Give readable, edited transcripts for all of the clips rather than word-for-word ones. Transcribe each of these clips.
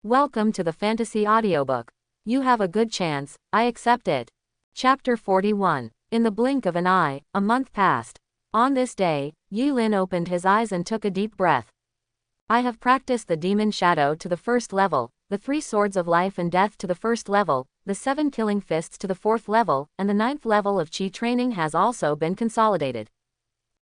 Welcome to the fantasy audiobook. You have a good chance, I accept it. Chapter 41. In the blink of an eye, a month passed. On this day, Lin opened his eyes and took a deep breath. I have practiced the demon shadow to the first level, the 3 swords of life and death to the first level, the 7 killing fists to the 4th level, and the 9th level of chi training has also been consolidated.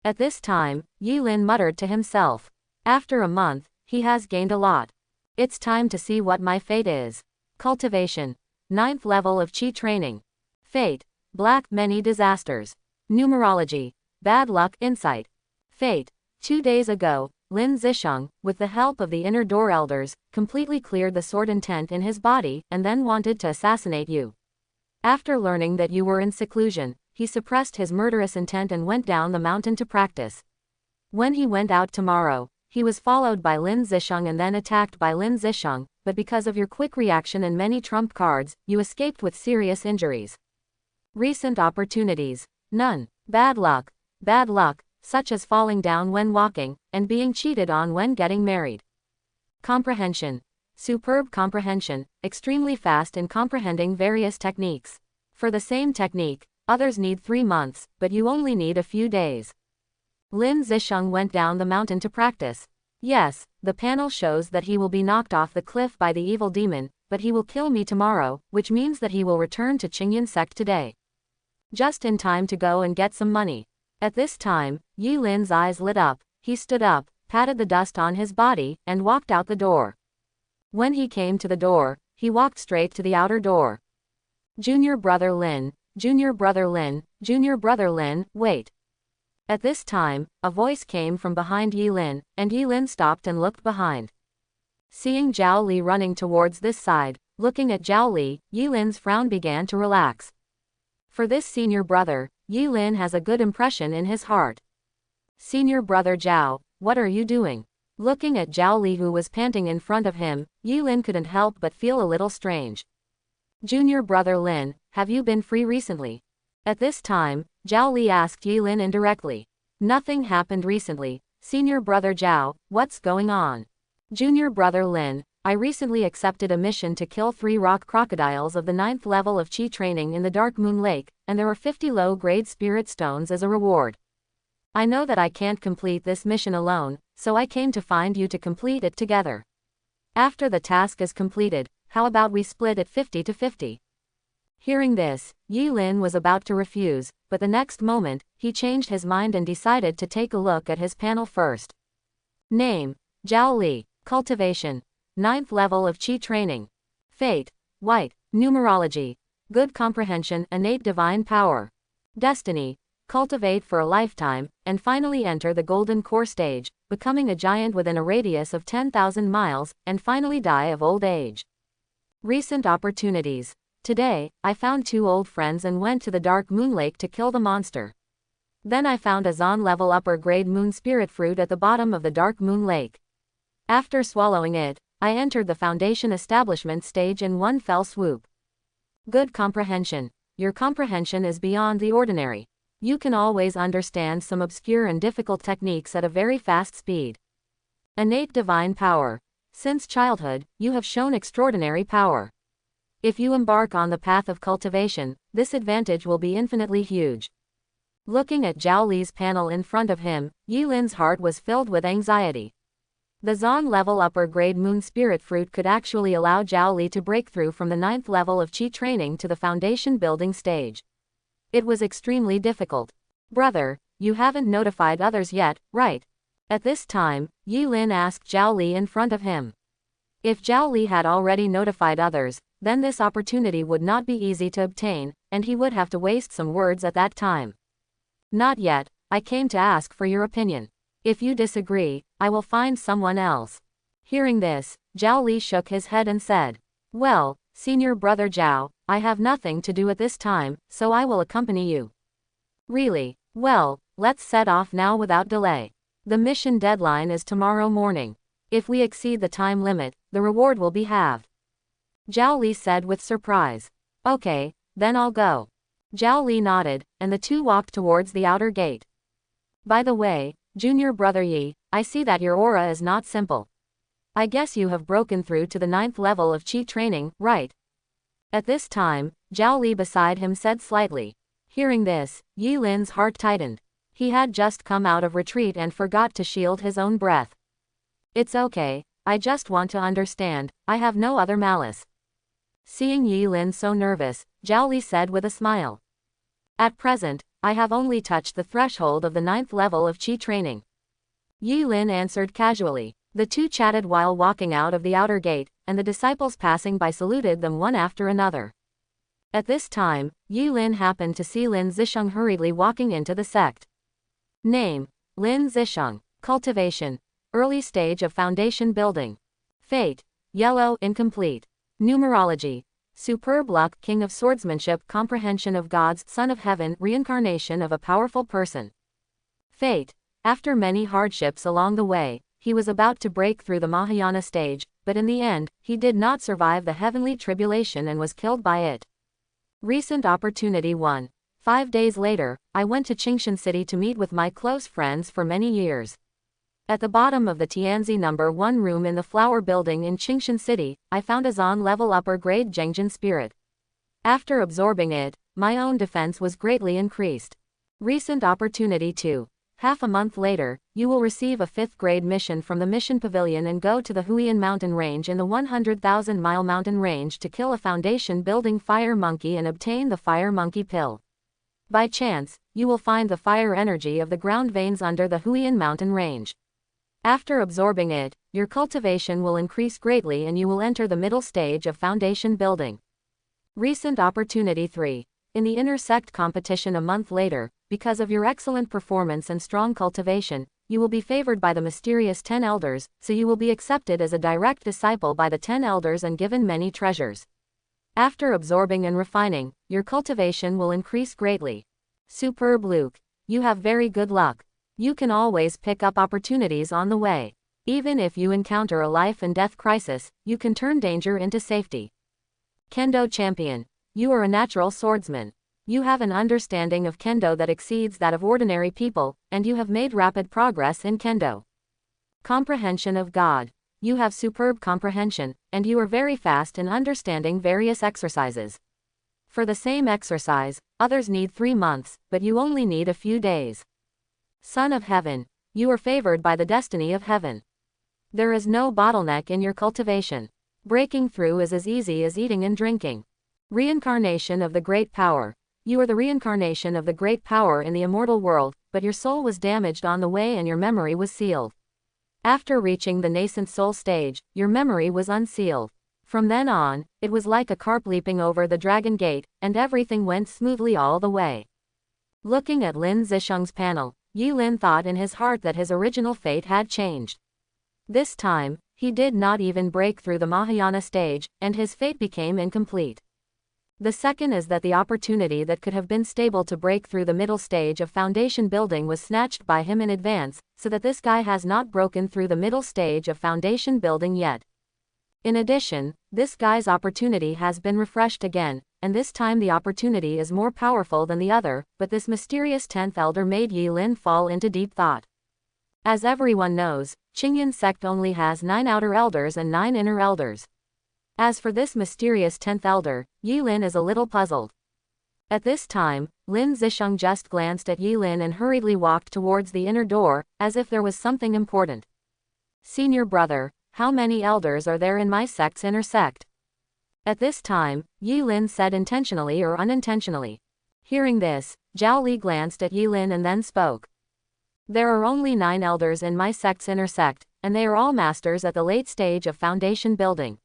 At this time, Lin muttered to himself. After a month, he has gained a lot. It's time to see what my fate is. Cultivation. 9th level of chi training. Fate. Black many disasters. Numerology. Bad luck insight. Fate. 2 days ago, Lin Zish, with the help of the inner door elders, completely cleared the sword intent in his body and then wanted to assassinate you. After learning that you were in seclusion, he suppressed his murderous intent and went down the mountain to practice. When he went out tomorrow, he was followed by Lin Zish and then attacked by Lin Zish, but because of your quick reaction and many trump cards, you escaped with serious injuries. Recent opportunities. None. Bad luck, such as falling down when walking, and being cheated on when getting married. Comprehension. Superb comprehension, extremely fast in comprehending various techniques. For the same technique, others need 3 months, but you only need a few days. Lin Zish went down the mountain to practice. Yes, the panel shows that he will be knocked off the cliff by the evil demon, but he will kill me tomorrow, which means that he will return to Chingan Sect today. Just in time to go and get some money. At this time, Lin's eyes lit up, he stood up, patted the dust on his body, and walked out the door. When he came to the door, he walked straight to the outer door. Junior brother Lin, junior brother Lin, junior brother Lin, wait. At this time, a voice came from behind Lin, and Lin stopped and looked behind. Seeing Zhao Li running towards this side, looking at Zhao Li, Lin's frown began to relax. For this senior brother, Lin has a good impression in his heart. Senior brother Zhao, what are you doing? Looking at Zhao Li who was panting in front of him, Lin couldn't help but feel a little strange. Junior brother Lin, have you been free recently? At this time, Zhao Li asked Lin indirectly. Nothing happened recently, senior brother Zhao, what's going on? Junior brother Lin, I recently accepted a mission to kill 3 rock crocodiles of the 9th level of chi training in the Dark Moon Lake, and there are 50 low-grade spirit stones as a reward. I know that I can't complete this mission alone, so I came to find you to complete it together. After the task is completed, how about we split it 50-50? Hearing this, Lin was about to refuse, but the next moment, he changed his mind and decided to take a look at his panel first. Name, Zhao Li, cultivation, 9th level of chi training. Fate, white, numerology, good comprehension, innate divine power. Destiny, cultivate for a lifetime, and finally enter the golden core stage, becoming a giant within a radius of 10,000 miles, and finally die of old age. Recent opportunities. Today, I found 2 old friends and went to the Dark Moon Lake to kill the monster. Then I found a Zon level upper grade moon spirit fruit at the bottom of the Dark Moon Lake. After swallowing it, I entered the foundation establishment stage in one fell swoop. Good comprehension. Your comprehension is beyond the ordinary. You can always understand some obscure and difficult techniques at a very fast speed. Innate divine power. Since childhood, you have shown extraordinary power. If you embark on the path of cultivation, this advantage will be infinitely huge. Looking at Zhao Li's panel in front of him, Lin's heart was filled with anxiety. The Zong level upper grade moon spirit fruit could actually allow Zhao Li to break through from the 9th level of chi training to the foundation building stage. It was extremely difficult. Brother, you haven't notified others yet, right? At this time, Lin asked Zhao Li in front of him. If Zhao Li had already notified others, then this opportunity would not be easy to obtain, and he would have to waste some words at that time. Not yet, I came to ask for your opinion. If you disagree, I will find someone else. Hearing this, Zhao Li shook his head and said, well, senior brother Zhao, I have nothing to do at this time, so I will accompany you. Really? Well, let's set off now without delay. The mission deadline is tomorrow morning. If we exceed the time limit, the reward will be halved. Zhao Li said with surprise. Okay, then I'll go. Zhao Li nodded, and the 2 walked towards the outer gate. By the way, junior brother Yi, I see that your aura is not simple. I guess you have broken through to the 9th level of Qi training, right? At this time, Zhao Li beside him said slightly. Hearing this, Yi Lin's heart tightened. He had just come out of retreat and forgot to shield his own breath. It's okay, I just want to understand, I have no other malice. Seeing Yi Lin so nervous, Zhao Li said with a smile. At present, I have only touched the threshold of the 9th level of Qi training. Yi Lin answered casually. The two chatted while walking out of the outer gate, and the disciples passing by saluted them one after another. At this time, Yi Lin happened to see Lin Zish hurriedly walking into the sect. Name: Lin Zish. Cultivation: early stage of foundation building. Fate: yellow, incomplete. Numerology: superb luck, king of swordsmanship, comprehension of gods, son of heaven, reincarnation of a powerful person. Fate: after many hardships along the way, he was about to break through the Mahayana stage, but in the end, he did not survive the heavenly tribulation and was killed by it. Recent opportunity 1. 5 days later, I went to Chingan City to meet with my close friends for many years. At the bottom of the Tianzi number 1 room in the flower building in Chingan City, I found a Zon level upper grade Zhengjin spirit. After absorbing it, my own defense was greatly increased. Recent opportunity 2. Half a month later, you will receive a 5th grade mission from the mission pavilion and go to the Huiyan mountain range in the 100,000 mile mountain range to kill a foundation building fire monkey and obtain the fire monkey pill. By chance, you will find the fire energy of the ground veins under the Huiyan mountain range. After absorbing it, your cultivation will increase greatly and you will enter the middle stage of foundation building. Recent opportunity 3. In the inner sect competition a month later, because of your excellent performance and strong cultivation, you will be favored by the mysterious 10 elders, so you will be accepted as a direct disciple by the 10 elders and given many treasures. After absorbing and refining, your cultivation will increase greatly. Superb Luke. You have very good luck. You can always pick up opportunities on the way. Even if you encounter a life and death crisis, you can turn danger into safety. Kendo Champion. You are a natural swordsman. You have an understanding of Kendo that exceeds that of ordinary people, and you have made rapid progress in Kendo. Comprehension of God. You have superb comprehension, and you are very fast in understanding various exercises. For the same exercise, others need 3 months, but you only need a few days. Son of Heaven. You are favored by the destiny of heaven. There is no bottleneck in your cultivation. Breaking through is as easy as eating and drinking. Reincarnation of the Great Power. You are the reincarnation of the Great Power in the immortal world, but your soul was damaged on the way and your memory was sealed. After reaching the nascent soul stage, your memory was unsealed. From then on, it was like a carp leaping over the dragon gate, and everything went smoothly all the way. Looking at Lin Zisheng's panel, Yi Lin thought in his heart that his original fate had changed. This time, he did not even break through the Mahayana stage, and his fate became incomplete. The second is that the opportunity that could have been stable to break through the middle stage of foundation building was snatched by him in advance, so that this guy has not broken through the middle stage of foundation building yet. In addition, this guy's opportunity has been refreshed again, and this time the opportunity is more powerful than the other, but this mysterious 10th elder made Yi Lin fall into deep thought. As everyone knows, Chingan sect only has 9 outer elders and 9 inner elders. As for this mysterious 10th elder, Yi Lin is a little puzzled. At this time, Lin Zisheng just glanced at Yi Lin and hurriedly walked towards the inner door, as if there was something important. Senior brother, how many elders are there in my sect's inner sect? At this time, Yi Lin said intentionally or unintentionally. Hearing this, Zhao Li glanced at Yi Lin and then spoke. There are only 9 elders in my sect's inner sect, and they are all masters at the late stage of foundation building.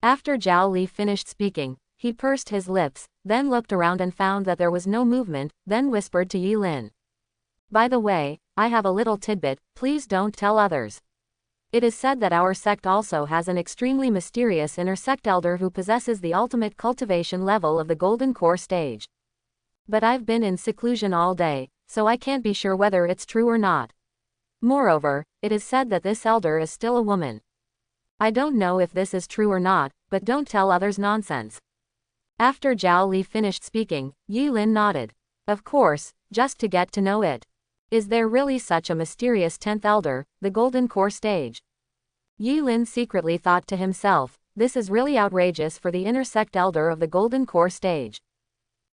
After Zhao Li finished speaking, he pursed his lips, then looked around and found that there was no movement, then whispered to Yi Lin. By the way, I have a little tidbit, please don't tell others. It is said that our sect also has an extremely mysterious inner sect elder who possesses the ultimate cultivation level of the golden core stage. But I've been in seclusion all day, so I can't be sure whether it's true or not. Moreover, it is said that this elder is still a woman. I don't know if this is true or not, but don't tell others nonsense. After Zhao Li finished speaking, Yi Lin nodded. Of course, just to get to know it. Is there really such a mysterious 10th elder, the golden core stage? Yi Lin secretly thought to himself, this is really outrageous for the inner sect elder of the Golden Core stage.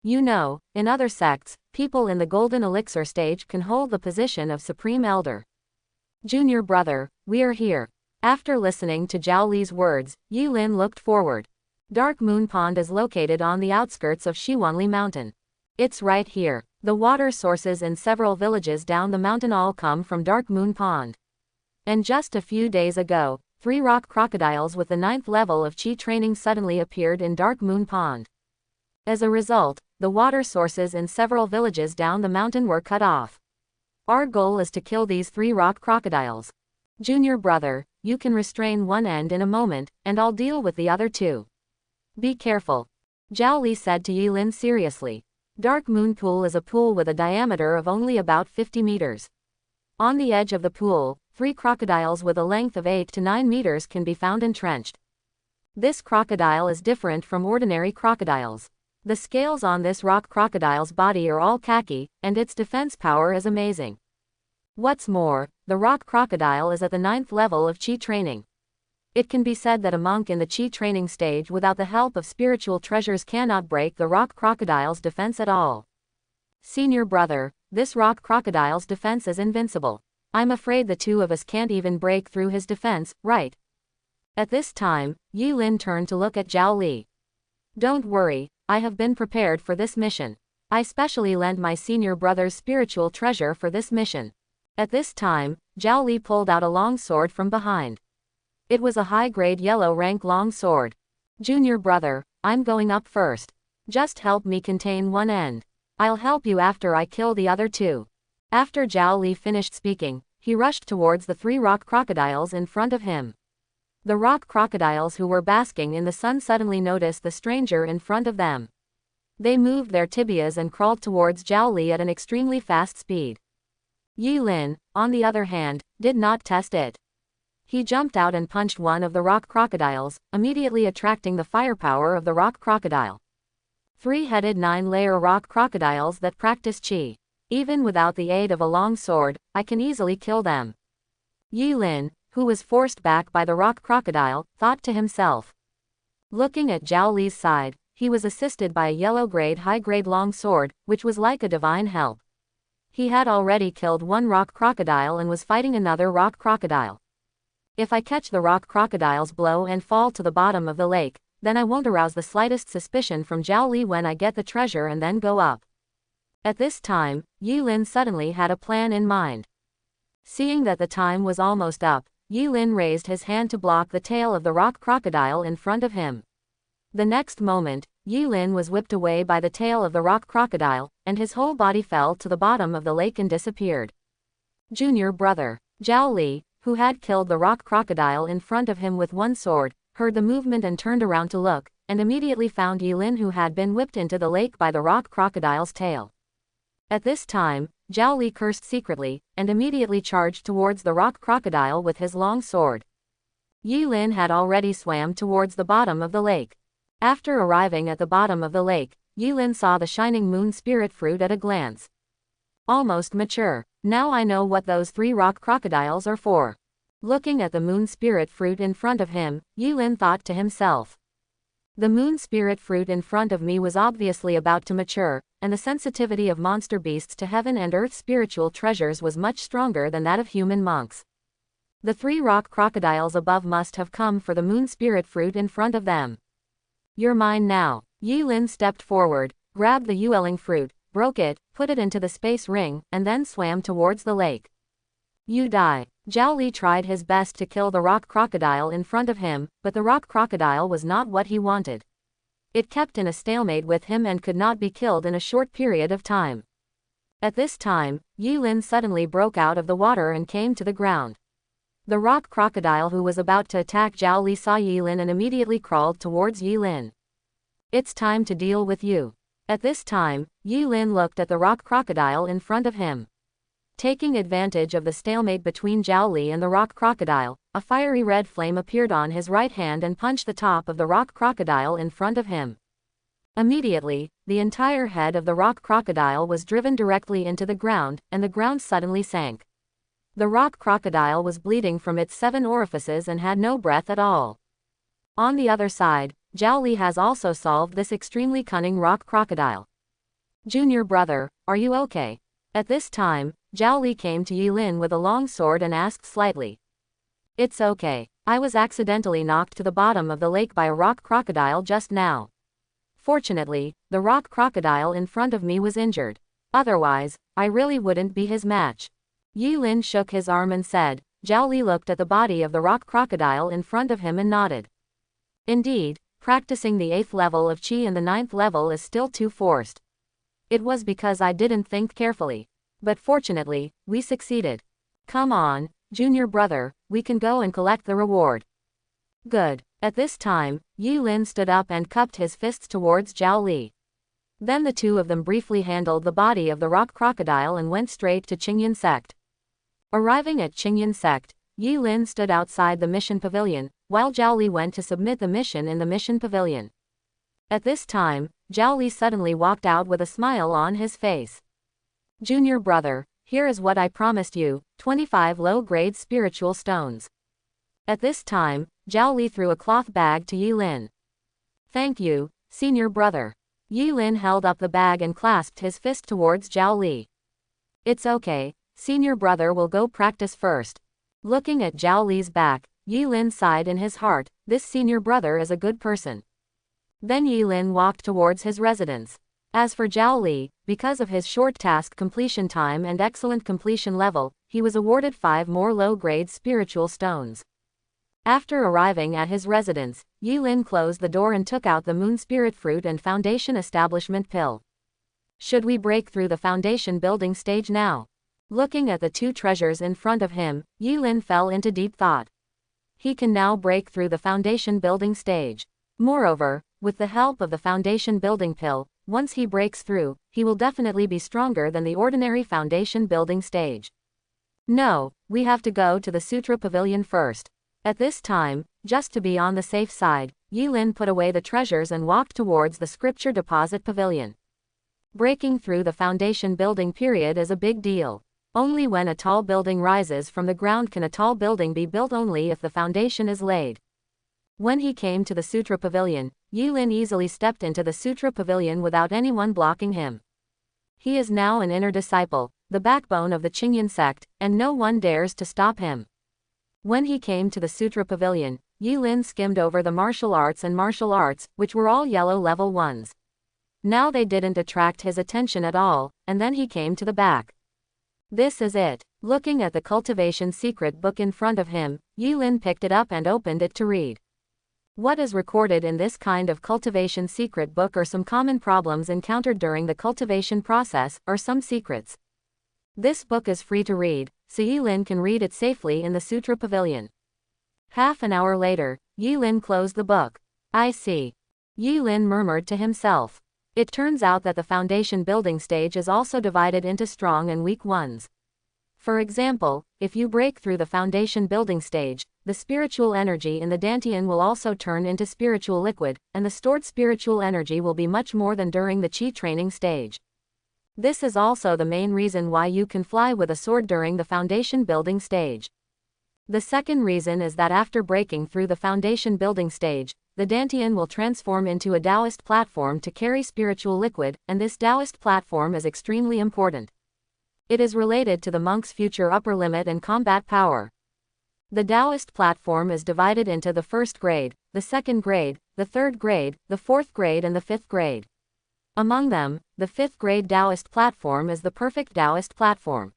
You know, in other sects, people in the Golden Elixir stage can hold the position of Supreme Elder. Junior brother, we are here. After listening to Zhao Li's words, Yi Lin looked forward. Dark Moon Pond is located on the outskirts of Shiwanli Mountain. It's right here. The water sources in several villages down the mountain all come from Dark Moon Pond. And just a few days ago, 3 rock crocodiles with the 9th level of Qi training suddenly appeared in Dark Moon Pond. As a result, the water sources in several villages down the mountain were cut off. Our goal is to kill these 3 rock crocodiles. Junior brother, you can restrain one end in a moment, and I'll deal with the other 2. Be careful. Zhao Li said to Yi Lin seriously. Dark Moon Pool is a pool with a diameter of only about 50 meters. On the edge of the pool, 3 crocodiles with a length of 8 to 9 meters can be found entrenched. This crocodile is different from ordinary crocodiles. The scales on this rock crocodile's body are all khaki, and its defense power is amazing. What's more, the rock crocodile is at the 9th level of Qi training. It can be said that a monk in the Qi training stage without the help of spiritual treasures cannot break the rock crocodile's defense at all. Senior brother, this rock crocodile's defense is invincible. I'm afraid the 2 of us can't even break through his defense, right? At this time, Yi Lin turned to look at Zhao Li. Don't worry, I have been prepared for this mission. I specially lent my senior brother's spiritual treasure for this mission. At this time, Zhao Li pulled out a long sword from behind. It was a high-grade yellow rank long sword. Junior brother, I'm going up first. Just help me contain one end. I'll help you after I kill the other 2. After Zhao Li finished speaking, he rushed towards the 3 rock crocodiles in front of him. The rock crocodiles who were basking in the sun suddenly noticed the stranger in front of them. They moved their tibias and crawled towards Zhao Li at an extremely fast speed. Yi Lin, on the other hand, did not test it. He jumped out and punched one of the rock crocodiles, immediately attracting the firepower of the rock crocodile. 3-headed 9-layer rock crocodiles that practice Qi. Even without the aid of a long sword, I can easily kill them. Yi Lin, who was forced back by the rock crocodile, thought to himself. Looking at Zhao Li's side, he was assisted by a yellow-grade high-grade long sword, which was like a divine help. He had already killed 1 rock crocodile and was fighting another rock crocodile. If I catch the rock crocodile's blow and fall to the bottom of the lake, then I won't arouse the slightest suspicion from Zhao Li when I get the treasure and then go up. At this time, Yi Lin suddenly had a plan in mind. Seeing that the time was almost up, Yi Lin raised his hand to block the tail of the rock crocodile in front of him. The next moment, Yi Lin was whipped away by the tail of the rock crocodile, and his whole body fell to the bottom of the lake and disappeared. Junior brother, Zhao Li, who had killed the rock crocodile in front of him with 1 sword, heard the movement and turned around to look, and immediately found Yi Lin who had been whipped into the lake by the rock crocodile's tail. At this time, Zhao Li cursed secretly, and immediately charged towards the rock crocodile with his long sword. Yi Lin had already swam towards the bottom of the lake. After arriving at the bottom of the lake, Yi Lin saw the shining moon spirit fruit at a glance. Almost mature. Now I know what those 3 rock crocodiles are for. Looking at the moon spirit fruit in front of him, Yi Lin thought to himself. The moon spirit fruit in front of me was obviously about to mature, and the sensitivity of monster beasts to heaven and earth spiritual treasures was much stronger than that of human monks. The 3 rock crocodiles above must have come for the moon spirit fruit in front of them. You're mine now. Yi Lin stepped forward, grabbed the Yueling fruit, broke it, put it into the space ring, and then swam towards the lake. You die. Zhao Li tried his best to kill the rock crocodile in front of him, but the rock crocodile was not what he wanted. It kept in a stalemate with him and could not be killed in a short period of time. At this time, Yi Lin suddenly broke out of the water and came to the ground. The rock crocodile who was about to attack Zhao Li saw Yi Lin and immediately crawled towards Yi Lin. It's time to deal with you. At this time, Yi Lin looked at the rock crocodile in front of him. Taking advantage of the stalemate between Zhao Li and the rock crocodile, a fiery red flame appeared on his right hand and punched the top of the rock crocodile in front of him. Immediately, the entire head of the rock crocodile was driven directly into the ground, and the ground suddenly sank. The rock crocodile was bleeding from its 7 orifices and had no breath at all. On the other side, Zhao Li has also solved this extremely cunning rock crocodile. Junior brother, are you okay? At this time, Zhao Li came to Yi Lin with a long sword and asked slightly. It's okay. I was accidentally knocked to the bottom of the lake by a rock crocodile just now. Fortunately, the rock crocodile in front of me was injured. Otherwise, I really wouldn't be his match. Yi Lin shook his arm and said. Zhao Li looked at the body of the rock crocodile in front of him and nodded. Indeed, practicing the 8th level of Qi and the 9th level is still too forced. It was because I didn't think carefully. But fortunately, we succeeded. Come on, junior brother, we can go and collect the reward. Good. At this time, Yi Lin stood up and cupped his fists towards Zhao Li. Then the two of them briefly handled the body of the rock crocodile and went straight to Chingan Sect. Arriving at Chingan Sect, Yi Lin stood outside the mission pavilion, while Zhao Li went to submit the mission in the mission pavilion. At this time, Zhao Li suddenly walked out with a smile on his face. Junior brother, here is what I promised you, 25 low-grade spiritual stones. At this time, Zhao Li threw a cloth bag to Yi Lin. Thank you, senior brother. Yi Lin held up the bag and clasped his fist towards Zhao Li. It's okay, senior brother will go practice first. Looking at Zhao Li's back, Yi Lin sighed in his heart, this senior brother is a good person. Then Yi Lin walked towards his residence. As for Zhao Li, because of his short task completion time and excellent completion level, he was awarded 5 more low-grade spiritual stones. After arriving at his residence, Yi Lin closed the door and took out the Moon Spirit Fruit and Foundation Establishment Pill. Should we break through the foundation building stage now? Looking at the 2 treasures in front of him, Yi Lin fell into deep thought. He can now break through the foundation building stage. Moreover, with the help of the foundation building pill, once he breaks through, he will definitely be stronger than the ordinary foundation building stage. No, we have to go to the Sutra Pavilion first. At this time, just to be on the safe side, Yi Lin put away the treasures and walked towards the Scripture Deposit Pavilion. Breaking through the foundation building period is a big deal. Only when a tall building rises from the ground can a tall building be built, only if the foundation is laid. When he came to the Sutra Pavilion, Yi Lin easily stepped into the Sutra Pavilion without anyone blocking him. He is now an inner disciple, the backbone of the Chingan sect, and no one dares to stop him. When he came to the Sutra Pavilion, Yi Lin skimmed over the martial arts, which were all yellow level 1s. Now they didn't attract his attention at all, and then he came to the back. This is it. Looking at the cultivation secret book in front of him, Yi Lin picked it up and opened it to read. What is recorded in this kind of cultivation secret book are some common problems encountered during the cultivation process, or some secrets. This book is free to read, so Yi Lin can read it safely in the Sutra Pavilion. Half an hour later, Yi Lin closed the book. I see. Yi Lin murmured to himself. It turns out that the foundation building stage is also divided into strong and weak ones. For example, if you break through the foundation building stage, the spiritual energy in the Dantian will also turn into spiritual liquid, and the stored spiritual energy will be much more than during the Qi training stage. This is also the main reason why you can fly with a sword during the foundation building stage. The second reason is that after breaking through the foundation building stage, the Dantian will transform into a Taoist platform to carry spiritual liquid, and this Taoist platform is extremely important. It is related to the monk's future upper limit and combat power. The Taoist platform is divided into the 1st grade, the 2nd grade, the 3rd grade, the 4th grade and the 5th grade. Among them, the 5th grade Taoist platform is the perfect Taoist platform.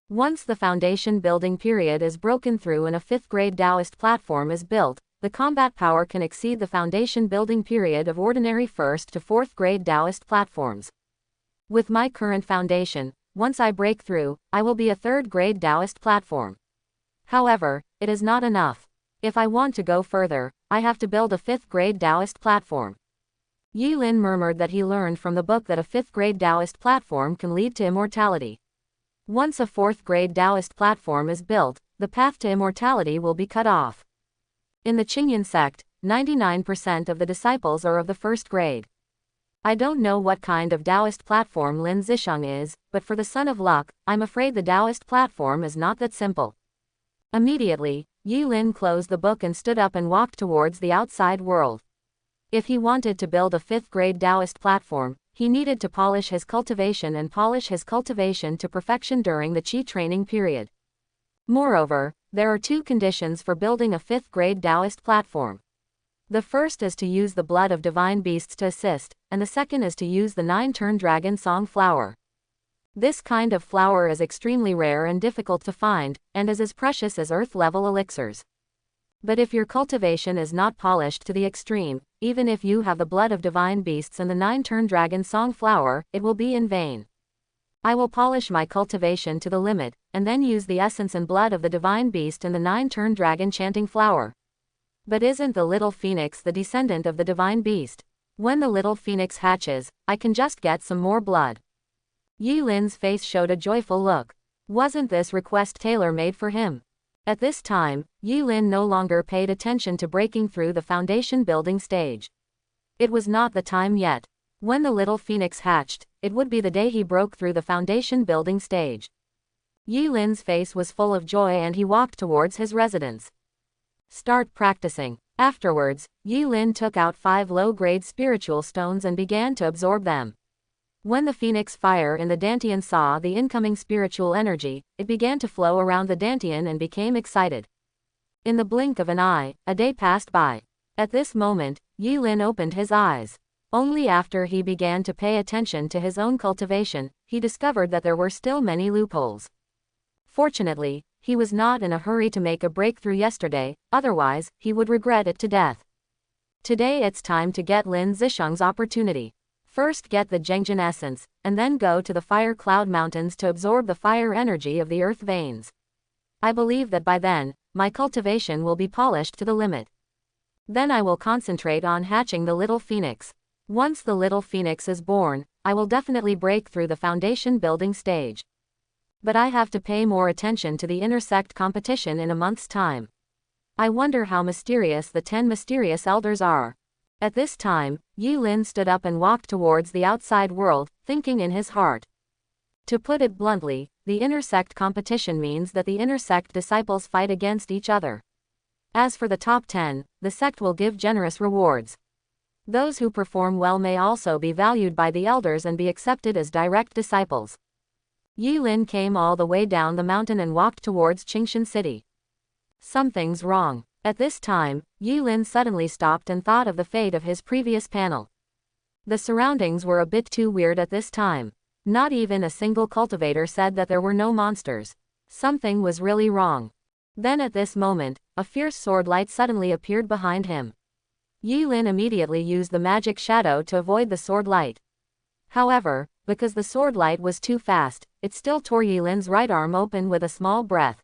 Once the foundation building period is broken through and a 5th grade Taoist platform is built, the combat power can exceed the foundation building period of ordinary 1st to 4th grade Taoist platforms. With my current foundation, once I break through, I will be a 3rd grade Taoist platform. However, it is not enough. If I want to go further, I have to build a 5th grade Taoist platform. Yi Lin murmured that he learned from the book that a 5th grade Taoist platform can lead to immortality. Once a 4th grade Taoist platform is built, the path to immortality will be cut off. In the Chingan sect, 99% of the disciples are of the 1st grade. I don't know what kind of Taoist platform Lin Zish is, but for the Son of Luck, I'm afraid the Taoist platform is not that simple. Immediately, Yi Lin closed the book and stood up and walked towards the outside world. If he wanted to build a 5th-grade Taoist platform, he needed to polish his cultivation and polish his cultivation to perfection during the Qi training period. Moreover, there are 2 conditions for building a 5th-grade Taoist platform. The first is to use the blood of divine beasts to assist, and the second is to use the 9-turn dragon song flower. This kind of flower is extremely rare and difficult to find, and is as precious as earth-level elixirs. But if your cultivation is not polished to the extreme, even if you have the blood of divine beasts and the 9-turn dragon song flower, it will be in vain. I will polish my cultivation to the limit, and then use the essence and blood of the divine beast and the 9-turn dragon chanting flower. But isn't the little phoenix the descendant of the divine beast? When the little phoenix hatches, I can just get some more blood. Yi Lin's face showed a joyful look. Wasn't this request tailor-made for him? At this time, Yi Lin no longer paid attention to breaking through the foundation building stage. It was not the time yet. When the little phoenix hatched, it would be the day he broke through the foundation building stage. Yi Lin's face was full of joy and he walked towards his residence. Start practicing. Afterwards, Yi Lin took out 5 low-grade spiritual stones and began to absorb them. When the phoenix fire in the dantian saw the incoming spiritual energy, it began to flow around the dantian and became excited. In the blink of an eye, a day passed by. At this moment, Yi Lin opened his eyes. Only after he began to pay attention to his own cultivation, he discovered that there were still many loopholes. Fortunately, he was not in a hurry to make a breakthrough yesterday, otherwise, he would regret it to death. Today it's time to get Lin Zisheng's opportunity. First get the Zhengjin essence, and then go to the Fire Cloud Mountains to absorb the fire energy of the earth veins. I believe that by then, my cultivation will be polished to the limit. Then I will concentrate on hatching the little phoenix. Once the little phoenix is born, I will definitely break through the foundation building stage. But I have to pay more attention to the inner sect competition in a month's time. I wonder how mysterious the 10 mysterious elders are. At this time, Yi Lin stood up and walked towards the outside world, thinking in his heart. To put it bluntly, the inner sect competition means that the inner sect disciples fight against each other. As for the top 10, the sect will give generous rewards. Those who perform well may also be valued by the elders and be accepted as direct disciples. Yi Lin came all the way down the mountain and walked towards Chingan city. Something's wrong. At this time, Yi Lin suddenly stopped and thought of the fate of his previous panel. The surroundings were a bit too weird at this time. Not even a single cultivator said that there were no monsters. Something was really wrong. Then at this moment, a fierce sword light suddenly appeared behind him. Yi Lin immediately used the magic shadow to avoid the sword light. However, because the sword light was too fast, it still tore Yi Lin's right arm open with a small breath.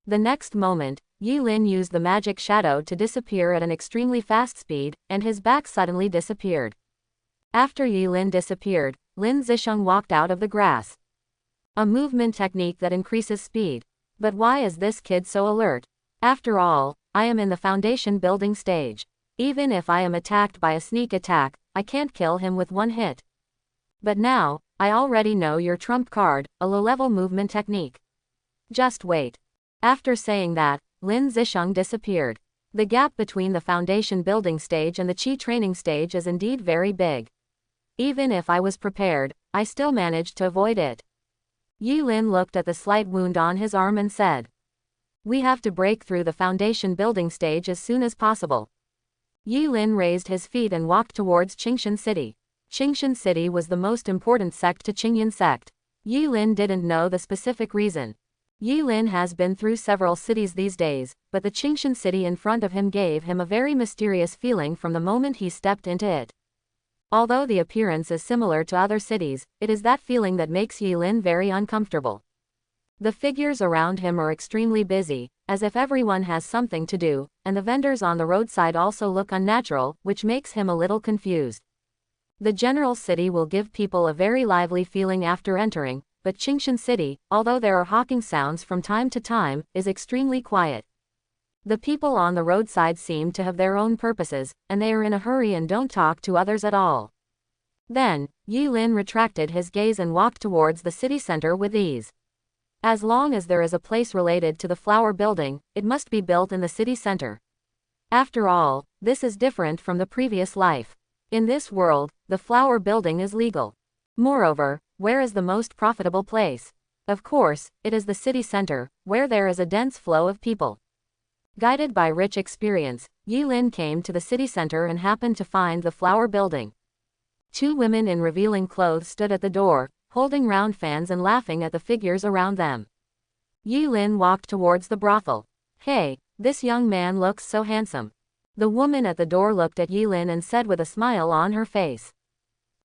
The next moment, Yi Lin used the magic shadow to disappear at an extremely fast speed, and his back suddenly disappeared. After Yi Lin disappeared, Lin Zisheng walked out of the grass. A movement technique that increases speed. But why is this kid so alert? After all, I am in the foundation building stage. Even if I am attacked by a sneak attack, I can't kill him with one hit. But now, I already know your trump card, a low-level movement technique. Just wait. After saying that, Lin Zisheng disappeared. The gap between the foundation building stage and the Qi training stage is indeed very big. Even if I was prepared, I still managed to avoid it. Yi Lin looked at the slight wound on his arm and said, "We have to break through the foundation building stage as soon as possible." Yi Lin raised his feet and walked towards Chingan city. Chingan city was the most important sect to Chingan sect. Yi Lin didn't know the specific reason. Yi Lin has been through several cities these days, but the Chingan city in front of him gave him a very mysterious feeling from the moment he stepped into it. Although the appearance is similar to other cities, it is that feeling that makes Yi Lin very uncomfortable. The figures around him are extremely busy, as if everyone has something to do, and the vendors on the roadside also look unnatural, which makes him a little confused. The general city will give people a very lively feeling after entering, but Chingan city, although there are hawking sounds from time to time, is extremely quiet. The people on the roadside seem to have their own purposes, and they are in a hurry and don't talk to others at all. Then, Yi Lin retracted his gaze and walked towards the city center with ease. As long as there is a place related to the flower building, it must be built in the city center. After all, this is different from the previous life. In this world, the flower building is legal. Moreover, where is the most profitable place? Of course, it is the city center, where there is a dense flow of people. Guided by rich experience, Yi Lin came to the city center and happened to find the flower building. Two women in revealing clothes stood at the door, holding round fans and laughing at the figures around them. Yi Lin walked towards the brothel. Hey, this young man looks so handsome. The woman at the door looked at Yi Lin and said with a smile on her face.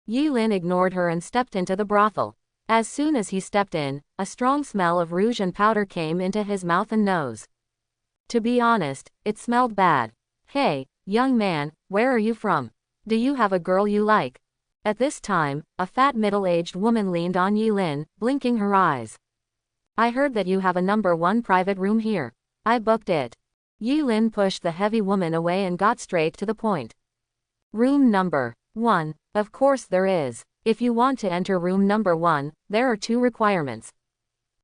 Yi Lin ignored her and stepped into the brothel. As soon as he stepped in, a strong smell of rouge and powder came into his mouth and nose. To be honest, it smelled bad. Hey, young man, where are you from? Do you have a girl you like? At this time, a fat middle-aged woman leaned on Yi Lin, blinking her eyes. I heard that you have a number 1 private room here. I booked it. Yi Lin pushed the heavy woman away and got straight to the point. Room number 1. Of course there is. If you want to enter room number 1, there are 2 requirements.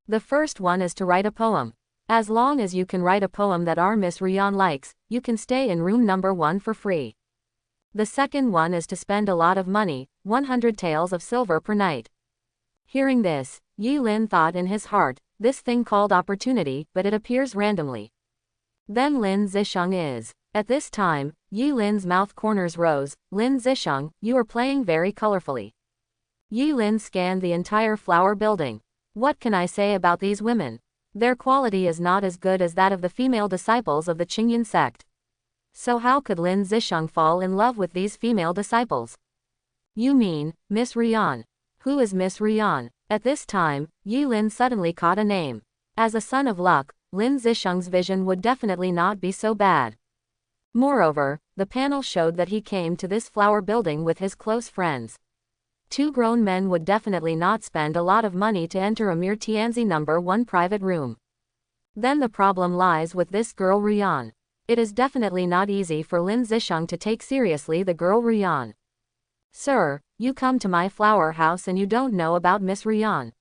The first one is to write a poem. As long as you can write a poem that our Miss Rian likes, you can stay in room number 1 for free. The second one is to spend a lot of money, 100 taels of silver per night. Hearing this, Yi Lin thought in his heart, this thing called opportunity, but it appears randomly. Then Lin Zish is. At this time, Yi Lin's mouth corners rose. Lin Zish, you are playing very colorfully. Yi Lin scanned the entire flower building. What can I say about these women? Their quality is not as good as that of the female disciples of the Chingan sect. So how could Lin Zish fall in love with these female disciples? You mean, Miss Rian? Who is Miss Rian? At this time, Yi Lin suddenly caught a name. As a son of luck, Lin Zish's vision would definitely not be so bad. Moreover, the panel showed that he came to this flower building with his close friends. 2 grown men would definitely not spend a lot of money to enter a mere Tianzi number 1 private room. Then the problem lies with this girl Rian. It is definitely not easy for Lin Zish to take seriously the girl Rian. Sir, you come to my flower house and you don't know about Miss Rian.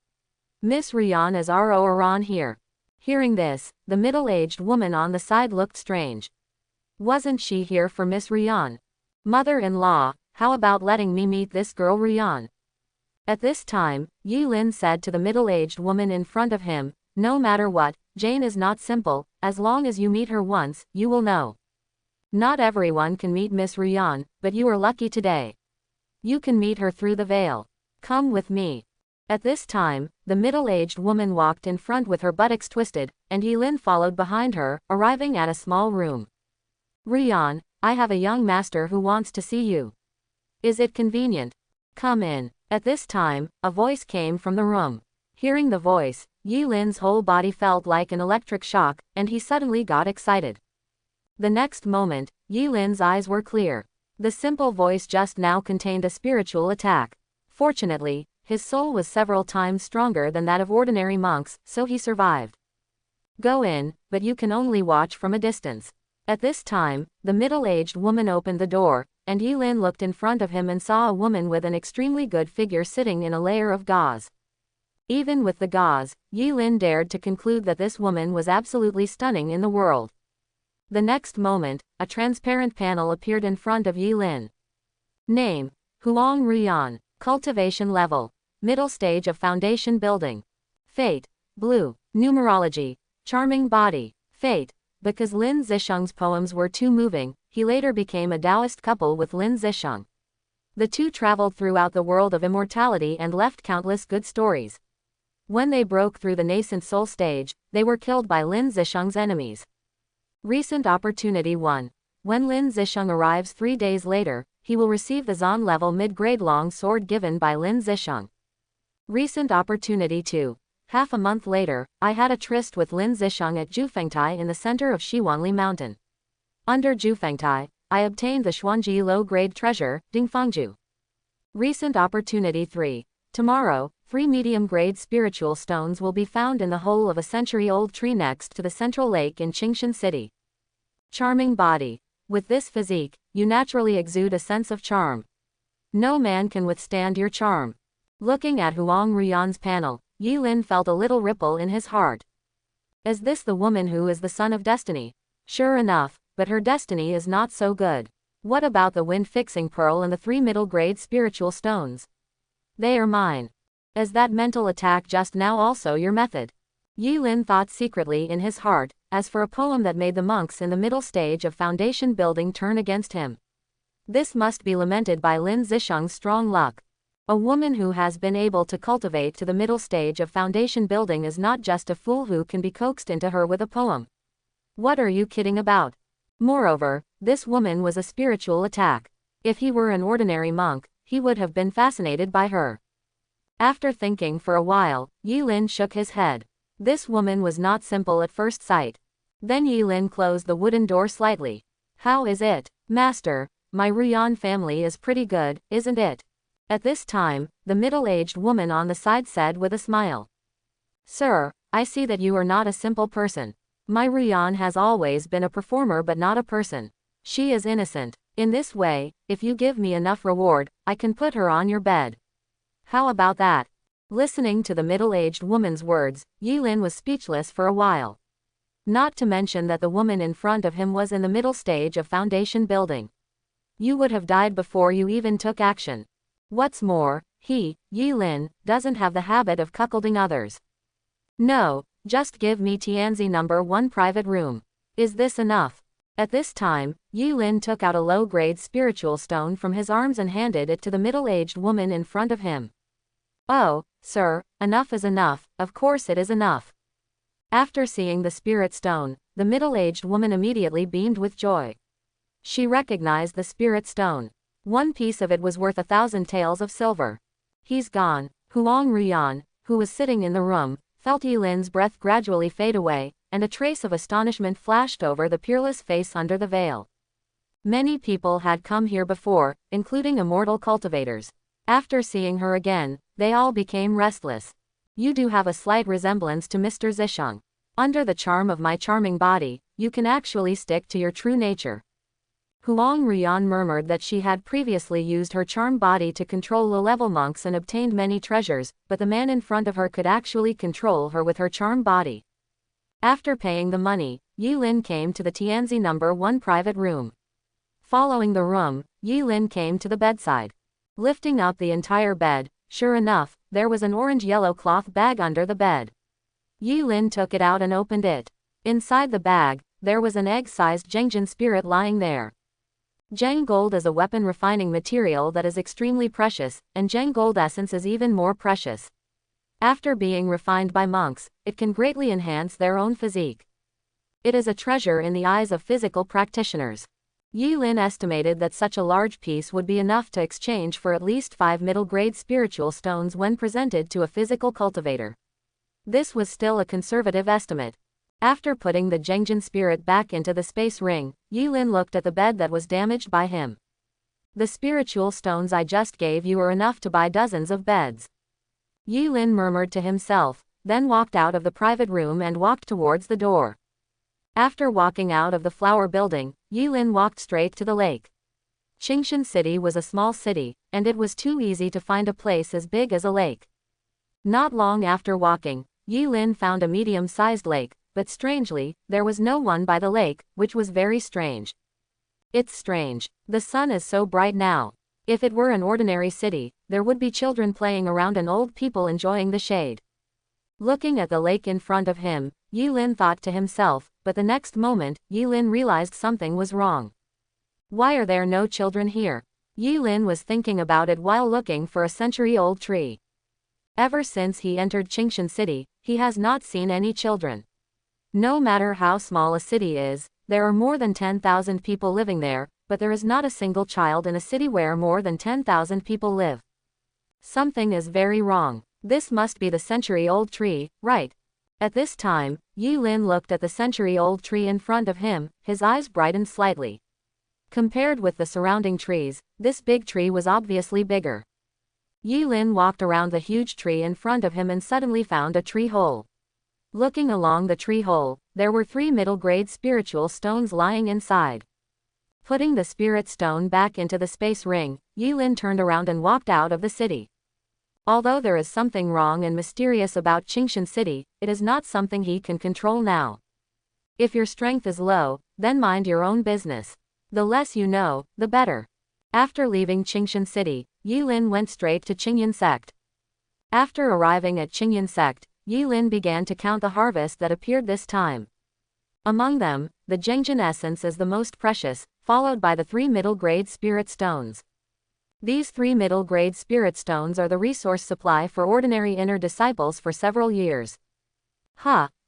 Miss Rian is around here. Hearing this, the middle-aged woman on the side looked strange. Wasn't she here for Miss Rian? Mother-in-law, how about letting me meet this girl Rian? At this time, Yi Lin said to the middle-aged woman in front of him, no matter what, Jane is not simple, as long as you meet her once, you will know. Not everyone can meet Miss Rian, but you are lucky today. You can meet her through the veil. Come with me. At this time, the middle-aged woman walked in front with her buttocks twisted, and Yi Lin followed behind her, arriving at a small room. Rian, I have a young master who wants to see you. Is it convenient? Come in. At this time, a voice came from the room. Hearing the voice, Yi Lin's whole body felt like an electric shock, and he suddenly got excited. The next moment, Yi Lin's eyes were clear. The simple voice just now contained a spiritual attack. Fortunately, his soul was several times stronger than that of ordinary monks, so he survived. Go in, but you can only watch from a distance. At this time, the middle-aged woman opened the door, and Yi Lin looked in front of him and saw a woman with an extremely good figure sitting in a layer of gauze. Even with the gauze, Yi Lin dared to conclude that this woman was absolutely stunning in the world. The next moment, a transparent panel appeared in front of Yi Lin. Name: Huang Rian. Cultivation level: middle stage of foundation building. Fate: blue. Numerology: charming body. Fate: because Lin Zish's poems were too moving, he later became a Taoist couple with Lin Zish. The two traveled throughout the world of immortality and left countless good stories. When they broke through the nascent soul stage, they were killed by Lin Zish's enemies. Recent opportunity 1. When Lin Zish arrives 3 days later, he will receive the Zan level mid-grade long sword given by Lin Zish. Recent opportunity 2. Half a month later, I had a tryst with Lin Zish at Jufengtai in the center of Shiwanli Mountain. Under Jufengtai, I obtained the Xuanji low-grade treasure, Dingfangju. Recent opportunity 3. Tomorrow, 3 medium-grade spiritual stones will be found in the hole of a century-old tree next to the central lake in Qingshan City. Charming body. With this physique, you naturally exude a sense of charm. No man can withstand your charm. Looking at Huang Ruyan's panel, Yi Lin felt a little ripple in his heart. Is this the woman who is the son of destiny? Sure enough, but her destiny is not so good. What about the wind-fixing pearl and the 3 middle-grade spiritual stones? They are mine. Is that mental attack just now also your method? Yi Lin thought secretly in his heart, as for a poem that made the monks in the middle stage of foundation building turn against him. This must be lamented by Lin Zisheng's strong luck. A woman who has been able to cultivate to the middle stage of foundation building is not just a fool who can be coaxed into her with a poem. What are you kidding about? Moreover, this woman was a spiritual attack. If he were an ordinary monk, he would have been fascinated by her. After thinking for a while, Yi Lin shook his head. This woman was not simple at first sight. Then Yi Lin closed the wooden door slightly. How is it, master? My Ruyan family is pretty good, isn't it? At this time, the middle-aged woman on the side said with a smile. Sir, I see that you are not a simple person. My Ruyan has always been a performer but not a person. She is innocent. In this way, if you give me enough reward, I can put her on your bed. How about that? Listening to the middle-aged woman's words, Yi Lin was speechless for a while. Not to mention that the woman in front of him was in the middle stage of foundation building. You would have died before you even took action. What's more, Yi Lin, doesn't have the habit of cuckolding others. No, just give me Tianzi number 1 private room. Is this enough? At this time, Yi Lin took out a low-grade spiritual stone from his arms and handed it to the middle-aged woman in front of him. Oh, sir, enough is enough, of course it is enough. After seeing the spirit stone, the middle-aged woman immediately beamed with joy. She recognized the spirit stone. One piece of it was worth 1,000 taels of silver. He's gone. Huang Ruyan, who was sitting in the room, felt Yi Lin's breath gradually fade away, and a trace of astonishment flashed over the peerless face under the veil. Many people had come here before, including immortal cultivators. After seeing her again, they all became restless. You do have a slight resemblance to Mr. Zisheng. Under the charm of my charming body, you can actually stick to your true nature. Huang Ruyan murmured that she had previously used her charm body to control low-level monks and obtained many treasures, but the man in front of her could actually control her with her charm body. After paying the money, Yi Lin came to the Tianzi number 1 private room. Following the room, Yi Lin came to the bedside. Lifting up the entire bed, sure enough, there was an orange-yellow cloth bag under the bed. Yi Lin took it out and opened it. Inside the bag, there was an egg-sized Zhengjin spirit lying there. Zheng gold is a weapon refining material that is extremely precious, and Zheng gold essence is even more precious. After being refined by monks, it can greatly enhance their own physique. It is a treasure in the eyes of physical practitioners. Yi Lin estimated that such a large piece would be enough to exchange for at least 5 middle-grade spiritual stones when presented to a physical cultivator. This was still a conservative estimate. After putting the Zhengjin spirit back into the space ring, Yi Lin looked at the bed that was damaged by him. The spiritual stones I just gave you are enough to buy dozens of beds. Yi Lin murmured to himself, then walked out of the private room and walked towards the door. After walking out of the flower building, Yi Lin walked straight to the lake. Chingan City was a small city, and it was too easy to find a place as big as a lake. Not long after walking, Yi Lin found a medium-sized lake, but strangely, there was no one by the lake, which was very strange. It's strange. The sun is so bright now. If it were an ordinary city, there would be children playing around and old people enjoying the shade. Looking at the lake in front of him, Yi Lin thought to himself, but the next moment, Yi Lin realized something was wrong. Why are there no children here? Yi Lin was thinking about it while looking for a century-old tree. Ever since he entered Chingan City, he has not seen any children. No matter how small a city is, there are more than 10,000 people living there, but there is not a single child in a city where more than 10,000 people live. Something is very wrong. This must be the century-old tree, right? At this time, Yi Lin looked at the century-old tree in front of him, his eyes brightened slightly. Compared with the surrounding trees, this big tree was obviously bigger. Yi Lin walked around the huge tree in front of him and suddenly found a tree hole. Looking along the tree hole, there were 3 middle-grade spiritual stones lying inside. Putting the spirit stone back into the space ring, Yilin turned around and walked out of the city. Although there is something wrong and mysterious about Qingshan City, it is not something he can control now. If your strength is low, then mind your own business. The less you know, the better. After leaving Qingshan City, Yilin went straight to Chingan Sect. After arriving at Chingan Sect, Yilin began to count the harvest that appeared this time. Among them, the Zhengjin essence is the most precious, followed by the 3 middle-grade spirit stones. These 3 middle-grade spirit stones are the resource supply for ordinary inner disciples for several years.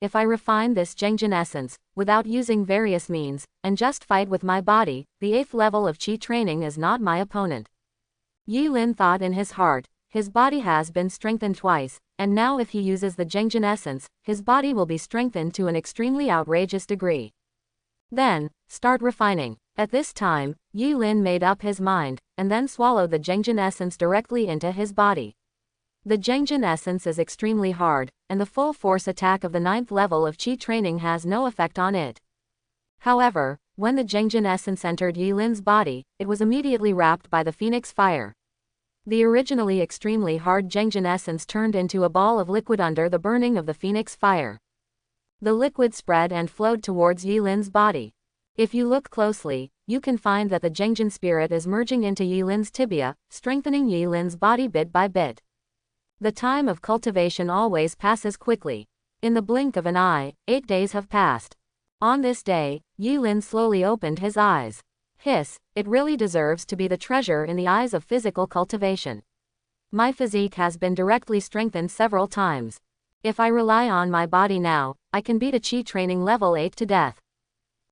If I refine this Zhengjin essence, without using various means, and just fight with my body, the 8th level of Qi training is not my opponent. Yilin thought in his heart, his body has been strengthened twice, and now if he uses the Zhengjin essence, his body will be strengthened to an extremely outrageous degree. Then, start refining. At this time, Yilin made up his mind, and then swallowed the Zhengjin essence directly into his body. The Zhengjin essence is extremely hard, and the full force attack of the 9th level of Qi training has no effect on it. However, when the Zhengjin essence entered Yilin's body, it was immediately wrapped by the phoenix fire. The originally extremely hard Zhengjin essence turned into a ball of liquid under the burning of the phoenix fire. The liquid spread and flowed towards Yilin's body. If you look closely, you can find that the Zhengjin spirit is merging into Yilin's tibia, strengthening Yilin's body bit by bit. The time of cultivation always passes quickly. In the blink of an eye, 8 days have passed. On this day, Yilin slowly opened his eyes. It really deserves to be the treasure in the eyes of physical cultivation. My physique has been directly strengthened several times. If I rely on my body now, I can beat a Qi training level 8 to death.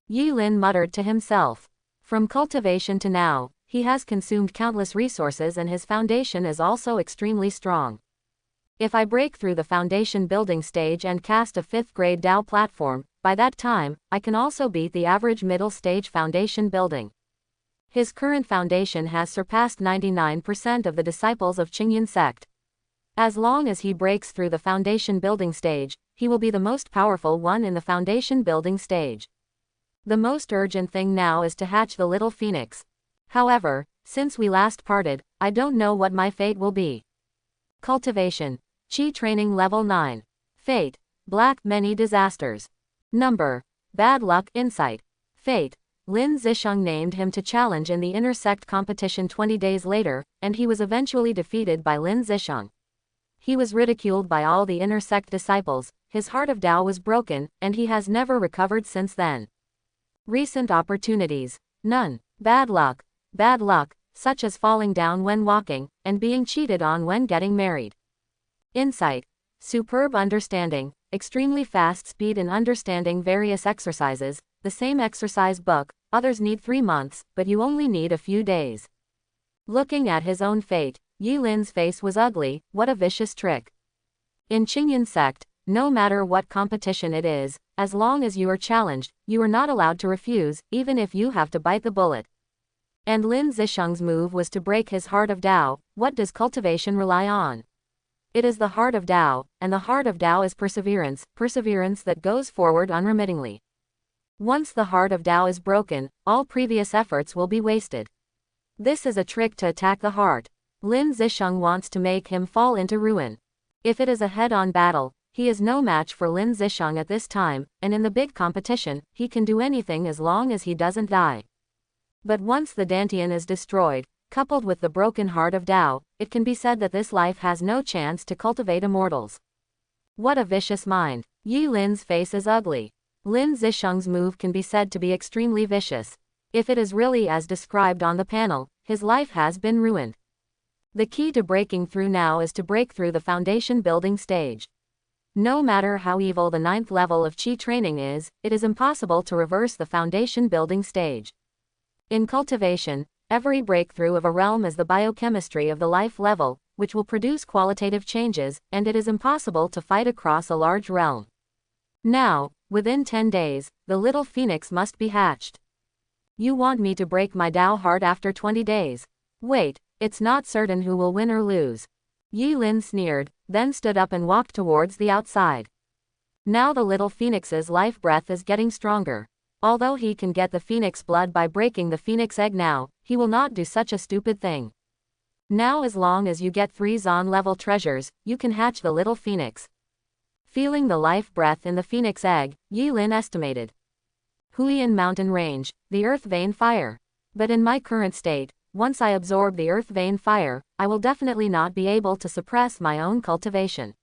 Yilin muttered to himself. From cultivation to now, he has consumed countless resources and his foundation is also extremely strong. If I break through the foundation building stage and cast a 5th grade Dao platform, by that time, I can also beat the average middle stage foundation building. His current foundation has surpassed 99% of the disciples of Chingan Sect. As long as he breaks through the foundation building stage, he will be the most powerful one in the foundation building stage. The most urgent thing now is to hatch the little phoenix. However, since we last parted, I don't know what my fate will be. Cultivation. Qi training level 9. Fate. Black many disasters. Number. Bad luck insight. Fate. Lin Zish named him to challenge in the inner sect competition 20 days later, and he was eventually defeated by Lin Zish. He was ridiculed by all the inner sect disciples, his heart of Tao was broken, and he has never recovered since then. Recent opportunities. None. Bad luck, such as falling down when walking, and being cheated on when getting married. Insight. Superb understanding, extremely fast speed in understanding various exercises, the same exercise book, others need 3 months, but you only need a few days. Looking at his own fate, Yilin's face was ugly, what a vicious trick. In Chingan Sect, no matter what competition it is, as long as you are challenged, you are not allowed to refuse, even if you have to bite the bullet. And Lin Zisheng's move was to break his heart of Tao. What does cultivation rely on? It is the heart of Tao, and the heart of Tao is perseverance that goes forward unremittingly. Once the heart of Tao is broken, all previous efforts will be wasted. This is a trick to attack the heart. Lin Zisheng wants to make him fall into ruin. If it is a head-on battle, he is no match for Lin Zisheng at this time, and in the big competition, he can do anything as long as he doesn't die. But once the Dantian is destroyed, coupled with the broken heart of Tao, it can be said that this life has no chance to cultivate immortals. What a vicious mind. Yilin's face is ugly. Lin Zisheng's move can be said to be extremely vicious. If it is really as described on the panel, his life has been ruined. The key to breaking through now is to break through the foundation building stage. No matter how evil the 9th level of Qi training is, it is impossible to reverse the foundation building stage. In cultivation, every breakthrough of a realm is the biochemistry of the life level, which will produce qualitative changes, and it is impossible to fight across a large realm. Now, within 10 days, the little phoenix must be hatched. You want me to break my Tao heart after 20 days? Wait, it's not certain who will win or lose. Yilin sneered, then stood up and walked towards the outside. Now the little phoenix's life breath is getting stronger. Although he can get the phoenix blood by breaking the phoenix egg now, he will not do such a stupid thing. Now as long as you get 3 zon level treasures, you can hatch the little phoenix. Feeling the life breath in the phoenix egg, Yi Lin estimated. Huiyan Mountain Range, the earth vein fire. But in my current state, once I absorb the earth vein fire, I will definitely not be able to suppress my own cultivation.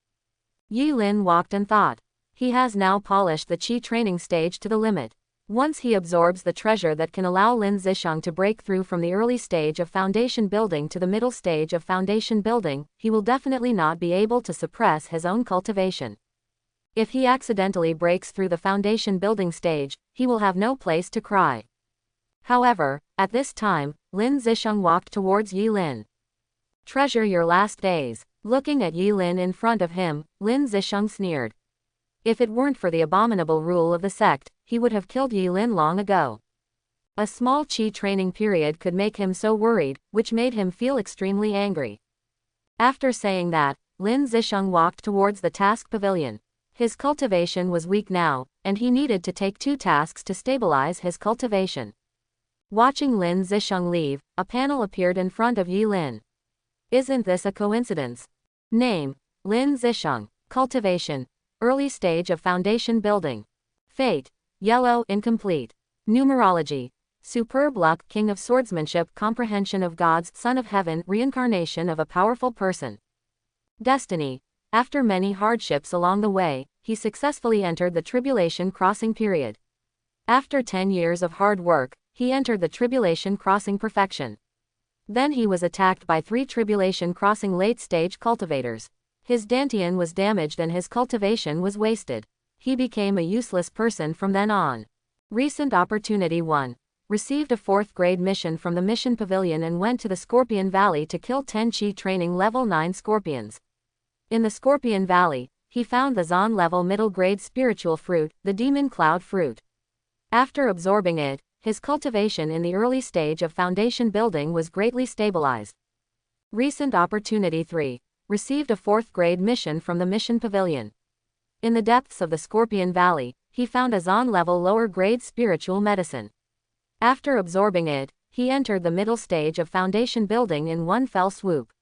Yi Lin walked and thought. He has now polished the Qi training stage to the limit. Once he absorbs the treasure that can allow Lin Zish to break through from the early stage of foundation building to the middle stage of foundation building, he will definitely not be able to suppress his own cultivation. If he accidentally breaks through the foundation building stage, he will have no place to cry. However, at this time, Lin Zish walked towards Yi Lin. Treasure your last days. Looking at Yi Lin in front of him, Lin Zish sneered. If it weren't for the abominable rule of the sect, he would have killed Yi Lin long ago. A small Qi training period could make him so worried, which made him feel extremely angry. After saying that, Lin Zish walked towards the task pavilion. His cultivation was weak now, and he needed to take 2 tasks to stabilize his cultivation. Watching Lin Zish leave, a panel appeared in front of Yi Lin. Isn't this a coincidence? Name: Lin Zish. Cultivation: early stage of foundation building. Fate: yellow, incomplete. Numerology: superb luck, king of swordsmanship, comprehension of gods, son of heaven, reincarnation of a powerful person. Destiny: after many hardships along the way, he successfully entered the tribulation crossing period. After 10 years of hard work, he entered the tribulation crossing perfection. Then he was attacked by 3 tribulation crossing late-stage cultivators. His dantian was damaged and his cultivation was wasted. He became a useless person from then on. Recent opportunity 1. Received a 4th grade mission from the mission pavilion and went to the Scorpion Valley to kill 10 Qi training level 9 scorpions. In the Scorpion Valley, he found the Zon level middle grade spiritual fruit, the Demon Cloud fruit. After absorbing it, his cultivation in the early stage of foundation building was greatly stabilized. Recent opportunity 3. Received a 4th grade mission from the mission pavilion. In the depths of the Scorpion Valley, he found a Zon level lower grade spiritual medicine. After absorbing it, he entered the middle stage of foundation building in one fell swoop.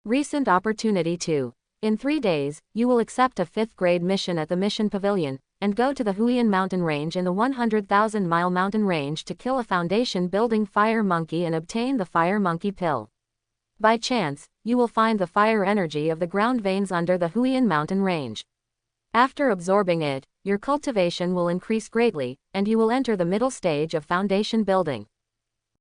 Recent opportunity 2. In 3 days, you will accept a 5th grade mission at the mission pavilion, and go to the Huiyan mountain range in the 100,000-mile mountain range to kill a foundation building fire monkey and obtain the fire monkey pill. By chance, you will find the fire energy of the ground veins under the Huiyan mountain range. After absorbing it, your cultivation will increase greatly, and you will enter the middle stage of foundation building.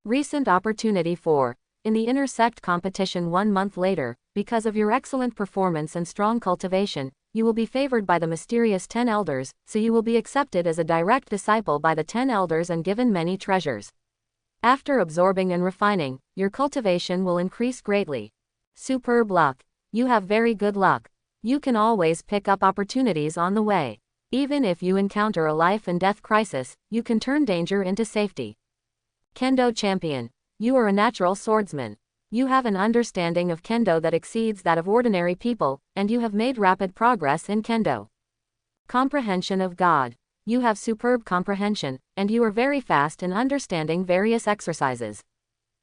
Recent opportunity 4. In the inner sect competition 1 month later, because of your excellent performance and strong cultivation, you will be favored by the mysterious 10 elders, so you will be accepted as a direct disciple by the 10 elders and given many treasures. After absorbing and refining, your cultivation will increase greatly. Superb luck. You have very good luck. You can always pick up opportunities on the way. Even if you encounter a life and death crisis, you can turn danger into safety. Kendo champion. You are a natural swordsman. You have an understanding of Kendo that exceeds that of ordinary people, and you have made rapid progress in Kendo. Comprehension of God. You have superb comprehension, and you are very fast in understanding various exercises.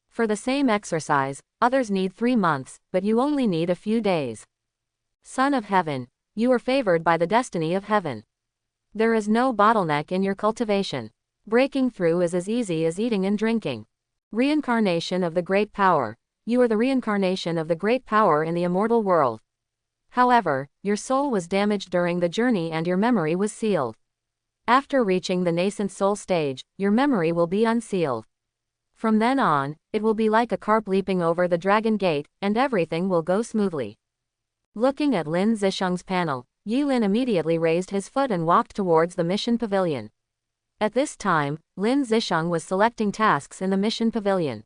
For the same exercise, others need 3 months, but you only need a few days. Son of heaven. You are favored by the destiny of heaven. There is no bottleneck in your cultivation. Breaking through is as easy as eating and drinking. Reincarnation of the Great Power. You are the reincarnation of the Great Power in the immortal world. However, your soul was damaged during the journey and your memory was sealed. After reaching the nascent soul stage, your memory will be unsealed. From then on, it will be like a carp leaping over the dragon gate, and everything will go smoothly. Looking at Lin Zisheng's panel, Yi Lin immediately raised his foot and walked towards the mission pavilion. At this time, Lin Zisheng was selecting tasks in the mission pavilion.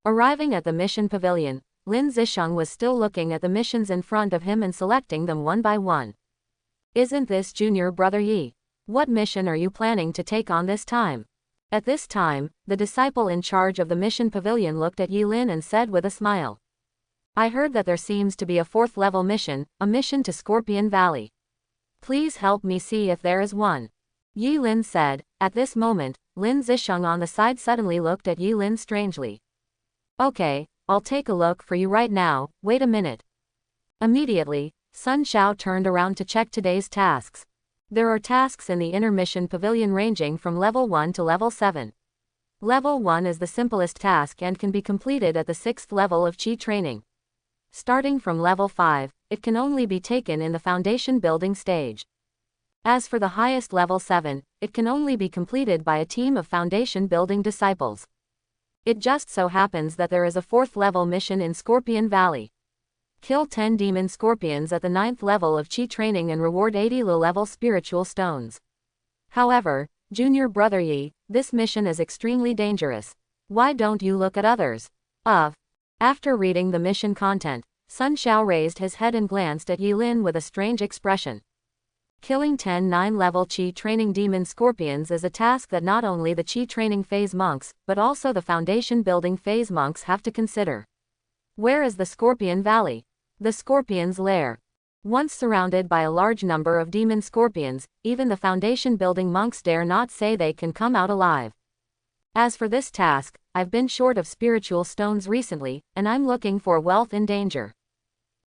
Arriving at the mission pavilion, Lin Zisheng was still looking at the missions in front of him and selecting them one by one. Isn't this junior brother Yi? What mission are you planning to take on this time? At this time, the disciple in charge of the mission pavilion looked at Yi Lin and said with a smile. I heard that there seems to be a 4th level mission, a mission to Scorpion Valley. Please help me see if there is one. Yi Lin said, At this moment, Lin Zish on the side suddenly looked at Yi Lin strangely. Okay, I'll take a look for you right now, wait a minute. Immediately, Sun Xiao turned around to check today's tasks. There are tasks in the intermission pavilion ranging from level 1 to level 7. Level 1 is the simplest task and can be completed at the 6th level of Qi training. Starting from level 5, it can only be taken in the foundation building stage. As for the highest level 7, it can only be completed by a team of foundation building disciples. It just so happens that there is a 4th level mission in Scorpion Valley. Kill 10 demon scorpions at the 9th level of Qi training and reward 80 low-level spiritual stones. However, Junior Brother Yi, this mission is extremely dangerous. Why don't you look at others? After reading the mission content, Sun Xiao raised his head and glanced at Yi Lin with a strange expression. Killing 10 9-level Qi training demon scorpions is a task that not only the Qi training phase monks, but also the foundation building phase monks have to consider. Where is the Scorpion Valley? The Scorpion's lair. Once surrounded by a large number of demon scorpions, even the foundation building monks dare not say they can come out alive. As for this task, I've been short of spiritual stones recently, and I'm looking for wealth in danger.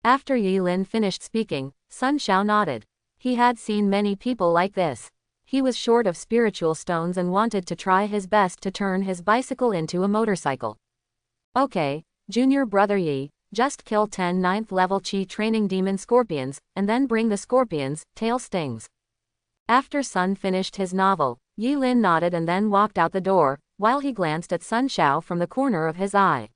After Yi Lin finished speaking, Sun Xiao nodded. He had seen many people like this. He was short of spiritual stones and wanted to try his best to turn his bicycle into a motorcycle. Okay, Junior Brother Yi, just kill 10 9th level Qi training demon scorpions, and then bring the scorpions, tail stings. After Sun finished his novel, Yi Lin nodded and then walked out the door, while he glanced at Sun Xiao from the corner of his eye.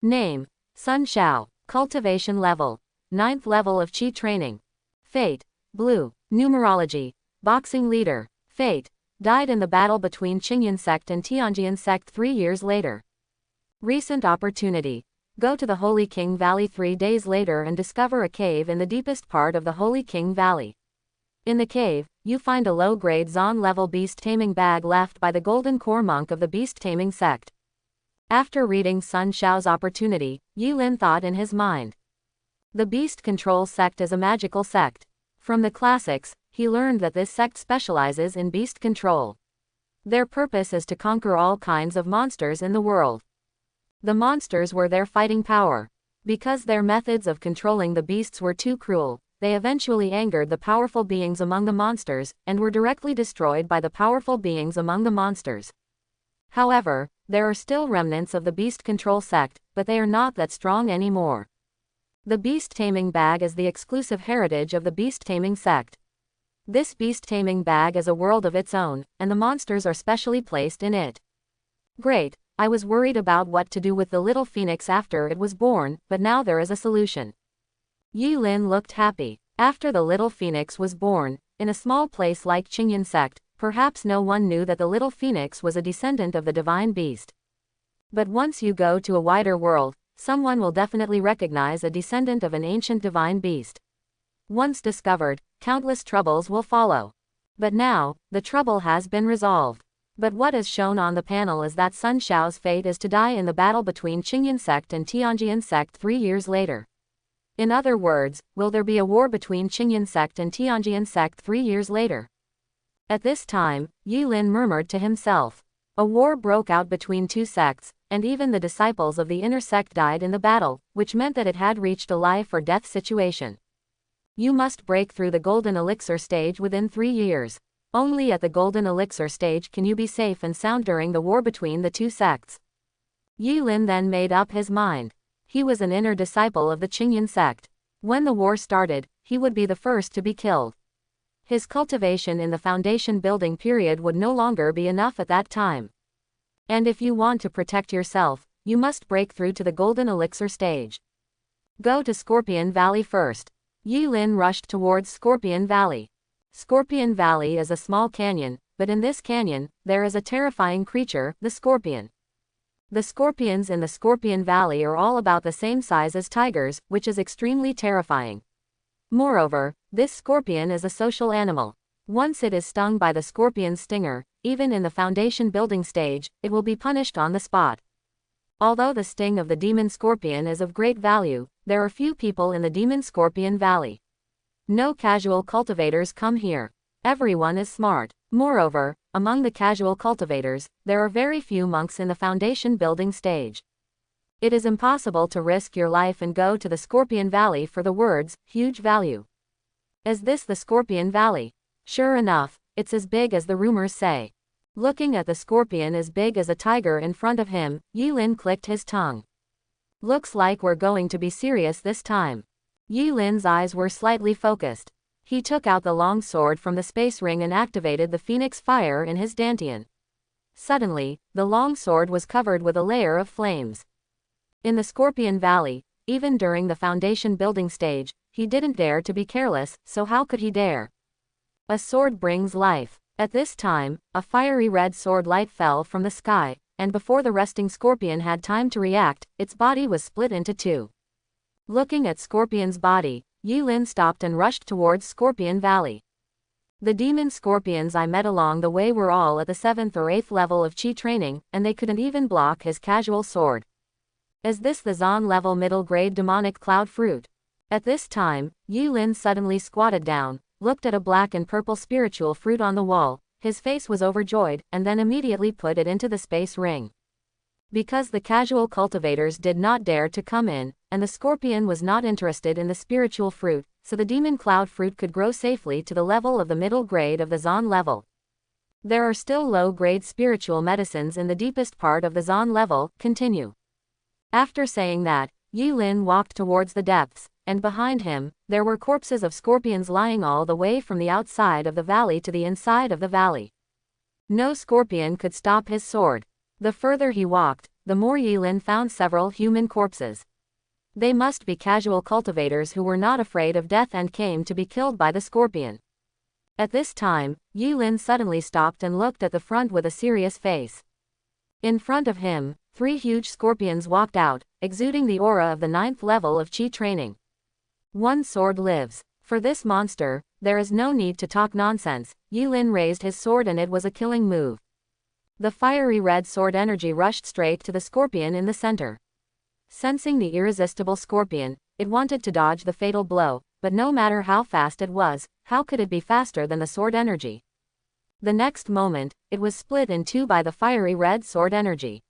Name: Sun Xiao, cultivation level, 9th level of Qi training. Fate: Blue. Numerology: boxing leader. Fate: died in the battle between Chingan Sect and Tianjian Sect 3 years later. Recent opportunity: go to the Holy King Valley 3 days later and discover a cave in the deepest part of the Holy King Valley. In the cave, you find a low-grade Zon-level beast-taming bag left by the Golden Core Monk of the beast-taming sect. After reading Sun Xiao's opportunity, Yi Lin thought in his mind. The Beast Control Sect is a magical sect. From the classics, he learned that this sect specializes in beast control. Their purpose is to conquer all kinds of monsters in the world. The monsters were their fighting power. Because their methods of controlling the beasts were too cruel, they eventually angered the powerful beings among the monsters, and were directly destroyed by the powerful beings among the monsters. However, there are still remnants of the beast control sect, but they are not that strong anymore. The beast-taming bag is the exclusive heritage of the beast-taming sect. This beast-taming bag is a world of its own, and the monsters are specially placed in it. Great, I was worried about what to do with the little phoenix after it was born, but now there is a solution. Yi Lin looked happy. After the little phoenix was born, in a small place like Chingan Sect, perhaps no one knew that the little phoenix was a descendant of the divine beast. But once you go to a wider world, someone will definitely recognize a descendant of an ancient divine beast. Once discovered, countless troubles will follow. But now, the trouble has been resolved. But what is shown on the panel is that Sun Xiao's fate is to die in the battle between Chingan Sect and Tianjian Sect 3 years later. In other words, will there be a war between Chingan Sect and Tianjian Sect 3 years later? At this time, Yi Lin murmured to himself. A war broke out between two sects, and even the disciples of the inner sect died in the battle, which meant that it had reached a life or death situation. You must break through the golden elixir stage within 3 years. Only at the golden elixir stage can you be safe and sound during the war between the two sects. Yi Lin then made up his mind. He was an inner disciple of the Chingan sect. When the war started, he would be the first to be killed. His cultivation in the foundation building period would no longer be enough at that time. And if you want to protect yourself, you must break through to the golden elixir stage. Go to Scorpion Valley first. Yi Lin rushed towards Scorpion Valley. Scorpion Valley is a small canyon, but in this canyon, there is a terrifying creature, the scorpion. The scorpions in the Scorpion Valley are all about the same size as tigers, which is extremely terrifying. Moreover, this scorpion is a social animal. Once it is stung by the scorpion's stinger, even in the foundation building stage, it will be punished on the spot. Although the sting of the demon scorpion is of great value, there are few people in the demon Scorpion Valley. No casual cultivators come here. Everyone is smart. Moreover, among the casual cultivators, there are very few monks in the foundation building stage. It is impossible to risk your life and go to the Scorpion Valley for the words, huge value. Is this the Scorpion Valley? Sure enough, it's as big as the rumors say. Looking at the scorpion as big as a tiger in front of him, Lin clicked his tongue. Looks like we're going to be serious this time. Lin's eyes were slightly focused. He took out the long sword from the space ring and activated the phoenix fire in his dantian. Suddenly, the long sword was covered with a layer of flames. In the Scorpion Valley, even during the foundation building stage, he didn't dare to be careless, so how could he dare? A sword brings life. At this time, a fiery red sword light fell from the sky, and before the resting scorpion had time to react, its body was split into two. Looking at Scorpion's body, Lin stopped and rushed towards Scorpion Valley. The demon scorpions I met along the way were all at the 7th or 8th level of chi training, and they couldn't even block his casual sword. Is this the Zon level middle grade demonic cloud fruit? At this time, Lin suddenly squatted down, looked at a black and purple spiritual fruit on the wall, his face was overjoyed, and then immediately put it into the space ring. Because the casual cultivators did not dare to come in, and the scorpion was not interested in the spiritual fruit, so the demon cloud fruit could grow safely to the level of the middle grade of the Zon level. There are still low-grade spiritual medicines in the deepest part of the Zon level. Continue. After saying that, Lin walked towards the depths, and behind him, there were corpses of scorpions lying all the way from the outside of the valley to the inside of the valley. No scorpion could stop his sword. The further he walked, the more Lin found several human corpses. They must be casual cultivators who were not afraid of death and came to be killed by the scorpion. At this time, Lin suddenly stopped and looked at the front with a serious face. In front of him, 3 huge scorpions walked out, exuding the aura of the 9th level of chi training. One sword lives. For this monster, there is no need to talk nonsense. Lin raised his sword and it was a killing move. The fiery red sword energy rushed straight to the scorpion in the center. Sensing the irresistible scorpion, it wanted to dodge the fatal blow, but no matter how fast it was, how could it be faster than the sword energy? The next moment, it was split in two by the fiery red sword energy.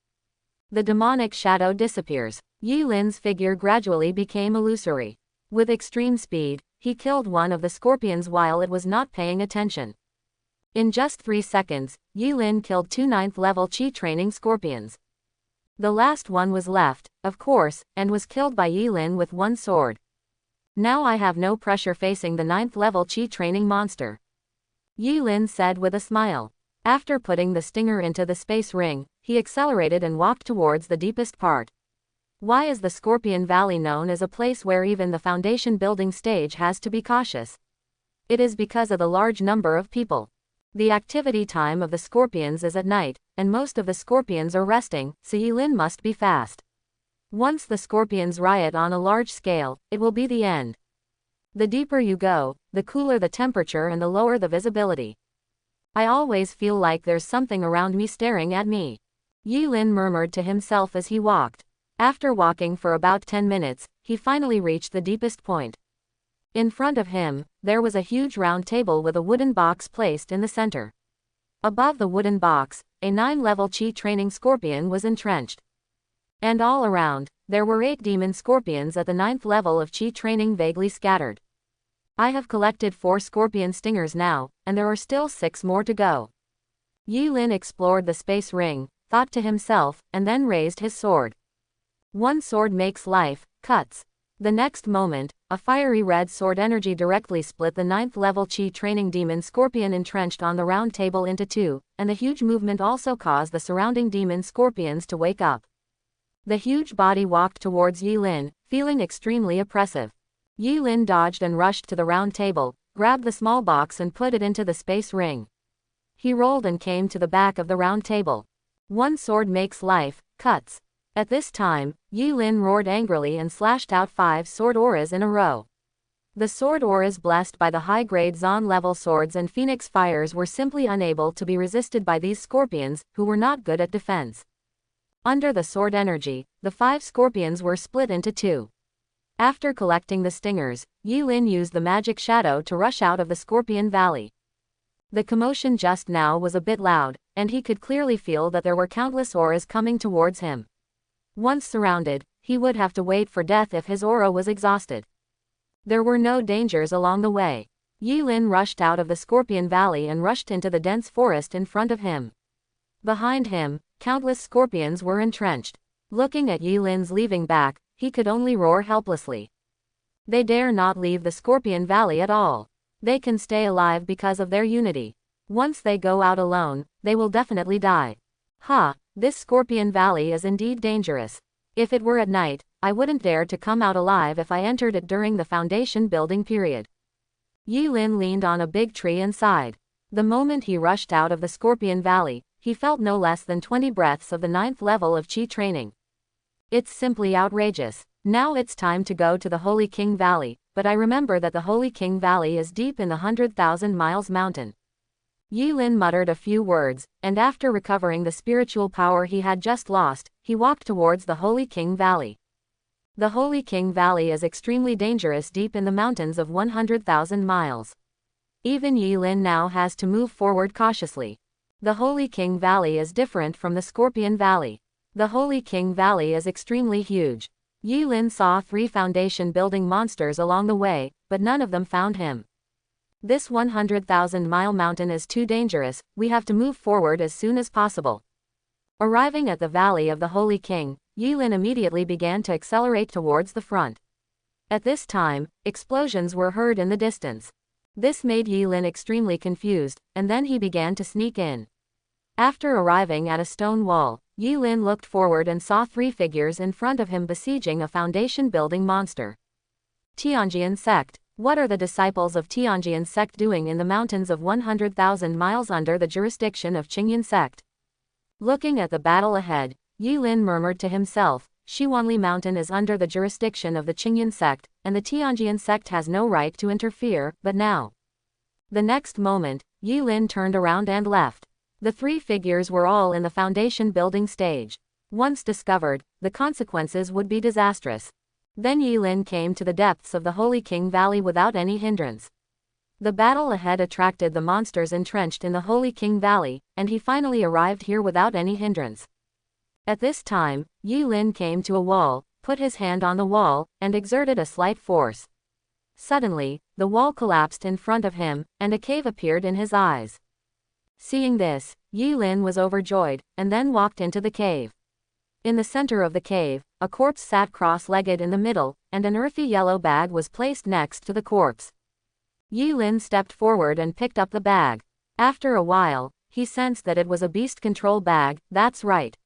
The demonic shadow disappears. Lin's figure gradually became illusory. With extreme speed, he killed one of the scorpions while it was not paying attention. In just 3 seconds, Lin killed 2 9th level chi training scorpions. The last one was left, of course, and was killed by Lin with one sword. Now I have no pressure facing the 9th level chi training monster. Lin said with a smile. After putting the stinger into the space ring, he accelerated and walked towards the deepest part. Why is the Scorpion Valley known as a place where even the foundation building stage has to be cautious? It is because of the large number of people. The activity time of the scorpions is at night, and most of the scorpions are resting, so Lin must be fast. Once the scorpions riot on a large scale, it will be the end. The deeper you go, the cooler the temperature and the lower the visibility. I always feel like there's something around me staring at me. Lin murmured to himself as he walked. After walking for about 10 minutes, he finally reached the deepest point. In front of him, there was a huge round table with a wooden box placed in the center. Above the wooden box, a 9-level chi training scorpion was entrenched. And all around, there were 8 demon scorpions at the 9th level of chi training vaguely scattered. I have collected 4 scorpion stingers now, and there are still 6 more to go. Lin explored the space ring, thought to himself, and then raised his sword. One sword makes life, cuts. The next moment, a fiery red sword energy directly split the 9th level chi training demon scorpion entrenched on the round table into 2, and the huge movement also caused the surrounding demon scorpions to wake up. The huge body walked towards Lin, feeling extremely oppressive. Lin dodged and rushed to the round table, grabbed the small box and put it into the space ring. He rolled and came to the back of the round table. One sword makes life, cuts. At this time, Lin roared angrily and slashed out 5 sword auras in a row. The sword auras blessed by the high-grade Zon level swords and phoenix fires were simply unable to be resisted by these scorpions, who were not good at defense. Under the sword energy, the 5 scorpions were split into 2. After collecting the stingers, Lin used the magic shadow to rush out of the Scorpion Valley. The commotion just now was a bit loud, and he could clearly feel that there were countless auras coming towards him. Once surrounded, he would have to wait for death if his aura was exhausted. There were no dangers along the way. Lin rushed out of the Scorpion Valley and rushed into the dense forest in front of him. Behind him, countless scorpions were entrenched. Looking at Lin's leaving back, he could only roar helplessly. They dare not leave the Scorpion Valley at all. They can stay alive because of their unity. Once they go out alone, they will definitely die. This Scorpion Valley is indeed dangerous. If it were at night, I wouldn't dare to come out alive if I entered it during the foundation building period. Lin leaned on a big tree and sighed. The moment he rushed out of the Scorpion Valley, he felt no less than 20 breaths of the 9th level of Qi training. It's simply outrageous. Now it's time to go to the Holy King Valley, but I remember that the Holy King Valley is deep in the 100,000 miles mountain. Lin muttered a few words, and after recovering the spiritual power he had just lost, he walked towards the Holy King Valley. The Holy King Valley is extremely dangerous deep in the mountains of 100,000 miles. Even Lin now has to move forward cautiously. The Holy King Valley is different from the Scorpion Valley. The Holy King Valley is extremely huge. Lin saw 3 foundation building monsters along the way, but none of them found him. This 100,000-mile mountain is too dangerous, we have to move forward as soon as possible. Arriving at the Valley of the Holy King, Lin immediately began to accelerate towards the front. At this time, explosions were heard in the distance. This made Lin extremely confused, and then he began to sneak in. After arriving at a stone wall, Lin looked forward and saw 3 figures in front of him besieging a foundation-building monster. Tianjian Sect. What are the disciples of Tianjian Sect doing in the mountains of 100,000 miles under the jurisdiction of Chingan Sect? Looking at the battle ahead, Lin murmured to himself, Shiwanli Mountain is under the jurisdiction of the Chingan Sect, and the Tianjian Sect has no right to interfere, but now. The next moment, Lin turned around and left. The 3 figures were all in the foundation building stage. Once discovered, the consequences would be disastrous. Then Lin came to the depths of the Holy King Valley without any hindrance. The battle ahead attracted the monsters entrenched in the Holy King Valley, and he finally arrived here without any hindrance. At this time, Lin came to a wall, put his hand on the wall, and exerted a slight force. Suddenly, the wall collapsed in front of him, and a cave appeared in his eyes. Seeing this, Lin was overjoyed, and then walked into the cave. In the center of the cave, a corpse sat cross-legged in the middle, and an earthy yellow bag was placed next to the corpse. Lin stepped forward and picked up the bag. After a while, he sensed that it was a beast control bag, that's right.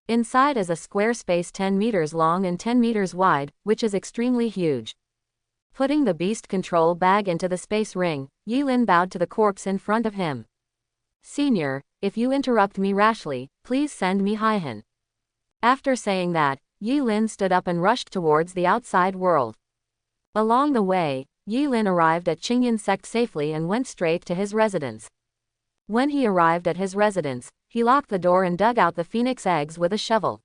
Inside is a square space 10 meters long and 10 meters wide, which is extremely huge. Putting the beast control bag into the space ring, Lin bowed to the corpse in front of him. Senior, if you interrupt me rashly, please send me Haihan. After saying that, Lin stood up and rushed towards the outside world. Along the way, Lin arrived at Chingan Sect safely and went straight to his residence. When he arrived at his residence, he locked the door and dug out the phoenix eggs with a shovel.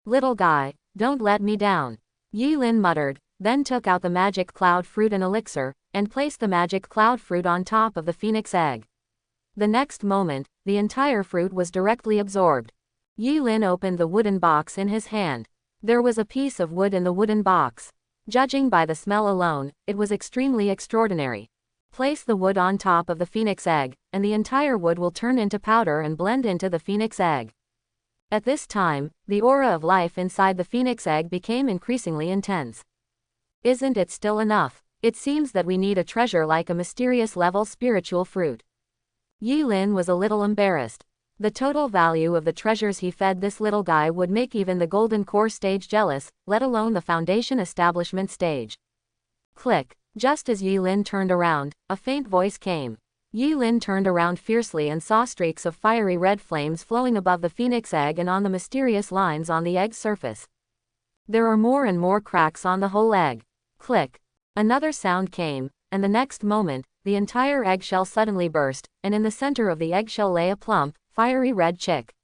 Little guy, don't let me down. Lin muttered, then took out the magic cloud fruit and elixir, and placed the magic cloud fruit on top of the phoenix egg. The next moment, the entire fruit was directly absorbed. Lin opened the wooden box in his hand. There was a piece of wood in the wooden box. Judging by the smell alone, it was extremely extraordinary. Place the wood on top of the phoenix egg, and the entire wood will turn into powder and blend into the phoenix egg. At this time, the aura of life inside the phoenix egg became increasingly intense. Isn't it still enough? It seems that we need a treasure like a mysterious level spiritual fruit. Lin was a little embarrassed. The total value of the treasures he fed this little guy would make even the Golden Core stage jealous, let alone the Foundation Establishment stage. Click. Just as Lin turned around, a faint voice came. Lin turned around fiercely and saw streaks of fiery red flames flowing above the phoenix egg and on the mysterious lines on the egg's surface. There are more and more cracks on the whole egg. Click. Another sound came, and the next moment, the entire eggshell suddenly burst, and in the center of the eggshell lay a plump, fiery red chick.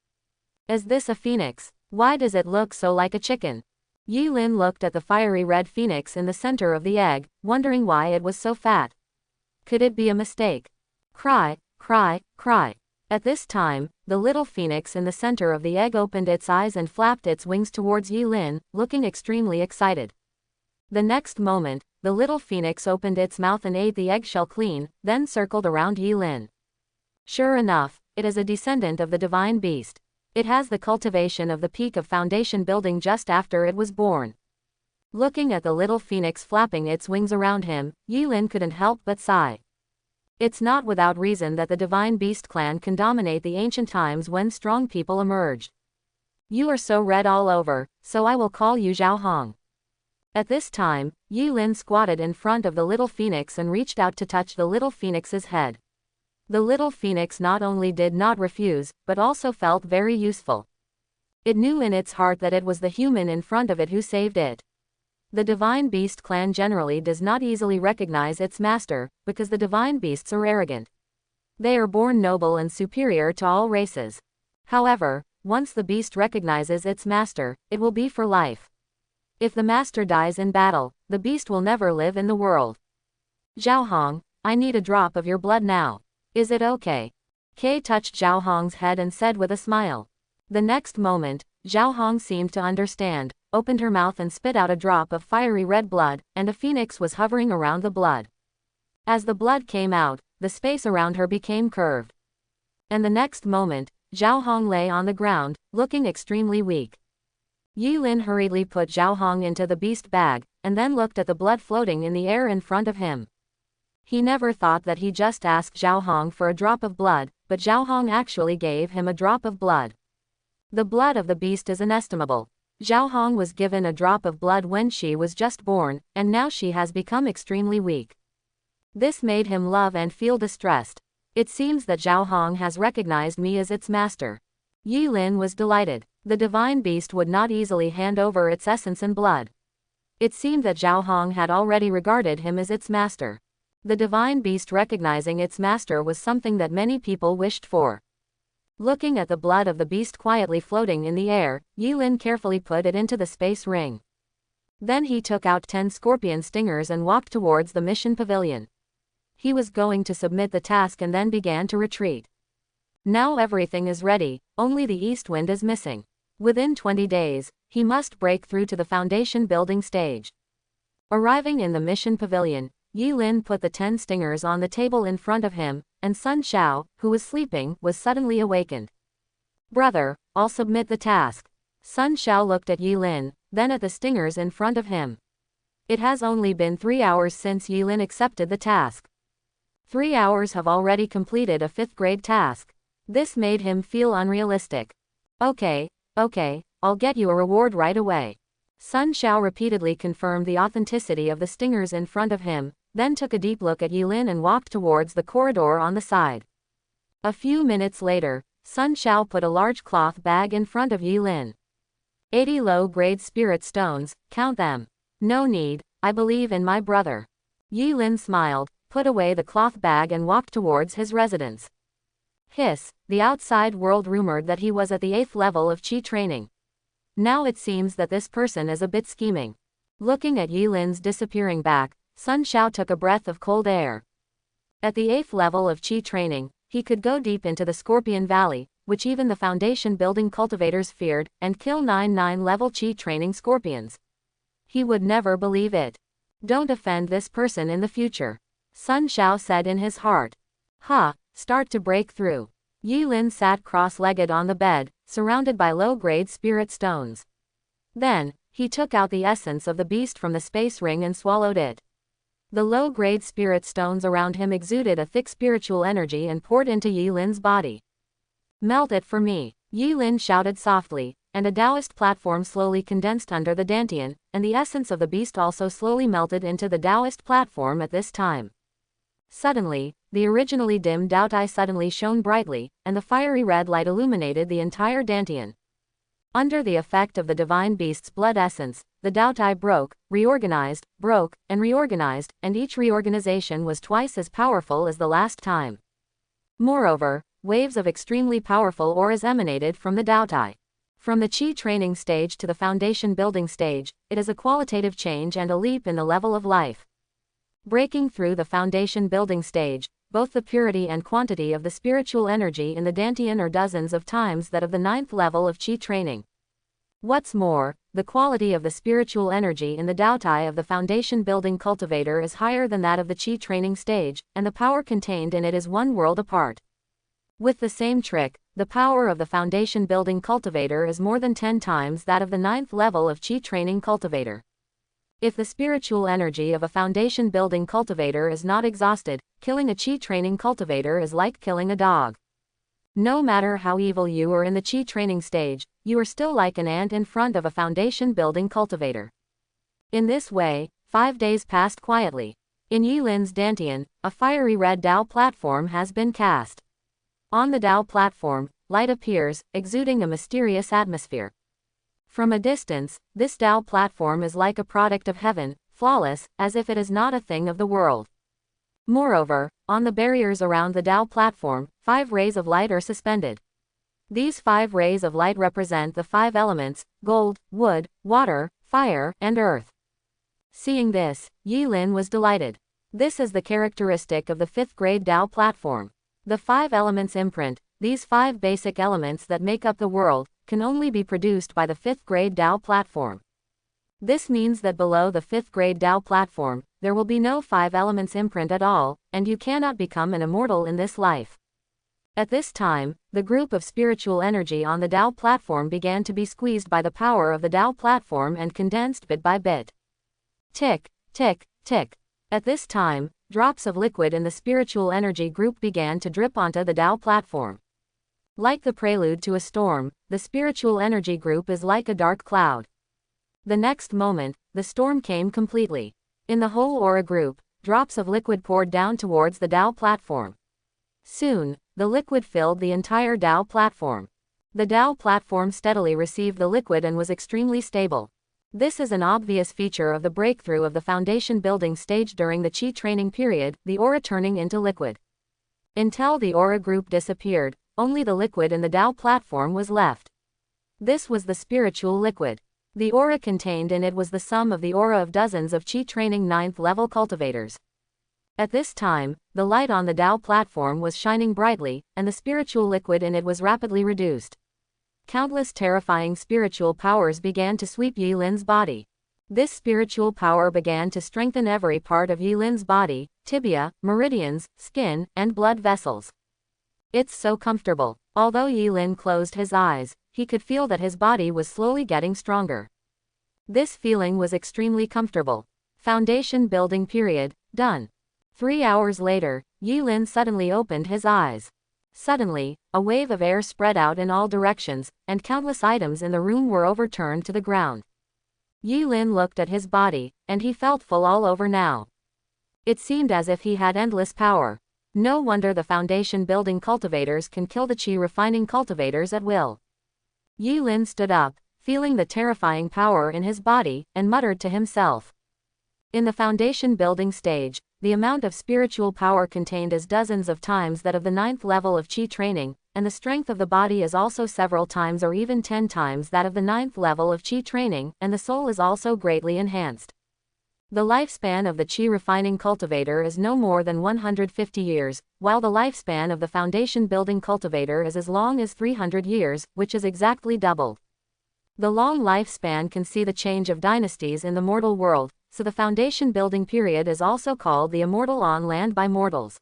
Is this a phoenix? Why does it look so like a chicken? Lin looked at the fiery red phoenix in the center of the egg, wondering why it was so fat. Could it be a mistake? Cry, Cry, cry. At this time, the little phoenix in the center of the egg opened its eyes and flapped its wings towards Yi Lin, looking extremely excited. The next moment, the little phoenix opened its mouth and ate the eggshell clean, then circled around Yi Lin. Sure enough, it is a descendant of the divine beast. It has the cultivation of the peak of foundation building just after it was born. Looking at the little phoenix flapping its wings around him, Yi Lin couldn't help but sigh. It's not without reason that the divine beast clan can dominate the ancient times when strong people emerged. You are so red all over, so I will call you Zhao Hong. At this time, Yi Lin squatted in front of the little phoenix and reached out to touch the little phoenix's head. The little phoenix not only did not refuse, but also felt very useful. It knew in its heart that it was the human in front of it who saved it. The divine beast clan generally does not easily recognize its master, because the divine beasts are arrogant. They are born noble and superior to all races. However, once the beast recognizes its master, it will be for life. If the master dies in battle, the beast will never live in the world. Zhao Hong, I need a drop of your blood now. Is it okay? Kay touched Zhao Hong's head and said with a smile. The next moment, Zhao Hong seemed to understand, opened her mouth and spit out a drop of fiery red blood, and a phoenix was hovering around the blood. As the blood came out, the space around her became curved. And the next moment, Zhao Hong lay on the ground, looking extremely weak. Yi Lin hurriedly put Zhao Hong into the beast bag, and then looked at the blood floating in the air in front of him. He never thought that he just asked Zhao Hong for a drop of blood, but Zhao Hong actually gave him a drop of blood. The blood of the beast is inestimable. Zhao Hong was given a drop of blood when she was just born, and now she has become extremely weak. This made him love and feel distressed. It seems that Zhao Hong has recognized me as its master. Yi Lin was delighted. The divine beast would not easily hand over its essence and blood. It seemed that Zhao Hong had already regarded him as its master. The divine beast recognizing its master was something that many people wished for. Looking at the blood of the beast quietly floating in the air, Yi Lin carefully put it into the space ring. Then he took out 10 scorpion stingers and walked towards the mission pavilion. He was going to submit the task and then began to retreat. Now everything is ready, only the east wind is missing. Within 20 days, he must break through to the foundation building stage. Arriving in the mission pavilion, Yi Lin put the 10 stingers on the table in front of him, and Sun Xiao, who was sleeping, was suddenly awakened. Brother, I'll submit the task. Sun Xiao looked at Yi Lin, then at the stingers in front of him. It has only been 3 hours since Yi Lin accepted the task. 3 hours have already completed a 5th grade task. This made him feel unrealistic. Okay, I'll get you a reward right away. Sun Xiao repeatedly confirmed the authenticity of the stingers in front of him, then took a deep look at Yi Lin and walked towards the corridor on the side. A few minutes later, Sun Xiao put a large cloth bag in front of Yi Lin. 80 low-grade spirit stones, count them. No need, I believe in my brother. Yi Lin smiled, put away the cloth bag and walked towards his residence. Hiss, the outside world rumored that he was at the 8th level of Qi training. Now it seems that this person is a bit scheming. Looking at Yi Lin's disappearing back, Sun Xiao took a breath of cold air. At the 8th level of Qi training, he could go deep into the Scorpion Valley, which even the foundation building cultivators feared, and kill 9 level Qi training scorpions. He would never believe it. Don't offend this person in the future. Sun Xiao said in his heart. Start to break through. Yi Lin sat cross-legged on the bed, surrounded by low-grade spirit stones. Then, he took out the essence of the beast from the space ring and swallowed it. The low-grade spirit stones around him exuded a thick spiritual energy and poured into Yi Lin's body. Melt it for me, Yi Lin shouted softly, and a Taoist platform slowly condensed under the dantian, and the essence of the beast also slowly melted into the Taoist platform at this time. Suddenly, the originally dim Daotai suddenly shone brightly, and the fiery red light illuminated the entire dantian. Under the effect of the divine beast's blood essence, the Daotai broke, reorganized, broke, and reorganized, and each reorganization was twice as powerful as the last time. Moreover, waves of extremely powerful auras emanated from the Daotai. From the Qi training stage to the foundation building stage, it is a qualitative change and a leap in the level of life. Breaking through the foundation building stage, both the purity and quantity of the spiritual energy in the Dantian are dozens of times that of the 9th level of Qi training. What's more, the quality of the spiritual energy in the Daotai of the foundation building cultivator is higher than that of the Qi training stage, and the power contained in it is one world apart. With the same trick, the power of the foundation building cultivator is more than 10 times that of the 9th level of Qi training cultivator. If the spiritual energy of a foundation building cultivator is not exhausted, killing a Qi training cultivator is like killing a dog. No matter how evil you are in the Qi training stage, you are still like an ant in front of a foundation building cultivator. In this way, 5 days passed quietly. In Yilin's Dantian, a fiery red Dao platform has been cast. On the Dao platform, light appears, exuding a mysterious atmosphere. From a distance, this Dao platform is like a product of heaven, flawless, as if it is not a thing of the world. Moreover, on the barriers around the Dao platform, 5 rays of light are suspended. These 5 rays of light represent the 5 elements: gold, wood, water, fire, and earth. Seeing this, Yilin was delighted. This is the characteristic of the 5th grade Dao platform. The 5 elements imprint, these 5 basic elements that make up the world, can only be produced by the 5th grade Dao platform. This means that below the 5th grade Dao platform, there will be no 5 elements imprint at all, and you cannot become an immortal in this life. At this time, the group of spiritual energy on the Dao platform began to be squeezed by the power of the Dao platform and condensed bit by bit. Tick, tick, tick. At this time, drops of liquid in the spiritual energy group began to drip onto the Dao platform. Like the prelude to a storm, the spiritual energy group is like a dark cloud. The next moment, the storm came completely. In the whole aura group, drops of liquid poured down towards the Dao platform. Soon, the liquid filled the entire Dao platform. The Dao platform steadily received the liquid and was extremely stable. This is an obvious feature of the breakthrough of the foundation building stage during the Qi training period, the aura turning into liquid. Until the aura group disappeared, only the liquid in the Dao platform was left. This was the spiritual liquid. The aura contained in it was the sum of the aura of dozens of Qi training 9th level cultivators. At this time, the light on the Dao platform was shining brightly, and the spiritual liquid in it was rapidly reduced. Countless terrifying spiritual powers began to sweep Yilin's body. This spiritual power began to strengthen every part of Yilin's body: tibia, meridians, skin, and blood vessels. It's so comfortable. Although Yilin closed his eyes, he could feel that his body was slowly getting stronger. This feeling was extremely comfortable. Foundation building period, done. 3 hours later, Yilin suddenly opened his eyes. Suddenly, a wave of air spread out in all directions, and countless items in the room were overturned to the ground. Yilin looked at his body, and he felt full all over now. It seemed as if he had endless power. No wonder the foundation building cultivators can kill the Qi refining cultivators at will. Yilin stood up, feeling the terrifying power in his body, and muttered to himself. In the foundation building stage, the amount of spiritual power contained is dozens of times that of the 9th level of Qi training, and the strength of the body is also several times or even 10 times that of the 9th level of Qi training, and the soul is also greatly enhanced. The lifespan of the Qi refining cultivator is no more than 150 years, while the lifespan of the foundation building cultivator is as long as 300 years, which is exactly doubled. The long lifespan can see the change of dynasties in the mortal world, so the foundation building period is also called the immortal on land by mortals.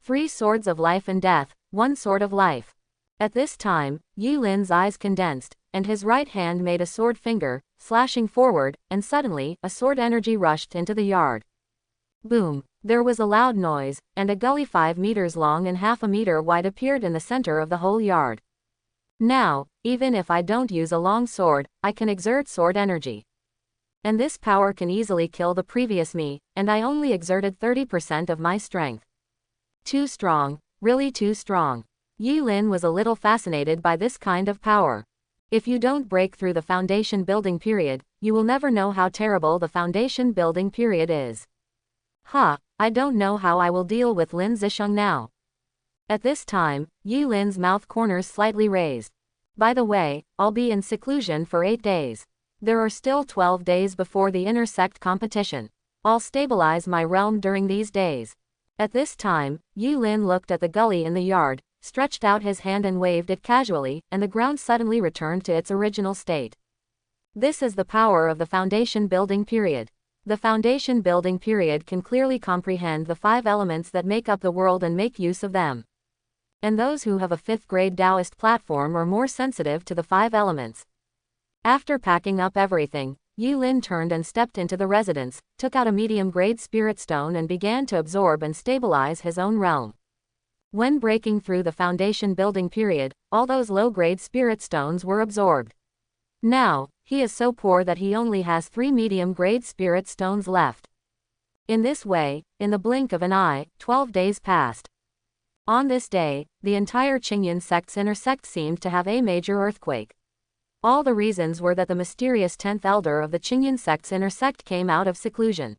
3 swords of life and death, 1 sword of life. At this time, Yilin's eyes condensed, and his right hand made a sword finger, slashing forward, and suddenly, a sword energy rushed into the yard. Boom! There was a loud noise, and a gully 5 meters long and half a meter wide appeared in the center of the whole yard. Now, even if I don't use a long sword, I can exert sword energy. And this power can easily kill the previous me, and I only exerted 30% of my strength. Too strong, really too strong. Yilin was a little fascinated by this kind of power. If you don't break through the foundation building period, you will never know how terrible the foundation building period is. I don't know how I will deal with Lin Zish now. At this time, Yilin's mouth corners slightly raised. By the way, I'll be in seclusion for 8 days. There are still 12 days before the inner sect competition. I'll stabilize my realm during these days. At this time, Yu Lin looked at the gully in the yard, stretched out his hand and waved it casually, and the ground suddenly returned to its original state. This is the power of the foundation building period. The foundation building period can clearly comprehend the 5 elements that make up the world and make use of them. And those who have a 5th grade Taoist platform are more sensitive to the 5 elements. After packing up everything, Yu Lin turned and stepped into the residence, took out a medium-grade spirit stone and began to absorb and stabilize his own realm. When breaking through the foundation building period, all those low-grade spirit stones were absorbed. Now, he is so poor that he only has 3 medium-grade spirit stones left. In this way, in the blink of an eye, 12 days passed. On this day, the entire Chingan sect's inner sect seemed to have a major earthquake. All the reasons were that the mysterious 10th elder of the Chingan sect's inner sect came out of seclusion.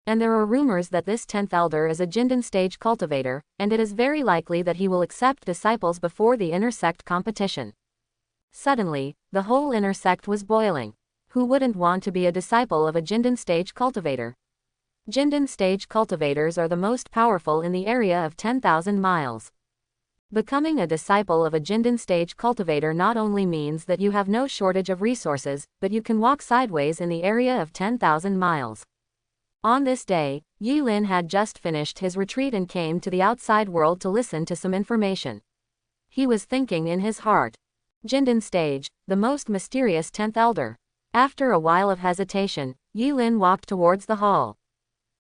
And there are rumors that this 10th elder is a Jindan stage cultivator, and it is very likely that he will accept disciples before the inner sect competition. Suddenly, the whole inner sect was boiling. Who wouldn't want to be a disciple of a Jindan stage cultivator? Jindan stage cultivators are the most powerful in the area of 10,000 miles. Becoming a disciple of a Jindan stage cultivator not only means that you have no shortage of resources, but you can walk sideways in the area of 10,000 miles. On this day, Yu Lin had just finished his retreat and came to the outside world to listen to some information. He was thinking in his heart. Jindan stage, the most mysterious 10th elder. After a while of hesitation, Yu Lin walked towards the hall.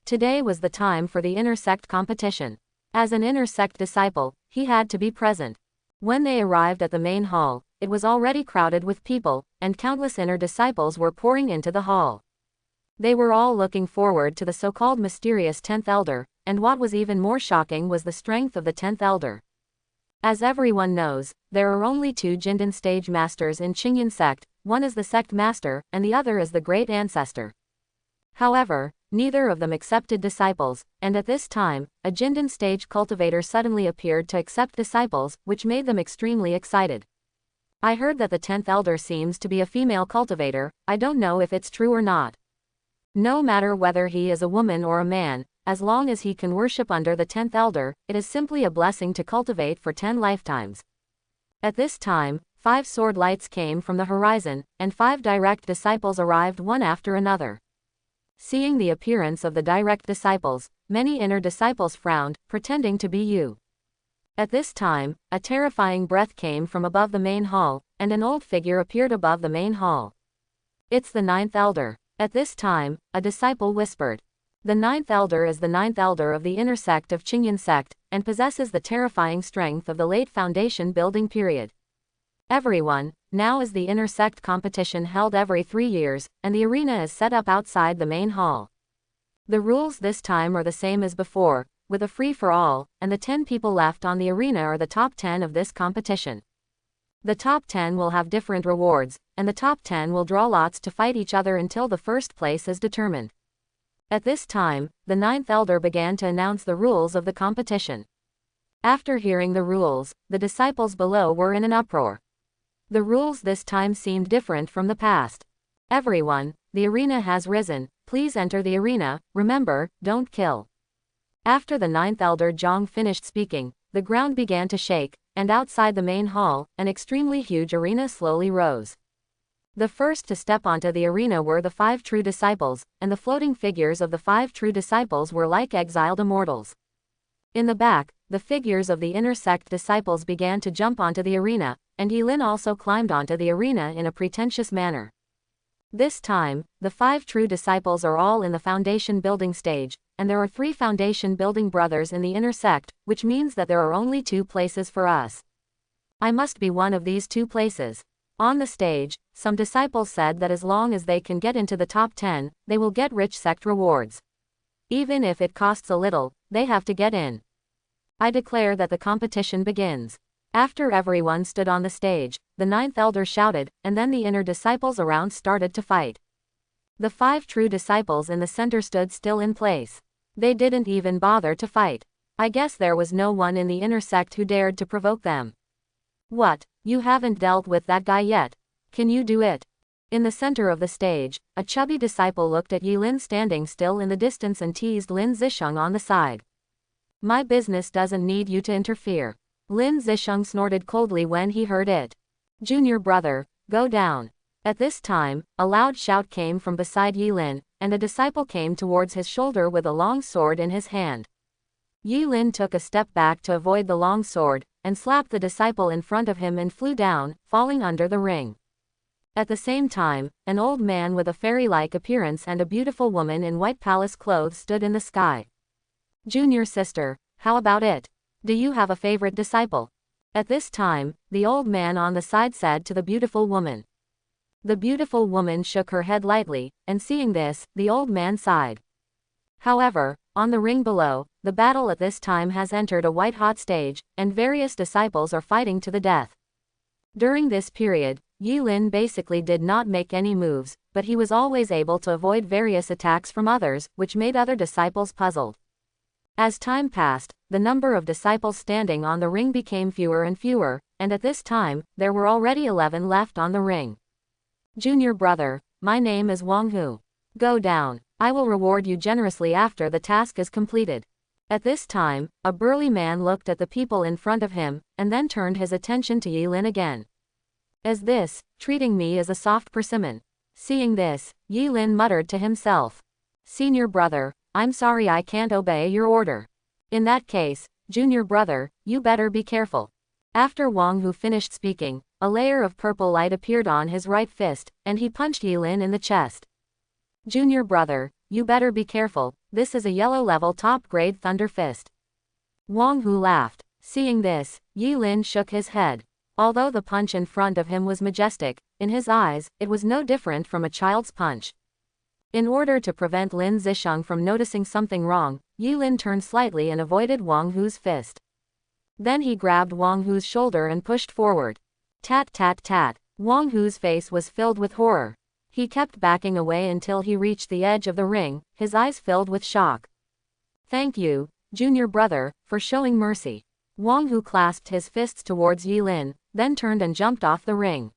Today was the time for the inner sect competition. As an inner sect disciple, he had to be present. When they arrived at the main hall, it was already crowded with people, and countless inner disciples were pouring into the hall. They were all looking forward to the so-called mysterious 10th elder, and what was even more shocking was the strength of the 10th elder. As everyone knows, there are only 2 Jindan stage masters in Chingan sect, one is the sect master, and the other is the great ancestor. However, neither of them accepted disciples, and at this time, a Jindan stage cultivator suddenly appeared to accept disciples, which made them extremely excited. I heard that the 10th elder seems to be a female cultivator. I don't know if it's true or not. No matter whether he is a woman or a man, as long as he can worship under the 10th elder, it is simply a blessing to cultivate for 10 lifetimes. At this time, 5 sword lights came from the horizon, and 5 direct disciples arrived one after another. Seeing the appearance of the direct disciples, many inner disciples frowned, pretending to be you. At this time, a terrifying breath came from above the main hall, and an old figure appeared above the main hall. It's the 9th elder. At this time, a disciple whispered. The 9th elder is the 9th elder of the inner sect of Chingan sect, and possesses the terrifying strength of the late foundation building period. Everyone, now is the inner sect competition held every 3 years, and the arena is set up outside the main hall. The rules this time are the same as before, with a free-for-all, and the 10 people left on the arena are the top 10 of this competition. The top 10 will have different rewards, and the top 10 will draw lots to fight each other until the first place is determined. At this time, the 9th elder began to announce the rules of the competition. After hearing the rules, the disciples below were in an uproar. The rules this time seemed different from the past. Everyone, the arena has risen, please enter the arena, remember, don't kill. After the 9th elder Zhang finished speaking, the ground began to shake, and outside the main hall, an extremely huge arena slowly rose. The first to step onto the arena were the 5 true disciples, and the floating figures of the 5 true disciples were like exiled immortals. In the back, the figures of the inner sect disciples began to jump onto the arena, and Yu Lin also climbed onto the arena in a pretentious manner. This time, the 5 true disciples are all in the foundation building stage, and there are 3 foundation building brothers in the inner sect, which means that there are only 2 places for us. I must be one of these 2 places. On the stage, some disciples said that as long as they can get into the top 10, they will get rich sect rewards. Even if it costs a little, they have to get in. I declare that the competition begins. After everyone stood on the stage, the 9th elder shouted, and then the inner disciples around started to fight. The 5 true disciples in the center stood still in place. They didn't even bother to fight. I guess there was no one in the inner sect who dared to provoke them. What, you haven't dealt with that guy yet? Can you do it? In the center of the stage, a chubby disciple looked at Yi Lin standing still in the distance and teased Lin Zisheng on the side. My business doesn't need you to interfere. Lin Zisheng snorted coldly when he heard it. Junior brother, go down. At this time, a loud shout came from beside Yi Lin, and a disciple came towards his shoulder with a long sword in his hand. Yi Lin took a step back to avoid the long sword, and slapped the disciple in front of him and flew down, falling under the ring. At the same time, an old man with a fairy-like appearance and a beautiful woman in white palace clothes stood in the sky. Junior sister, how about it? Do you have a favorite disciple? At this time, the old man on the side said to the beautiful woman. The beautiful woman shook her head lightly, and seeing this, the old man sighed. However, on the ring below, the battle at this time has entered a white-hot stage, and various disciples are fighting to the death. During this period, Yi Lin basically did not make any moves, but he was always able to avoid various attacks from others, which made other disciples puzzled. As time passed, the number of disciples standing on the ring became fewer and fewer, and at this time, there were already 11 left on the ring. Junior brother, my name is Wang Hu. Go down. I will reward you generously after the task is completed. At this time, a burly man looked at the people in front of him, and then turned his attention to Yi Lin again. As this, treating me as a soft persimmon. Seeing this, Yi Lin muttered to himself. Senior brother, I'm sorry I can't obey your order. In that case, junior brother, you better be careful. After Wang Hu finished speaking, a layer of purple light appeared on his right fist, and he punched Yi Lin in the chest. Junior brother, you better be careful, this is a yellow-level top-grade thunder fist. Wang Hu laughed. Seeing this, Yi Lin shook his head. Although the punch in front of him was majestic, in his eyes, it was no different from a child's punch. In order to prevent Lin Zisheng from noticing something wrong, Yi Lin turned slightly and avoided Wang Hu's fist. Then he grabbed Wang Hu's shoulder and pushed forward. Tat tat tat. Wang Hu's face was filled with horror. He kept backing away until he reached the edge of the ring, his eyes filled with shock. Thank you, junior brother, for showing mercy. Wang Hu clasped his fists towards Yi Lin, then turned and jumped off the ring.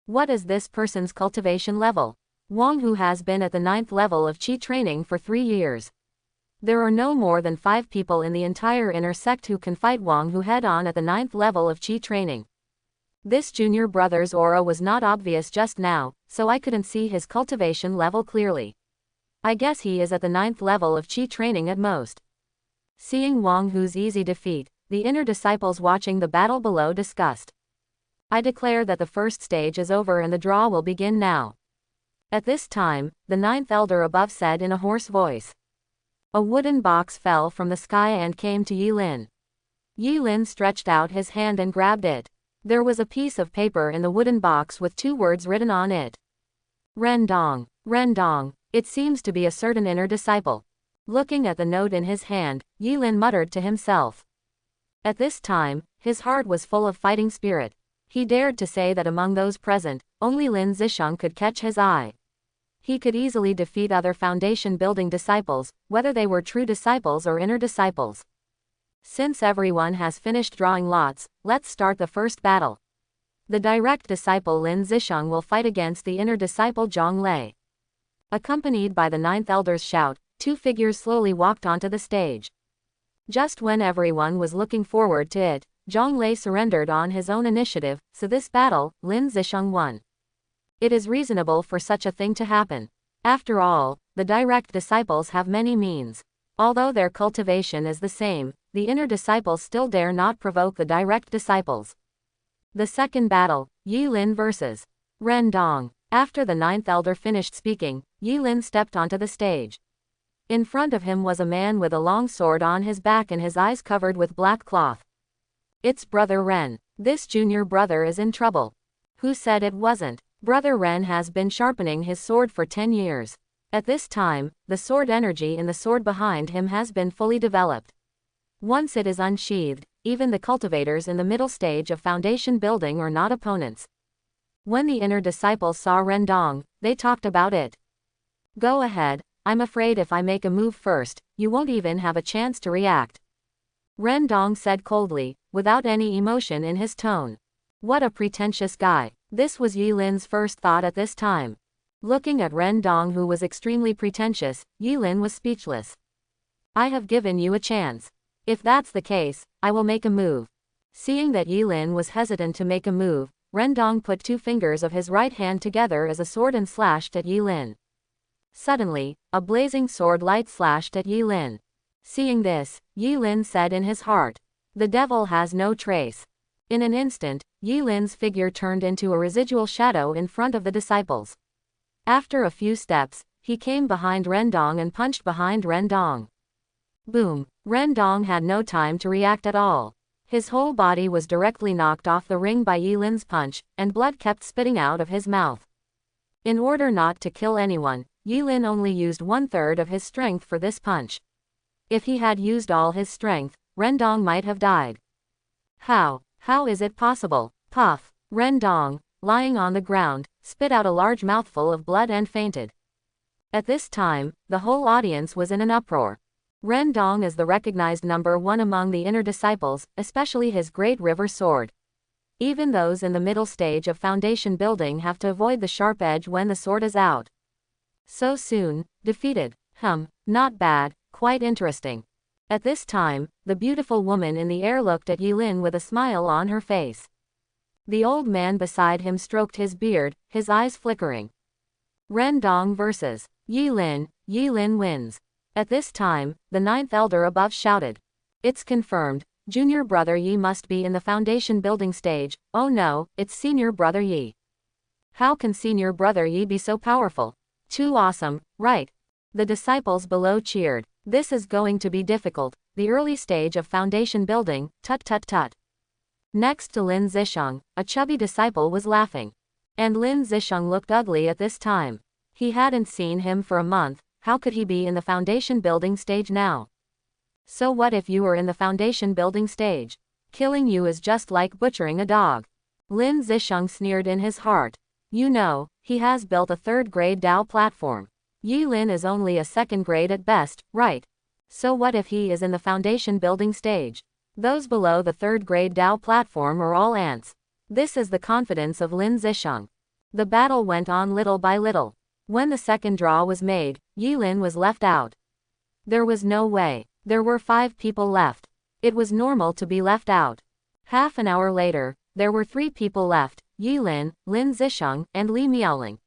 What is this person's cultivation level? Wang Hu has been at the 9th level of Qi training for 3 years. There are no more than 5 people in the entire inner sect who can fight Wang Hu head-on at the 9th level of Qi training. This junior brother's aura was not obvious just now, so I couldn't see his cultivation level clearly. I guess he is at the 9th level of Qi training at most. Seeing Wang Hu's easy defeat, the inner disciples watching the battle below discussed. I declare that the first stage is over and the draw will begin now. At this time, the 9th elder above said in a hoarse voice. A wooden box fell from the sky and came to Yi Lin. Yi Lin stretched out his hand and grabbed it. There was a piece of paper in the wooden box with 2 words written on it. Rendong. Rendong. It seems to be a certain inner disciple. Looking at the note in his hand, Yi Lin muttered to himself. At this time, his heart was full of fighting spirit. He dared to say that among those present, only Lin Zisheng could catch his eye. He could easily defeat other foundation-building disciples, whether they were true disciples or inner disciples. Since everyone has finished drawing lots, let's start the first battle. The direct disciple Lin Zisheng will fight against the inner disciple Zhang Lei. Accompanied by the 9th elder's shout, 2 figures slowly walked onto the stage. Just when everyone was looking forward to it, Zhang Lei surrendered on his own initiative, so this battle, Lin Zisheng won. It is reasonable for such a thing to happen. After all, the direct disciples have many means. Although their cultivation is the same, the inner disciples still dare not provoke the direct disciples. The second battle, Yi Lin vs. Rendong. After the 9th elder finished speaking, Yi Lin stepped onto the stage. In front of him was a man with a long sword on his back and his eyes covered with black cloth. It's Brother Ren. This junior brother is in trouble. Who said it wasn't? Brother Ren has been sharpening his sword for 10 years. At this time, the sword energy in the sword behind him has been fully developed. Once it is unsheathed, even the cultivators in the middle stage of foundation building are not opponents. When the inner disciples saw Rendong, they talked about it. Go ahead, I'm afraid if I make a move first, you won't even have a chance to react. Rendong said coldly, without any emotion in his tone. What a pretentious guy. This was Yi Lin's first thought at this time. Looking at Ren Dong, who was extremely pretentious, Yi Lin was speechless. I have given you a chance. If that's the case, I will make a move. Seeing that Yi Lin was hesitant to make a move, Ren Dong put 2 fingers of his right hand together as a sword and slashed at Yi Lin. Suddenly, a blazing sword light slashed at Yi Lin. Seeing this, Yi Lin said in his heart, "The devil has no trace." In an instant, Yi Lin's figure turned into a residual shadow in front of the disciples. After a few steps, he came behind Ren Dong and punched behind Ren Dong. Boom! Ren Dong had no time to react at all. His whole body was directly knocked off the ring by Yi Lin's punch, and blood kept spitting out of his mouth. In order not to kill anyone, Yi Lin only used 1/3 of his strength for this punch. If he had used all his strength, Ren Dong might have died. How is it possible? Puff! Ren Dong, lying on the ground, spit out a large mouthful of blood and fainted. At this time, the whole audience was in an uproar. Ren Dong is the recognized number 1 among the inner disciples, especially his great river sword. Even those in the middle stage of foundation building have to avoid the sharp edge when the sword is out. So soon, defeated. Not bad, quite interesting. At this time, the beautiful woman in the air looked at Yi Lin with a smile on her face. The old man beside him stroked his beard, his eyes flickering. Ren Dong versus Yi Lin. Yi Lin wins. At this time, the 9th elder above shouted, "It's confirmed, junior brother Yi must be in the foundation building stage. Oh no, it's senior brother Yi. How can senior brother Yi be so powerful? Too awesome, right?" The disciples below cheered. "This is going to be difficult, the early stage of foundation building, tut tut tut." Next to Lin Zish, a chubby disciple was laughing. And Lin Zish looked ugly at this time. He hadn't seen him for a month. How could he be in the foundation building stage now? So what if you were in the foundation building stage? Killing you is just like butchering a dog. Lin Zish sneered in his heart. You know, he has built a 3rd grade Dao platform. Yi Lin is only a 2nd grade at best, right? So what if he is in the foundation building stage? Those below the 3rd grade Dao platform are all ants. This is the confidence of Lin Zish. The battle went on little by little. When the 2nd draw was made, Yi Lin was left out. There was no way. There were 5 people left. It was normal to be left out. Half an hour later, there were 3 people left, Yi Lin, Lin Zish, and Li Miaoling.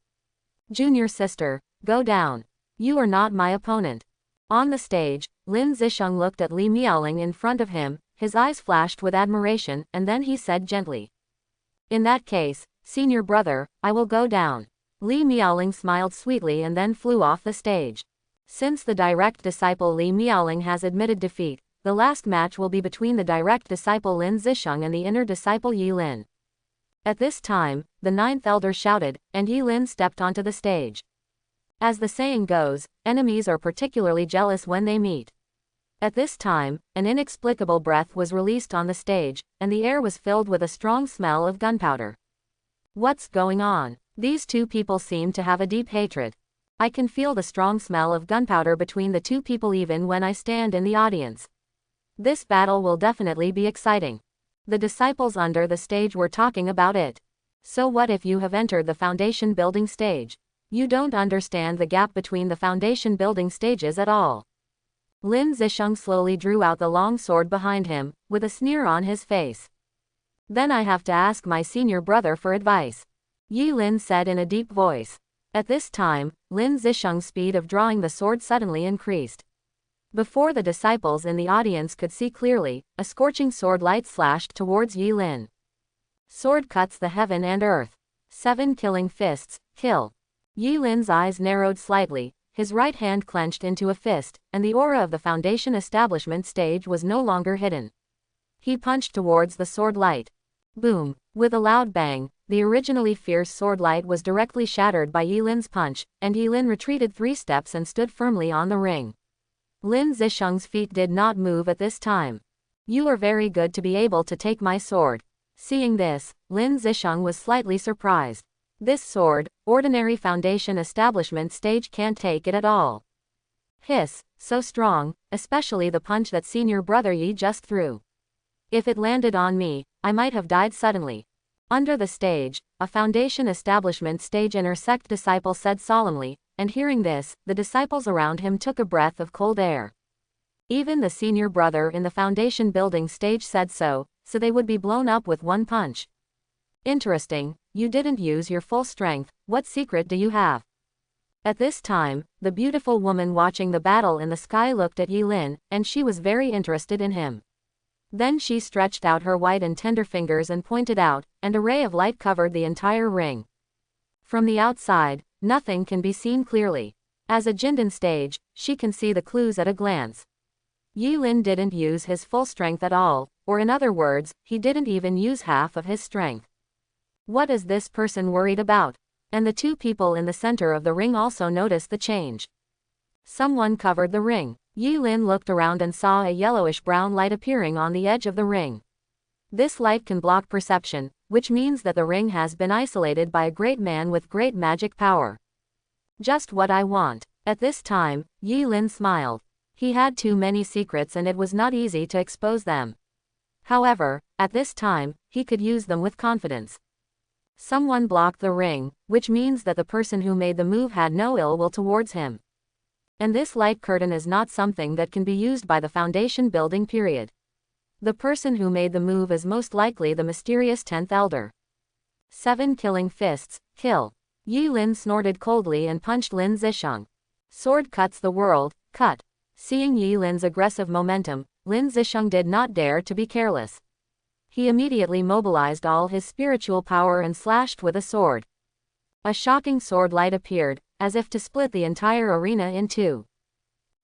Junior sister, go down. You are not my opponent. On the stage, Lin Zish looked at Li Miaoling in front of him, his eyes flashed with admiration, and then he said gently, "In that case, senior brother, I will go down." Li Miaoling smiled sweetly and then flew off the stage. Since the direct disciple Li Miaoling has admitted defeat, the last match will be between the direct disciple Lin Zish and the inner disciple Yi Lin. At this time, the 9th elder shouted, and Yi Lin stepped onto the stage. As the saying goes, enemies are particularly jealous when they meet. At this time, an inexplicable breath was released on the stage, and the air was filled with a strong smell of gunpowder. What's going on? These 2 people seem to have a deep hatred. I can feel the strong smell of gunpowder between the 2 people even when I stand in the audience. This battle will definitely be exciting. The disciples under the stage were talking about it. So what if you have entered the foundation building stage? You don't understand the gap between the foundation building stages at all. Lin Zish slowly drew out the long sword behind him, with a sneer on his face. Then I have to ask my senior brother for advice. Yi Lin said in a deep voice. At this time, Lin Zish's speed of drawing the sword suddenly increased. Before the disciples in the audience could see clearly, a scorching sword light slashed towards Yi Lin. Sword cuts the heaven and earth. 7 killing fists, kill. Yi Lin's eyes narrowed slightly, his right hand clenched into a fist, and the aura of the foundation establishment stage was no longer hidden. He punched towards the sword light. Boom! With a loud bang, the originally fierce sword light was directly shattered by Yi Lin's punch, and Yi Lin retreated 3 steps and stood firmly on the ring. Lin Zish's feet did not move at this time. You are very good to be able to take my sword. Seeing this, Lin Zish was slightly surprised. This sword, ordinary foundation establishment stage can't take it at all. Hiss, so strong, especially the punch that senior brother Yi just threw. If it landed on me, I might have died suddenly. Under the stage, a foundation establishment stage inner sect disciple said solemnly, and hearing this, the disciples around him took a breath of cold air. Even the senior brother in the foundation building stage said so they would be blown up with one punch. Interesting, you didn't use your full strength, what secret do you have? At this time, the beautiful woman watching the battle in the sky looked at Yi Lin, and she was very interested in him. Then she stretched out her white and tender fingers and pointed out, and a ray of light covered the entire ring. From the outside, nothing can be seen clearly. As a Jindan stage, she can see the clues at a glance. Yi Lin didn't use his full strength at all, or in other words, he didn't even use half of his strength. What is this person worried about? And the two people in the center of the ring also noticed the change. Someone covered the ring. Yi Lin looked around and saw a yellowish-brown light appearing on the edge of the ring. This light can block perception, which means that the ring has been isolated by a great man with great magic power. Just what I want. At this time, Yi Lin smiled. He had too many secrets and it was not easy to expose them. However, at this time, he could use them with confidence. Someone blocked the ring, which means that the person who made the move had no ill will towards him. And this light curtain is not something that can be used by the foundation building period. The person who made the move is most likely the mysterious 10th elder. 7 killing fists, kill. Yi Lin snorted coldly and punched Lin Zish. Sword cuts the world, cut. Seeing Yi Lin's aggressive momentum, Lin Zish did not dare to be careless. He immediately mobilized all his spiritual power and slashed with a sword. A shocking sword light appeared, as if to split the entire arena in two.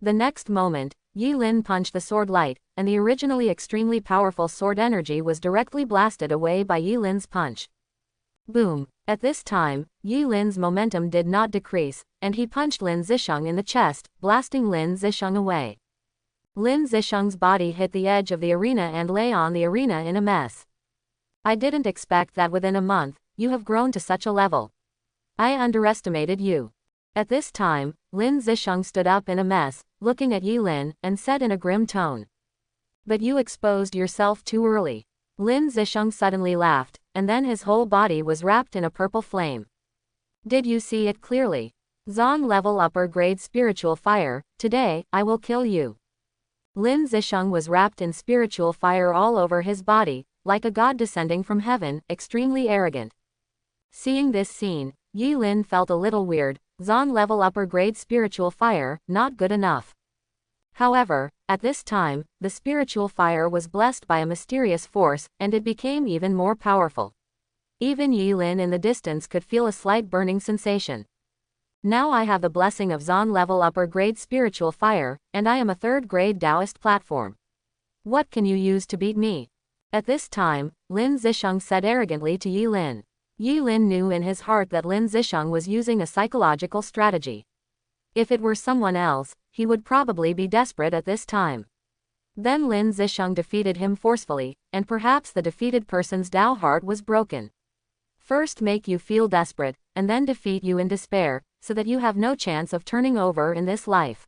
The next moment, Yi Lin punched the sword light, and the originally extremely powerful sword energy was directly blasted away by Yi Lin's punch. Boom! At this time, Yi Lin's momentum did not decrease, and he punched Lin Zish in the chest, blasting Lin Zish away. Lin Zish's body hit the edge of the arena and lay on the arena in a mess. I didn't expect that within a month, you have grown to such a level. I underestimated you. At this time, Lin Zish stood up in a mess, looking at Yi Lin, and said in a grim tone. But you exposed yourself too early. Lin Zish suddenly laughed, and then his whole body was wrapped in a purple flame. Did you see it clearly? Zong level upper grade spiritual fire, today, I will kill you. Lin Zish was wrapped in spiritual fire all over his body, like a god descending from heaven, extremely arrogant. Seeing this scene, Yi Lin felt a little weird. Zong level upper grade spiritual fire, not good enough. However, at this time, the spiritual fire was blessed by a mysterious force, and it became even more powerful. Even Yi Lin in the distance could feel a slight burning sensation. Now I have the blessing of Zong level upper grade spiritual fire, and I am a 3rd grade Taoist platform. What can you use to beat me? At this time, Lin Zish said arrogantly to Yi Lin. Yi Lin knew in his heart that Lin Zish was using a psychological strategy. If it were someone else, he would probably be desperate at this time. Then Lin Zish defeated him forcefully, and perhaps the defeated person's Tao heart was broken. First make you feel desperate, and then defeat you in despair, so that you have no chance of turning over in this life.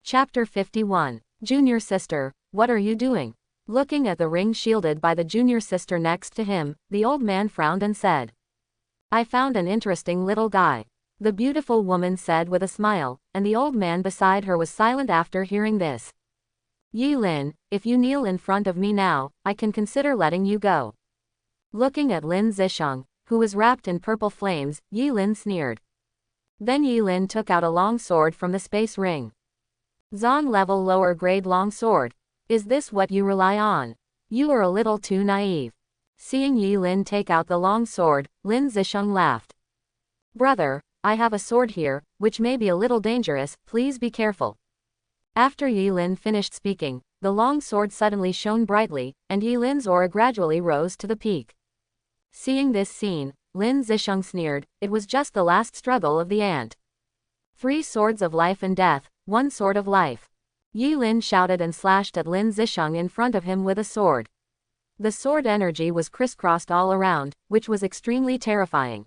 Chapter 51. Junior sister, what are you doing? Looking at the ring shielded by the junior sister next to him, the old man frowned and said, I found an interesting little guy. The beautiful woman said with a smile, and the old man beside her was silent after hearing this. Yi Lin, if you kneel in front of me now, I can consider letting you go. Looking at Lin Zish, who was wrapped in purple flames, Yi Lin sneered. Then Yi Lin took out a long sword from the space ring. Zong level lower grade long sword. Is this what you rely on? You are a little too naive. Seeing Yi Lin take out the long sword, Lin Zish laughed. Brother, I have a sword here, which may be a little dangerous, please be careful. After Yi Lin finished speaking, the long sword suddenly shone brightly, and Yi Lin's aura gradually rose to the peak. Seeing this scene, Lin Zish sneered, it was just the last struggle of the ant. 3 swords of life and death, 1 sword of life. Yi Lin shouted and slashed at Lin Zish in front of him with a sword. The sword energy was crisscrossed all around, which was extremely terrifying.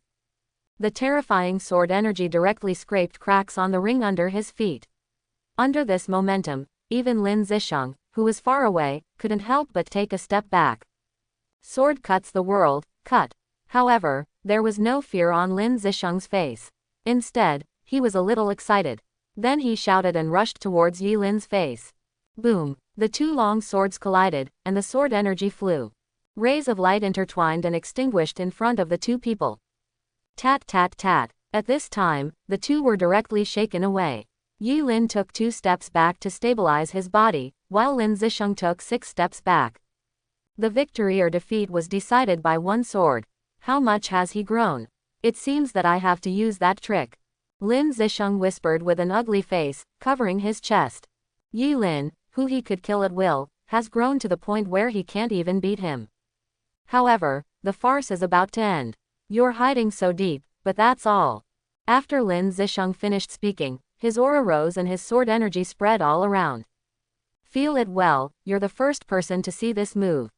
The terrifying sword energy directly scraped cracks on the ring under his feet. Under this momentum, even Lin Zish, who was far away, couldn't help but take a step back. Sword cuts the world, cut. However, there was no fear on Lin Zisheng's face. Instead, he was a little excited. Then he shouted and rushed towards Yi Lin's face. Boom! The two long swords collided, and the sword energy flew. Rays of light intertwined and extinguished in front of the two people. Tat tat tat. At this time, the two were directly shaken away. Yi Lin took 2 steps back to stabilize his body, while Lin Zisheng took 6 steps back. The victory or defeat was decided by one sword. How much has he grown? It seems that I have to use that trick. Lin Zisheng whispered with an ugly face, covering his chest. Yi Lin, who he could kill at will, has grown to the point where he can't even beat him. However, the farce is about to end. You're hiding so deep, but that's all. After Lin Zisheng finished speaking, his aura rose and his sword energy spread all around. Feel it well, you're the first person to see this move.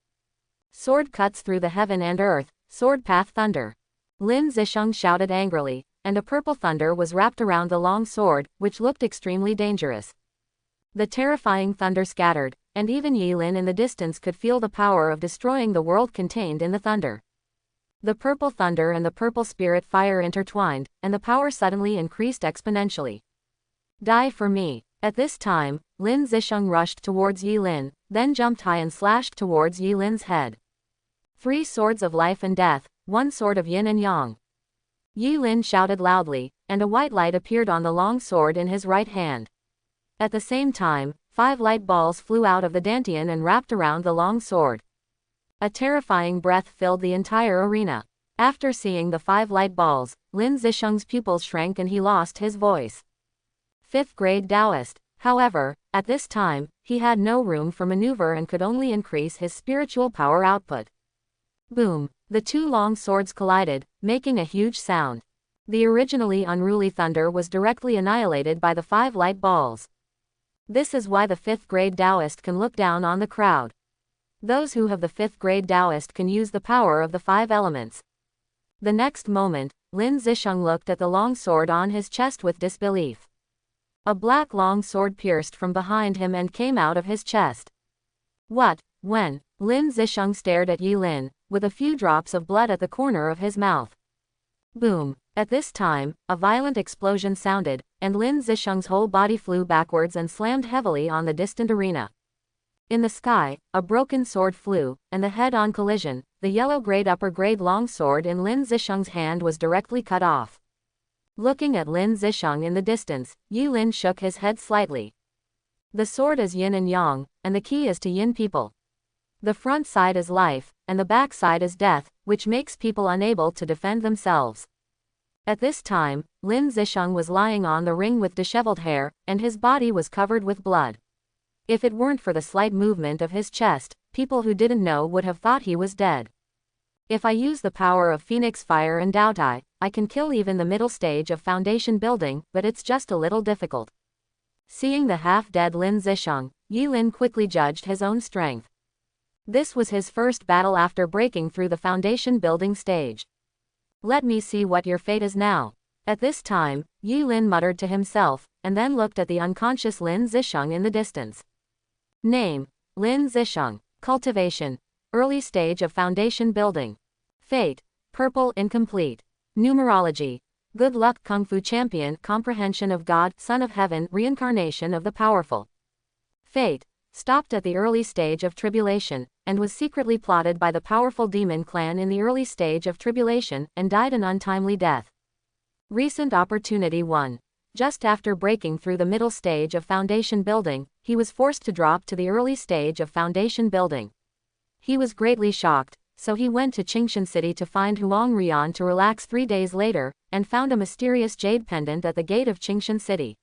Sword cuts through the heaven and earth, sword path thunder. Lin Zisheng shouted angrily, and a purple thunder was wrapped around the long sword, which looked extremely dangerous. The terrifying thunder scattered, and even Yi Lin in the distance could feel the power of destroying the world contained in the thunder. The purple thunder and the purple spirit fire intertwined, and the power suddenly increased exponentially. Die for me. At this time, Lin Zisheng rushed towards Yi Lin, then jumped high and slashed towards Yi Lin's head. 3 swords of life and death, 1 sword of yin and yang. Yi Lin shouted loudly, and a white light appeared on the long sword in his right hand. At the same time, 5 light balls flew out of the dantian and wrapped around the long sword. A terrifying breath filled the entire arena. After seeing the 5 light balls, Lin Zisheng's pupils shrank and he lost his voice. 5th grade Taoist. However, at this time, he had no room for maneuver and could only increase his spiritual power output. Boom! The 2 long swords collided, making a huge sound. The originally unruly thunder was directly annihilated by the 5 light balls. This is why the 5th grade Taoist can look down on the crowd. Those who have the 5th grade Taoist can use the power of the 5 elements. The next moment, Lin Zisheng looked at the long sword on his chest with disbelief. A black long sword pierced from behind him and came out of his chest. What? When? Lin Zisheng stared at Yi Lin, with a few drops of blood at the corner of his mouth. Boom! At this time, a violent explosion sounded, and Lin Zisheng's whole body flew backwards and slammed heavily on the distant arena. In the sky, a broken sword flew, and the head-on collision, the yellow-grade upper-grade long sword in Lin Zisheng's hand was directly cut off. Looking at Lin Zisheng in the distance, Yi Lin shook his head slightly. The sword is yin and yang, and the key is to yin people. The front side is life, and the back side is death, which makes people unable to defend themselves. At this time, Lin Zisheng was lying on the ring with disheveled hair, and his body was covered with blood. If it weren't for the slight movement of his chest, people who didn't know would have thought he was dead. If I use the power of Phoenix Fire and Daotai, I can kill even the middle stage of foundation building, but it's just a little difficult. Seeing the half-dead Lin Zisheng, Yi Lin quickly judged his own strength. This was his first battle after breaking through the foundation building stage. Let me see what your fate is now. At this time, Yi Lin muttered to himself, and then looked at the unconscious Lin Zisheng in the distance. Name: Lin Zisheng. Cultivation: early stage of foundation building. Fate: purple incomplete. Numerology: good luck Kung Fu champion, comprehension of God, son of heaven, reincarnation of the powerful. Fate: stopped at the early stage of tribulation, and was secretly plotted by the powerful demon clan in the early stage of tribulation, and died an untimely death. Recent opportunity 1. Just after breaking through the middle stage of foundation building, he was forced to drop to the early stage of foundation building. He was greatly shocked, so he went to Chingan City to find Huang Rian to relax 3 days later, and found a mysterious jade pendant at the gate of Chingan City.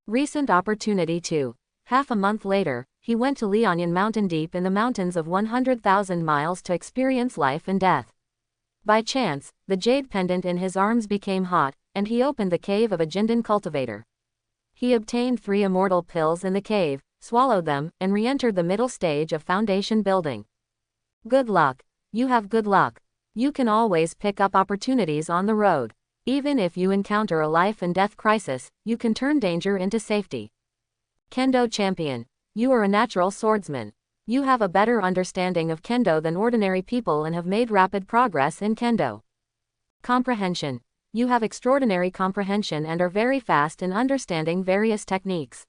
Recent opportunity 2. Half a month later, he went to Lianyan Mountain deep in the mountains of 100,000 miles to experience life and death. By chance, the jade pendant in his arms became hot, and he opened the cave of a Jindan cultivator. He obtained 3 immortal pills in the cave, swallowed them, and re-entered the middle stage of foundation building. Good luck. You have good luck. You can always pick up opportunities on the road. Even if you encounter a life and death crisis, you can turn danger into safety. Kendo champion. You are a natural swordsman. You have a better understanding of Kendo than ordinary people and have made rapid progress in Kendo. Comprehension. You have extraordinary comprehension and are very fast in understanding various techniques.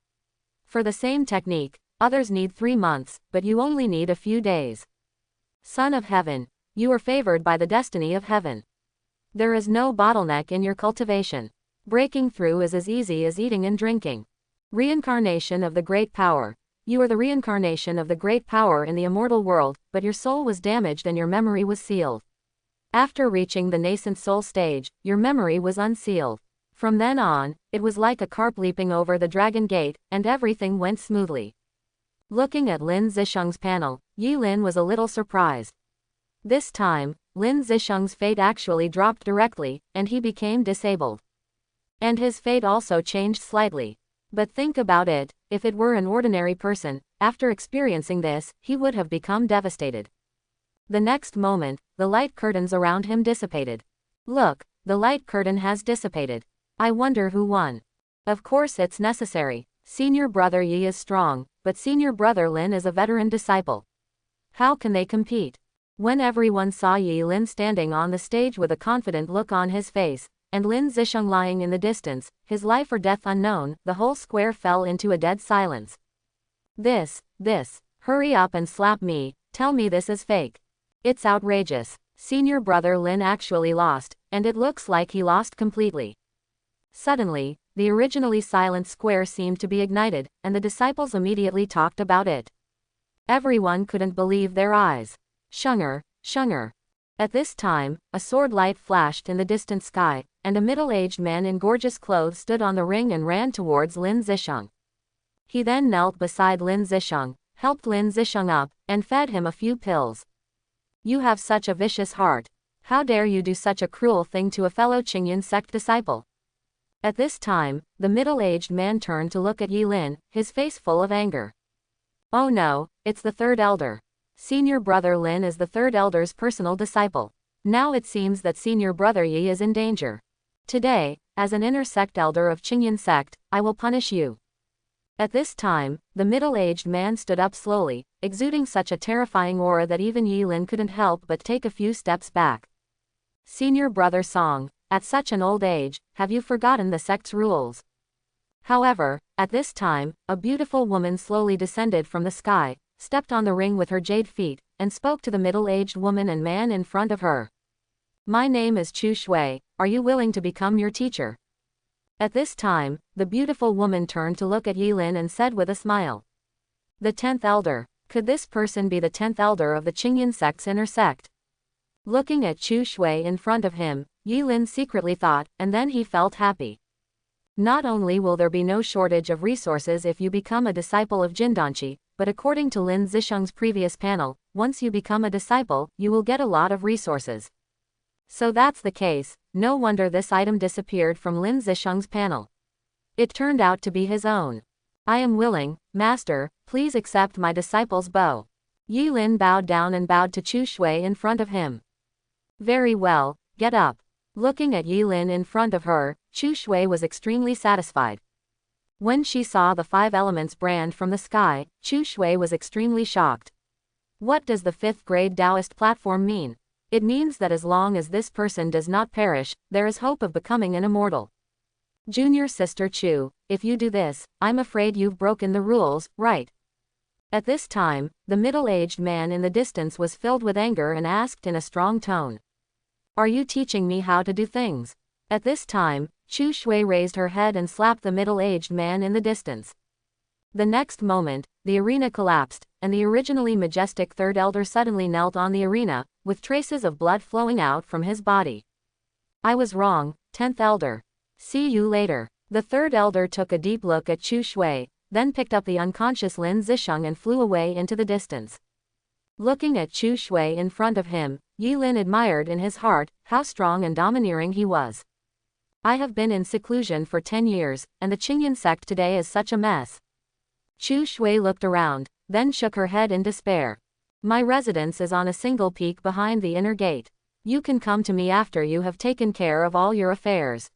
For the same technique, others need 3 months, but you only need a few days. Son of Heaven. You are favored by the destiny of heaven. There is no bottleneck in your cultivation. Breaking through is as easy as eating and drinking. Reincarnation of the great power. You are the reincarnation of the great power in the immortal world, but your soul was damaged and your memory was sealed. After reaching the nascent soul stage, your memory was unsealed. From then on, it was like a carp leaping over the dragon gate, and everything went smoothly. Looking at Lin Zisheng's panel, Yi Lin was a little surprised. This time, Lin Zisheng's fate actually dropped directly, and he became disabled. And his fate also changed slightly. But think about it, if it were an ordinary person, after experiencing this, he would have become devastated. The next moment, the light curtains around him dissipated. Look, the light curtain has dissipated. I wonder who won. Of course it's necessary. Senior brother Yi is strong, but senior brother Lin is a veteran disciple. How can they compete? When everyone saw Yi Lin standing on the stage with a confident look on his face, and Lin Zisheng lying in the distance, his life or death unknown, the whole square fell into a dead silence. This, hurry up and slap me, tell me this is fake. It's outrageous. Senior brother Lin actually lost, and it looks like he lost completely. Suddenly, the originally silent square seemed to be ignited, and the disciples immediately talked about it. Everyone couldn't believe their eyes. Shung'er. At this time, a sword light flashed in the distant sky, and a middle-aged man in gorgeous clothes stood on the ring and ran towards Lin Zisheng. He then knelt beside Lin Zisheng, helped Lin Zisheng up, and fed him a few pills. You have such a vicious heart. How dare you do such a cruel thing to a fellow Chingan sect disciple? At this time, the middle-aged man turned to look at Yi Lin, his face full of anger. Oh no, it's the third elder. Senior brother Lin is the third elder's personal disciple. Now it seems that senior brother Yi is in danger. Today, as an inner sect elder of Chingan sect, I will punish you. At this time, the middle-aged man stood up slowly, exuding such a terrifying aura that even Yi Lin couldn't help but take a few steps back. Senior brother Song, at such an old age, have you forgotten the sect's rules? However, at this time, a beautiful woman slowly descended from the sky, stepped on the ring with her jade feet, and spoke to the middle-aged woman and man in front of her. My name is Chu Shui, are you willing to become your teacher? At this time, the beautiful woman turned to look at Yi Lin and said with a smile. The 10th elder, could this person be the 10th elder of the Chingan sect's inner sect? Looking at Chu Shui in front of him, Yi Lin secretly thought, and then he felt happy. Not only will there be no shortage of resources if you become a disciple of Jindanchi, but according to Lin Zisheng's previous panel, once you become a disciple, you will get a lot of resources. So that's the case, no wonder this item disappeared from Lin Zisheng's panel. It turned out to be his own. I am willing, Master, please accept my disciple's bow. Yi Lin bowed down and bowed to Chu Shui in front of him. Very well, get up. Looking at Yi Lin in front of her, Chu Shui was extremely satisfied. When she saw the 5 elements brand from the sky, Chu Shui was extremely shocked. What does the 5th grade Taoist platform mean? It means that as long as this person does not perish, there is hope of becoming an immortal. Junior sister Chu, if you do this, I'm afraid you've broken the rules, right? At this time, the middle-aged man in the distance was filled with anger and asked in a strong tone. Are you teaching me how to do things? At this time, Chu Shui raised her head and slapped the middle-aged man in the distance. The next moment, the arena collapsed, and the originally majestic third elder suddenly knelt on the arena, with traces of blood flowing out from his body. I was wrong, 10th elder. See you later. The third elder took a deep look at Chu Shui, then picked up the unconscious Lin Zisheng and flew away into the distance. Looking at Chu Shui in front of him, Yi Lin admired in his heart how strong and domineering he was. I have been in seclusion for 10 years, and the Chingan sect today is such a mess. Chu Shui looked around, then shook her head in despair. My residence is on a single peak behind the inner gate. You can come to me after you have taken care of all your affairs.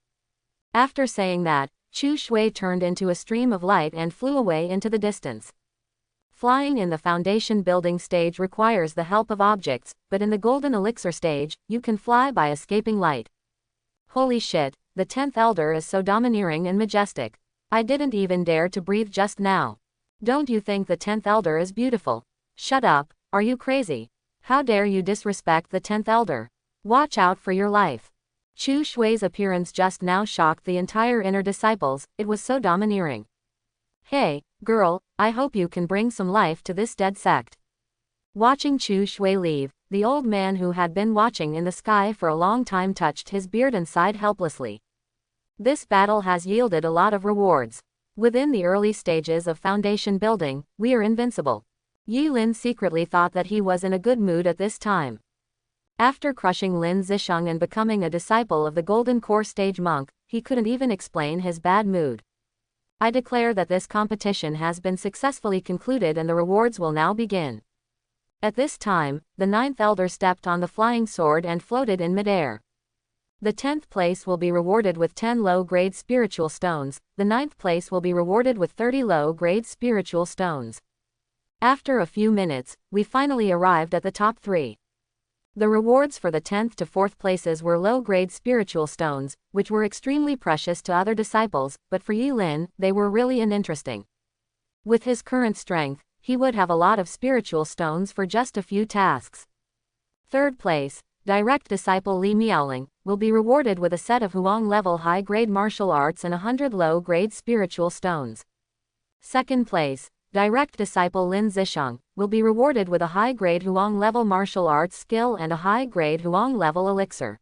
After saying that, Chu Shui turned into a stream of light and flew away into the distance. Flying in the foundation building stage requires the help of objects, but in the golden elixir stage, you can fly by escaping light. Holy shit, the 10th elder is so domineering and majestic. I didn't even dare to breathe just now. Don't you think the 10th elder is beautiful? Shut up, are you crazy? How dare you disrespect the 10th elder? Watch out for your life. Chu Shui's appearance just now shocked the entire inner disciples, it was so domineering. Hey, girl, I hope you can bring some life to this dead sect. Watching Chu Shui leave, the old man who had been watching in the sky for a long time touched his beard and sighed helplessly. This battle has yielded a lot of rewards. Within the early stages of foundation building, we are invincible. Yi Lin secretly thought that he was in a good mood at this time. After crushing Lin Zish and becoming a disciple of the Golden Core Stage monk, he couldn't even explain his bad mood. I declare that this competition has been successfully concluded and the rewards will now begin. At this time, the 9th elder stepped on the flying sword and floated in midair. The 10th place will be rewarded with 10 low-grade spiritual stones, the 9th place will be rewarded with 30 low-grade spiritual stones. After a few minutes, we finally arrived at the top 3. The rewards for the 10th to 4th places were low-grade spiritual stones, which were extremely precious to other disciples, but for Yi Lin, they were really uninteresting. With his current strength, he would have a lot of spiritual stones for just a few tasks. 3rd place, direct disciple Li Miaoling, will be rewarded with a set of Huang-level high-grade martial arts and 100 low-grade spiritual stones. 2nd place, direct disciple Lin Zish will be rewarded with a high-grade Huang-level martial arts skill and a high-grade Huang-level elixir.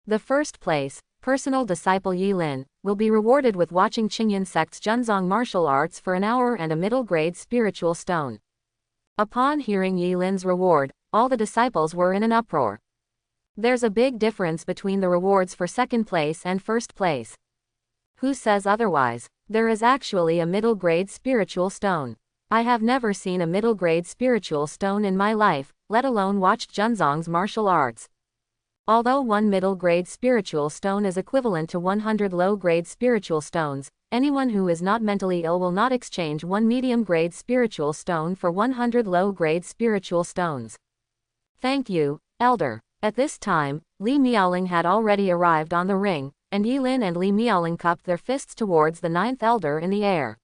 The 1st place, personal disciple Yi Lin, will be rewarded with watching Chingan Sect's Junzong martial arts for an hour and a middle-grade spiritual stone. Upon hearing Yi Lin's reward, all the disciples were in an uproar. There's a big difference between the rewards for 2nd place and 1st place. Who says otherwise? There is actually a middle-grade spiritual stone. I have never seen a middle-grade spiritual stone in my life, let alone watched Junzong's martial arts. Although one middle-grade spiritual stone is equivalent to 100 low-grade spiritual stones, anyone who is not mentally ill will not exchange one medium-grade spiritual stone for 100 low-grade spiritual stones. Thank you, Elder. At this time, Li Miaoling had already arrived on the ring, and Yi Lin and Li Miaoling cupped their fists towards the 9th elder in the air.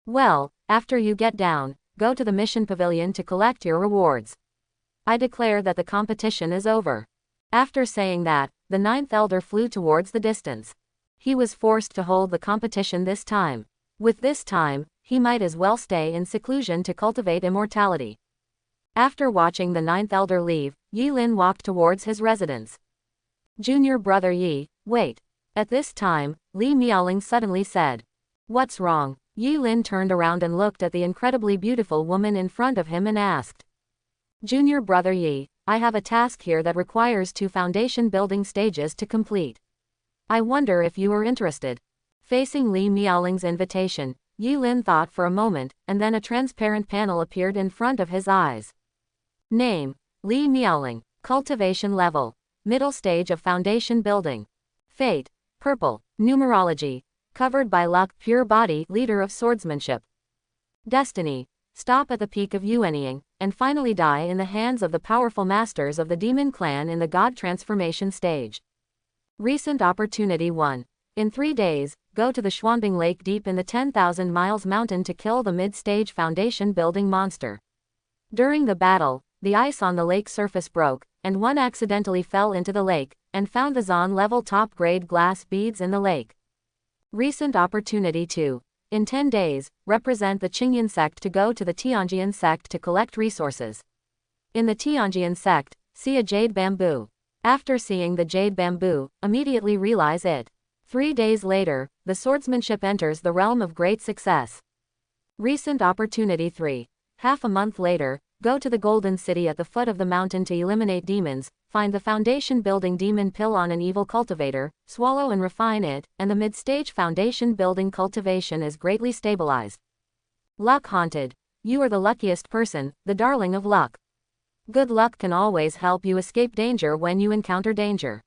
Well, after you get down, go to the mission pavilion to collect your rewards. I declare that the competition is over. After saying that, the 9th elder flew towards the distance. He was forced to hold the competition this time. With this time, he might as well stay in seclusion to cultivate immortality. After watching the 9th elder leave, Yi Lin walked towards his residence. Junior brother Yi, wait. At this time, Li Miaoling suddenly said. What's wrong? Yi Lin turned around and looked at the incredibly beautiful woman in front of him and asked. Junior brother Yi, I have a task here that requires 2 foundation building stages to complete. I wonder if you are interested. Facing Li Miaoling's invitation, Yi Lin thought for a moment, and then a transparent panel appeared in front of his eyes. Name, Li Miaoling, cultivation level, middle stage of foundation building. Fate, purple, numerology, covered by luck, pure body, leader of swordsmanship. Destiny, stop at the peak of Yuanying, and finally die in the hands of the powerful masters of the demon clan in the god transformation stage. Recent opportunity 1. In 3 days, go to the Xuanbing Lake deep in the 10,000 miles mountain to kill the mid-stage foundation building monster. During the battle, the ice on the lake surface broke, and one accidentally fell into the lake, and found the Zon level top grade glass beads in the lake. Recent opportunity 2. In 10 days, represent the Chingan Sect to go to the Tianjian Sect to collect resources. In the Tianjian Sect, see a jade bamboo. After seeing the jade bamboo, immediately realize it. 3 days later, the swordsmanship enters the realm of great success. Recent opportunity 3. Half a month later, go to the Golden City at the foot of the mountain to eliminate demons, find the foundation building demon pill on an evil cultivator, swallow and refine it, and the mid-stage foundation building cultivation is greatly stabilized. Luck haunted. You are the luckiest person, the darling of luck. Good luck can always help you escape danger when you encounter danger.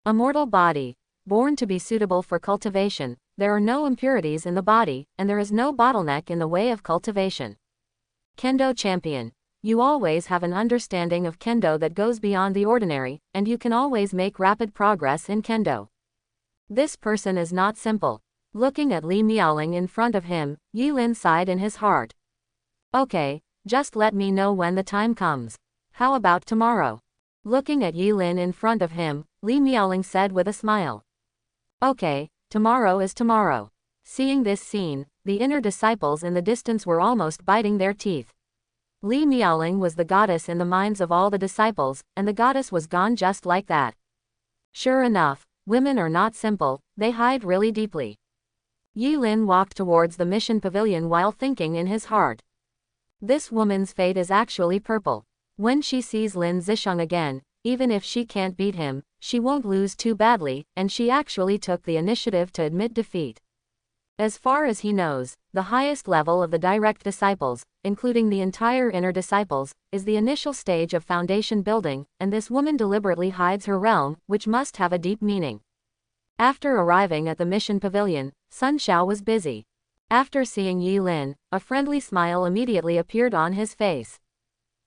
Immortal body. Born to be suitable for cultivation, there are no impurities in the body, and there is no bottleneck in the way of cultivation. Kendo champion. You always have an understanding of Kendo that goes beyond the ordinary, and you can always make rapid progress in Kendo. This person is not simple. Looking at Li Miaoling in front of him, Yi Lin sighed in his heart. Okay, just let me know when the time comes. How about tomorrow? Looking at Yi Lin in front of him, Li Miaoling said with a smile. Okay, tomorrow is tomorrow. Seeing this scene, the inner disciples in the distance were almost biting their teeth. Li Miaoling was the goddess in the minds of all the disciples, and the goddess was gone just like that. Sure enough, women are not simple, they hide really deeply. Yi Lin walked towards the mission pavilion while thinking in his heart. This woman's fate is actually purple. When she sees Lin Zish again, even if she can't beat him, she won't lose too badly, and she actually took the initiative to admit defeat. As far as he knows, the highest level of the direct disciples, including the entire inner disciples, is the initial stage of foundation building, and this woman deliberately hides her realm, which must have a deep meaning. After arriving at the mission pavilion, Sun Xiao was busy. After seeing Yi Lin, a friendly smile immediately appeared on his face.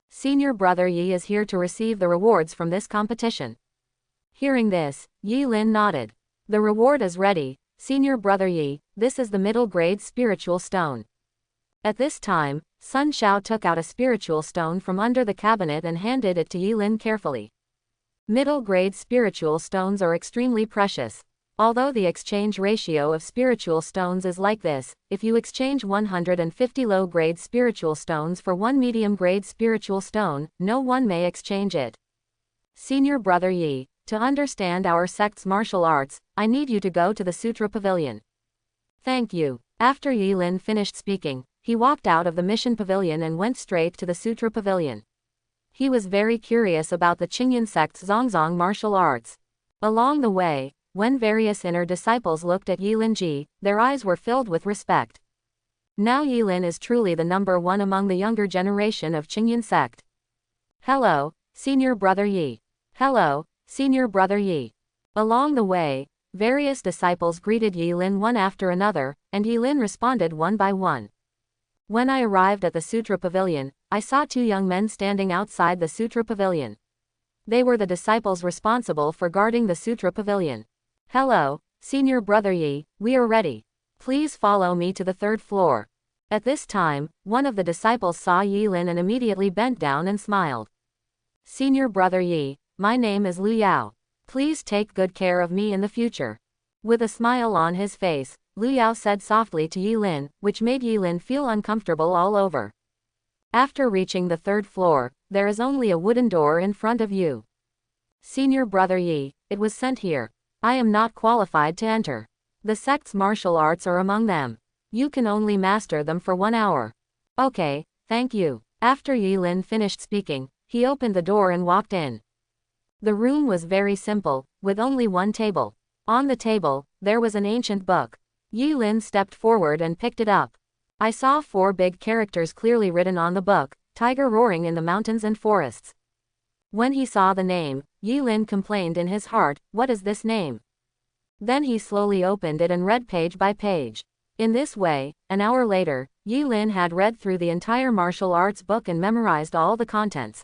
Senior brother Yi is here to receive the rewards from this competition. Hearing this, Yi Lin nodded. The reward is ready, Senior brother Yi, this is the middle grade spiritual stone. At this time, Sun Xiao took out a spiritual stone from under the cabinet and handed it to Yi Lin carefully. Middle grade spiritual stones are extremely precious. Although the exchange ratio of spiritual stones is like this, if you exchange 150 low-grade spiritual stones for one medium-grade spiritual stone, no one may exchange it. Senior brother Yi, to understand our sect's martial arts, I need you to go to the Sutra Pavilion. Thank you. After Yi Lin finished speaking, he walked out of the mission pavilion and went straight to the Sutra Pavilion. He was very curious about the Chingan sect's Zongzong martial arts. Along the way, when various inner disciples looked at Yi Lin Ji, their eyes were filled with respect. Now Yi Lin is truly the number one among the younger generation of Chingan sect. Hello, Senior Brother Yi. Hello, Senior Brother Yi. Along the way, various disciples greeted Yi Lin one after another, and Yi Lin responded one by one. When I arrived at the Sutra Pavilion, I saw two young men standing outside the Sutra Pavilion. They were the disciples responsible for guarding the Sutra Pavilion. Hello, Senior Brother Yi, we are ready. Please follow me to the third floor. At this time, one of the disciples saw Yi Lin and immediately bent down and smiled. Senior Brother Yi, my name is Lu Yao. Please take good care of me in the future. With a smile on his face, Lu Yao said softly to Yi Lin, which made Yi Lin feel uncomfortable all over. After reaching the third floor, there is only a wooden door in front of you. Senior Brother Yi, it was sent here. I am not qualified to enter. The sect's martial arts are among them. You can only master them for 1 hour. Okay, thank you. After Yi Lin finished speaking, he opened the door and walked in. The room was very simple, with only one table. On the table, there was an ancient book. Yi Lin stepped forward and picked it up. I saw 4 big characters clearly written on the book, tiger roaring in the mountains and forests. When he saw the name, Yi Lin complained in his heart, what is this name? Then he slowly opened it and read page by page. In this way, an hour later, Yi Lin had read through the entire martial arts book and memorized all the contents.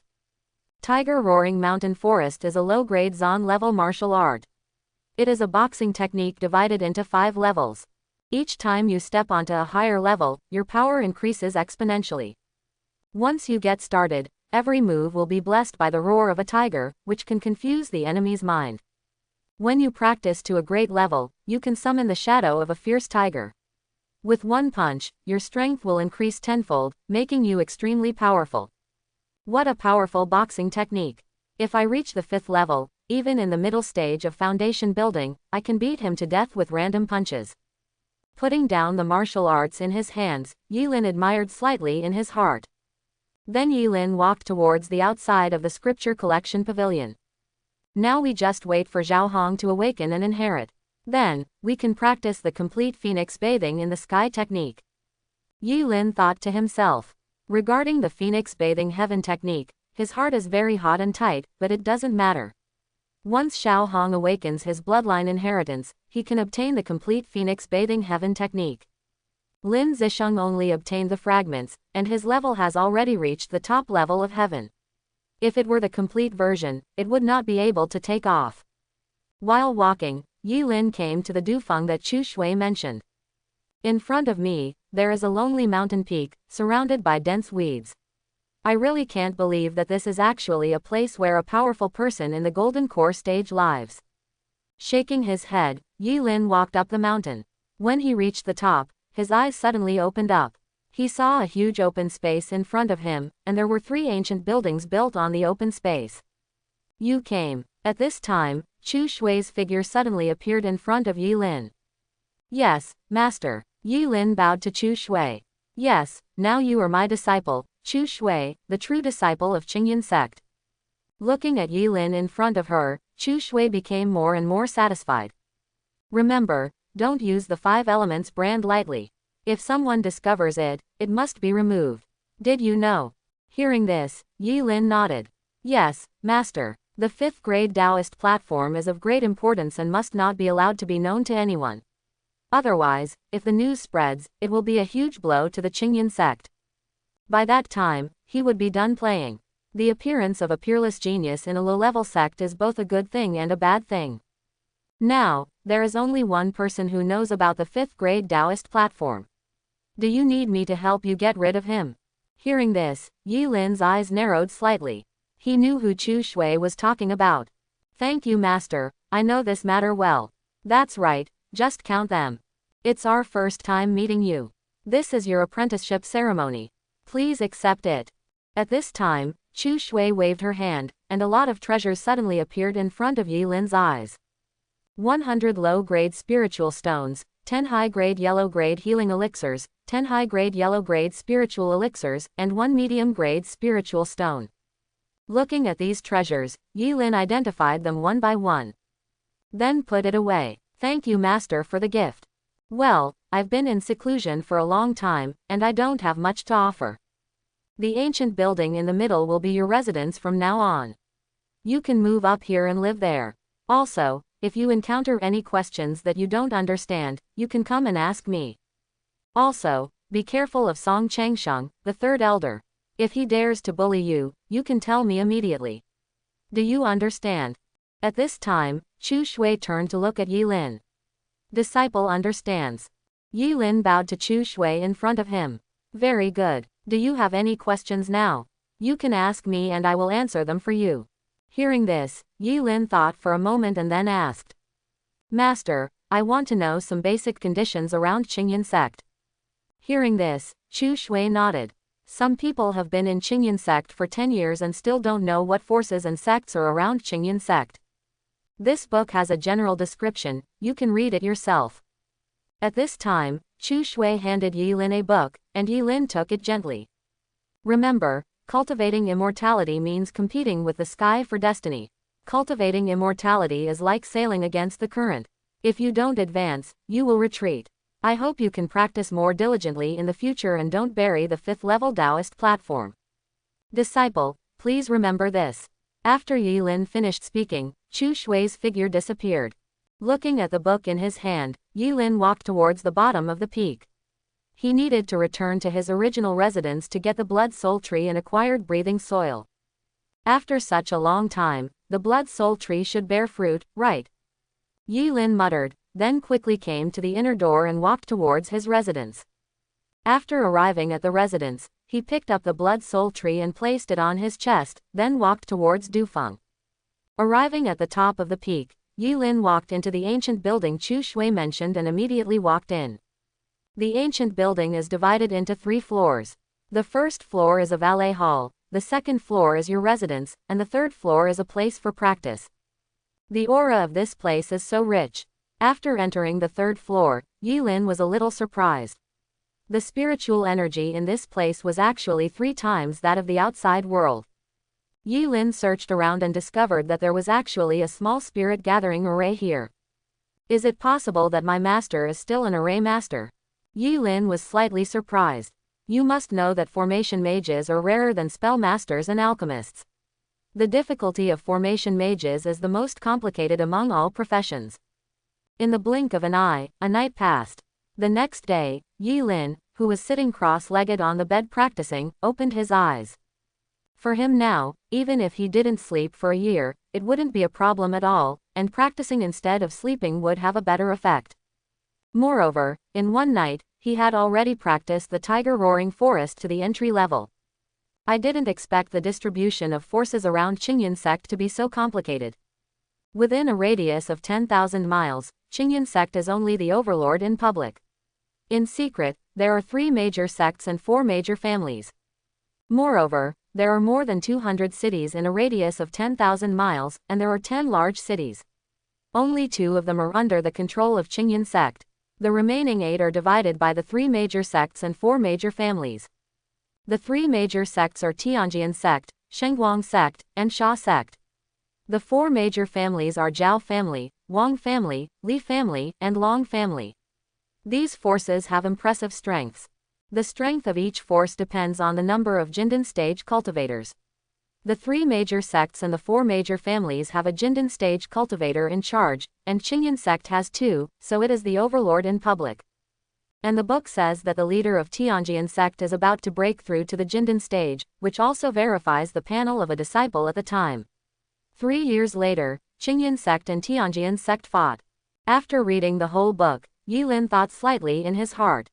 Tiger roaring mountain forest is a low-grade Zon level martial art. It is a boxing technique divided into 5 levels. Each time you step onto a higher level, your power increases exponentially. Once you get started, every move will be blessed by the roar of a tiger, which can confuse the enemy's mind. When you practice to a great level, you can summon the shadow of a fierce tiger. With one punch, your strength will increase tenfold, making you extremely powerful. What a powerful boxing technique. If I reach the 5th level, even in the middle stage of foundation building, I can beat him to death with random punches. Putting down the martial arts in his hands, Yi Lin admired slightly in his heart. Then Yi Lin walked towards the outside of the scripture collection pavilion. Now we just wait for Zhao Hong to awaken and inherit. Then, we can practice the complete phoenix bathing in the sky technique. Yi Lin thought to himself. Regarding the phoenix bathing heaven technique, his heart is very hot and tight, but it doesn't matter. Once Zhao Hong awakens his bloodline inheritance, he can obtain the complete phoenix bathing heaven technique. Lin Zish only obtained the fragments, and his level has already reached the top level of heaven. If it were the complete version, it would not be able to take off. While walking, Yi Lin came to the Dufeng that Chu Shui mentioned. In front of me, there is a lonely mountain peak, surrounded by dense weeds. I really can't believe that this is actually a place where a powerful person in the Golden Core stage lives. Shaking his head, Yi Lin walked up the mountain. When he reached the top, his eyes suddenly opened up. He saw a huge open space in front of him, and there were 3 ancient buildings built on the open space. You came. At this time, Chu Shui's figure suddenly appeared in front of Yi Lin. Yes, Master. Yi Lin bowed to Chu Shui. Yes, now you are my disciple, Chu Shui, the true disciple of Chingan Sect. Looking at Yi Lin in front of her, Chu Shui became more and more satisfied. Remember, don't use the 5 elements brand lightly. If someone discovers it, it must be removed. Did you know? Hearing this, Yi Lin nodded. Yes, Master. The 5th grade Taoist platform is of great importance and must not be allowed to be known to anyone. Otherwise, if the news spreads, it will be a huge blow to the Chingan sect. By that time, he would be done playing. The appearance of a peerless genius in a low-level sect is both a good thing and a bad thing. Now, there is only one person who knows about the 5th grade Taoist platform. Do you need me to help you get rid of him? Hearing this, Yi Lin's eyes narrowed slightly. He knew who Chu Shui was talking about. Thank you, Master, I know this matter well. That's right, just count them. It's our first time meeting you. This is your apprenticeship ceremony. Please accept it. At this time, Chu Shui waved her hand, and a lot of treasures suddenly appeared in front of Yi Lin's eyes. 100 low-grade spiritual stones, 10 high-grade yellow-grade healing elixirs, 10 high-grade yellow-grade spiritual elixirs, and 1 medium-grade spiritual stone. Looking at these treasures, Yi Lin identified them one by one. Then put it away. Thank you, Master, for the gift. Well, I've been in seclusion for a long time, and I don't have much to offer. The ancient building in the middle will be your residence from now on. You can move up here and live there. Also, if you encounter any questions that you don't understand, you can come and ask me. Also, be careful of Song Changsheng, the 3rd elder. If he dares to bully you, you can tell me immediately. Do you understand? At this time, Chu Shui turned to look at Yi Lin. Disciple understands. Yi Lin bowed to Chu Shui in front of him. Very good. Do you have any questions now? You can ask me and I will answer them for you. Hearing this, Yi Lin thought for a moment and then asked. Master, I want to know some basic conditions around Chingan Sect. Hearing this, Chu Shui nodded. Some people have been in Chingan Sect for 10 years and still don't know what forces and sects are around Chingan Sect. This book has a general description, you can read it yourself. At this time, Chu Shui handed Yi Lin a book, and Yi Lin took it gently. Remember, cultivating immortality means competing with the sky for destiny. Cultivating immortality is like sailing against the current. If you don't advance, you will retreat. I hope you can practice more diligently in the future and don't bury the 5th level Taoist platform. Disciple, please remember this. After Yi Lin finished speaking, Chu Shui's figure disappeared. Looking at the book in his hand, Yi Lin walked towards the bottom of the peak. He needed to return to his original residence to get the blood soul tree and acquired breathing soil. After such a long time, the blood soul tree should bear fruit, right? Yi Lin muttered, then quickly came to the inner door and walked towards his residence. After arriving at the residence, he picked up the blood soul tree and placed it on his chest, then walked towards Dufeng. Arriving at the top of the peak, Yi Lin walked into the ancient building Chu Shui mentioned and immediately walked in. The ancient building is divided into 3 floors. The first floor is a valet hall, the second floor is your residence, and the third floor is a place for practice. The aura of this place is so rich. After entering the third floor, Yi Lin was a little surprised. The spiritual energy in this place was actually 3 times that of the outside world. Yi Lin searched around and discovered that there was actually a small spirit gathering array here. Is it possible that my master is still an array master? Yi Lin was slightly surprised. You must know that formation mages are rarer than spell masters and alchemists. The difficulty of formation mages is the most complicated among all professions. In the blink of an eye, a night passed. The next day, Yi Lin, who was sitting cross-legged on the bed practicing, opened his eyes. For him now, even if he didn't sleep for a year, it wouldn't be a problem at all, and practicing instead of sleeping would have a better effect. Moreover, in one night, he had already practiced the tiger roaring forest to the entry level. I didn't expect the distribution of forces around Chingan Sect to be so complicated. Within a radius of 10,000 miles, Chingan Sect is only the overlord in public. In secret, there are 3 major sects and 4 major families. Moreover, there are more than 200 cities in a radius of 10,000 miles, and there are 10 large cities. Only 2 of them are under the control of Chingan Sect. The remaining 8 are divided by the 3 major sects and 4 major families. The 3 major sects are Tianjian Sect, Shengguang Sect, and Xia Sect. The 4 major families are Zhao family, Wang family, Li family, and Long family. These forces have impressive strengths. The strength of each force depends on the number of Jindan stage cultivators. The 3 major sects and the 4 major families have a Jindan stage cultivator in charge, and Chingan Sect has 2, so it is the overlord in public. And the book says that the leader of Tianjian Sect is about to break through to the Jindan stage, which also verifies the panel of a disciple at the time. 3 years later, Chingan Sect and Tianjian Sect fought. After reading the whole book, Yi Lin thought slightly in his heart.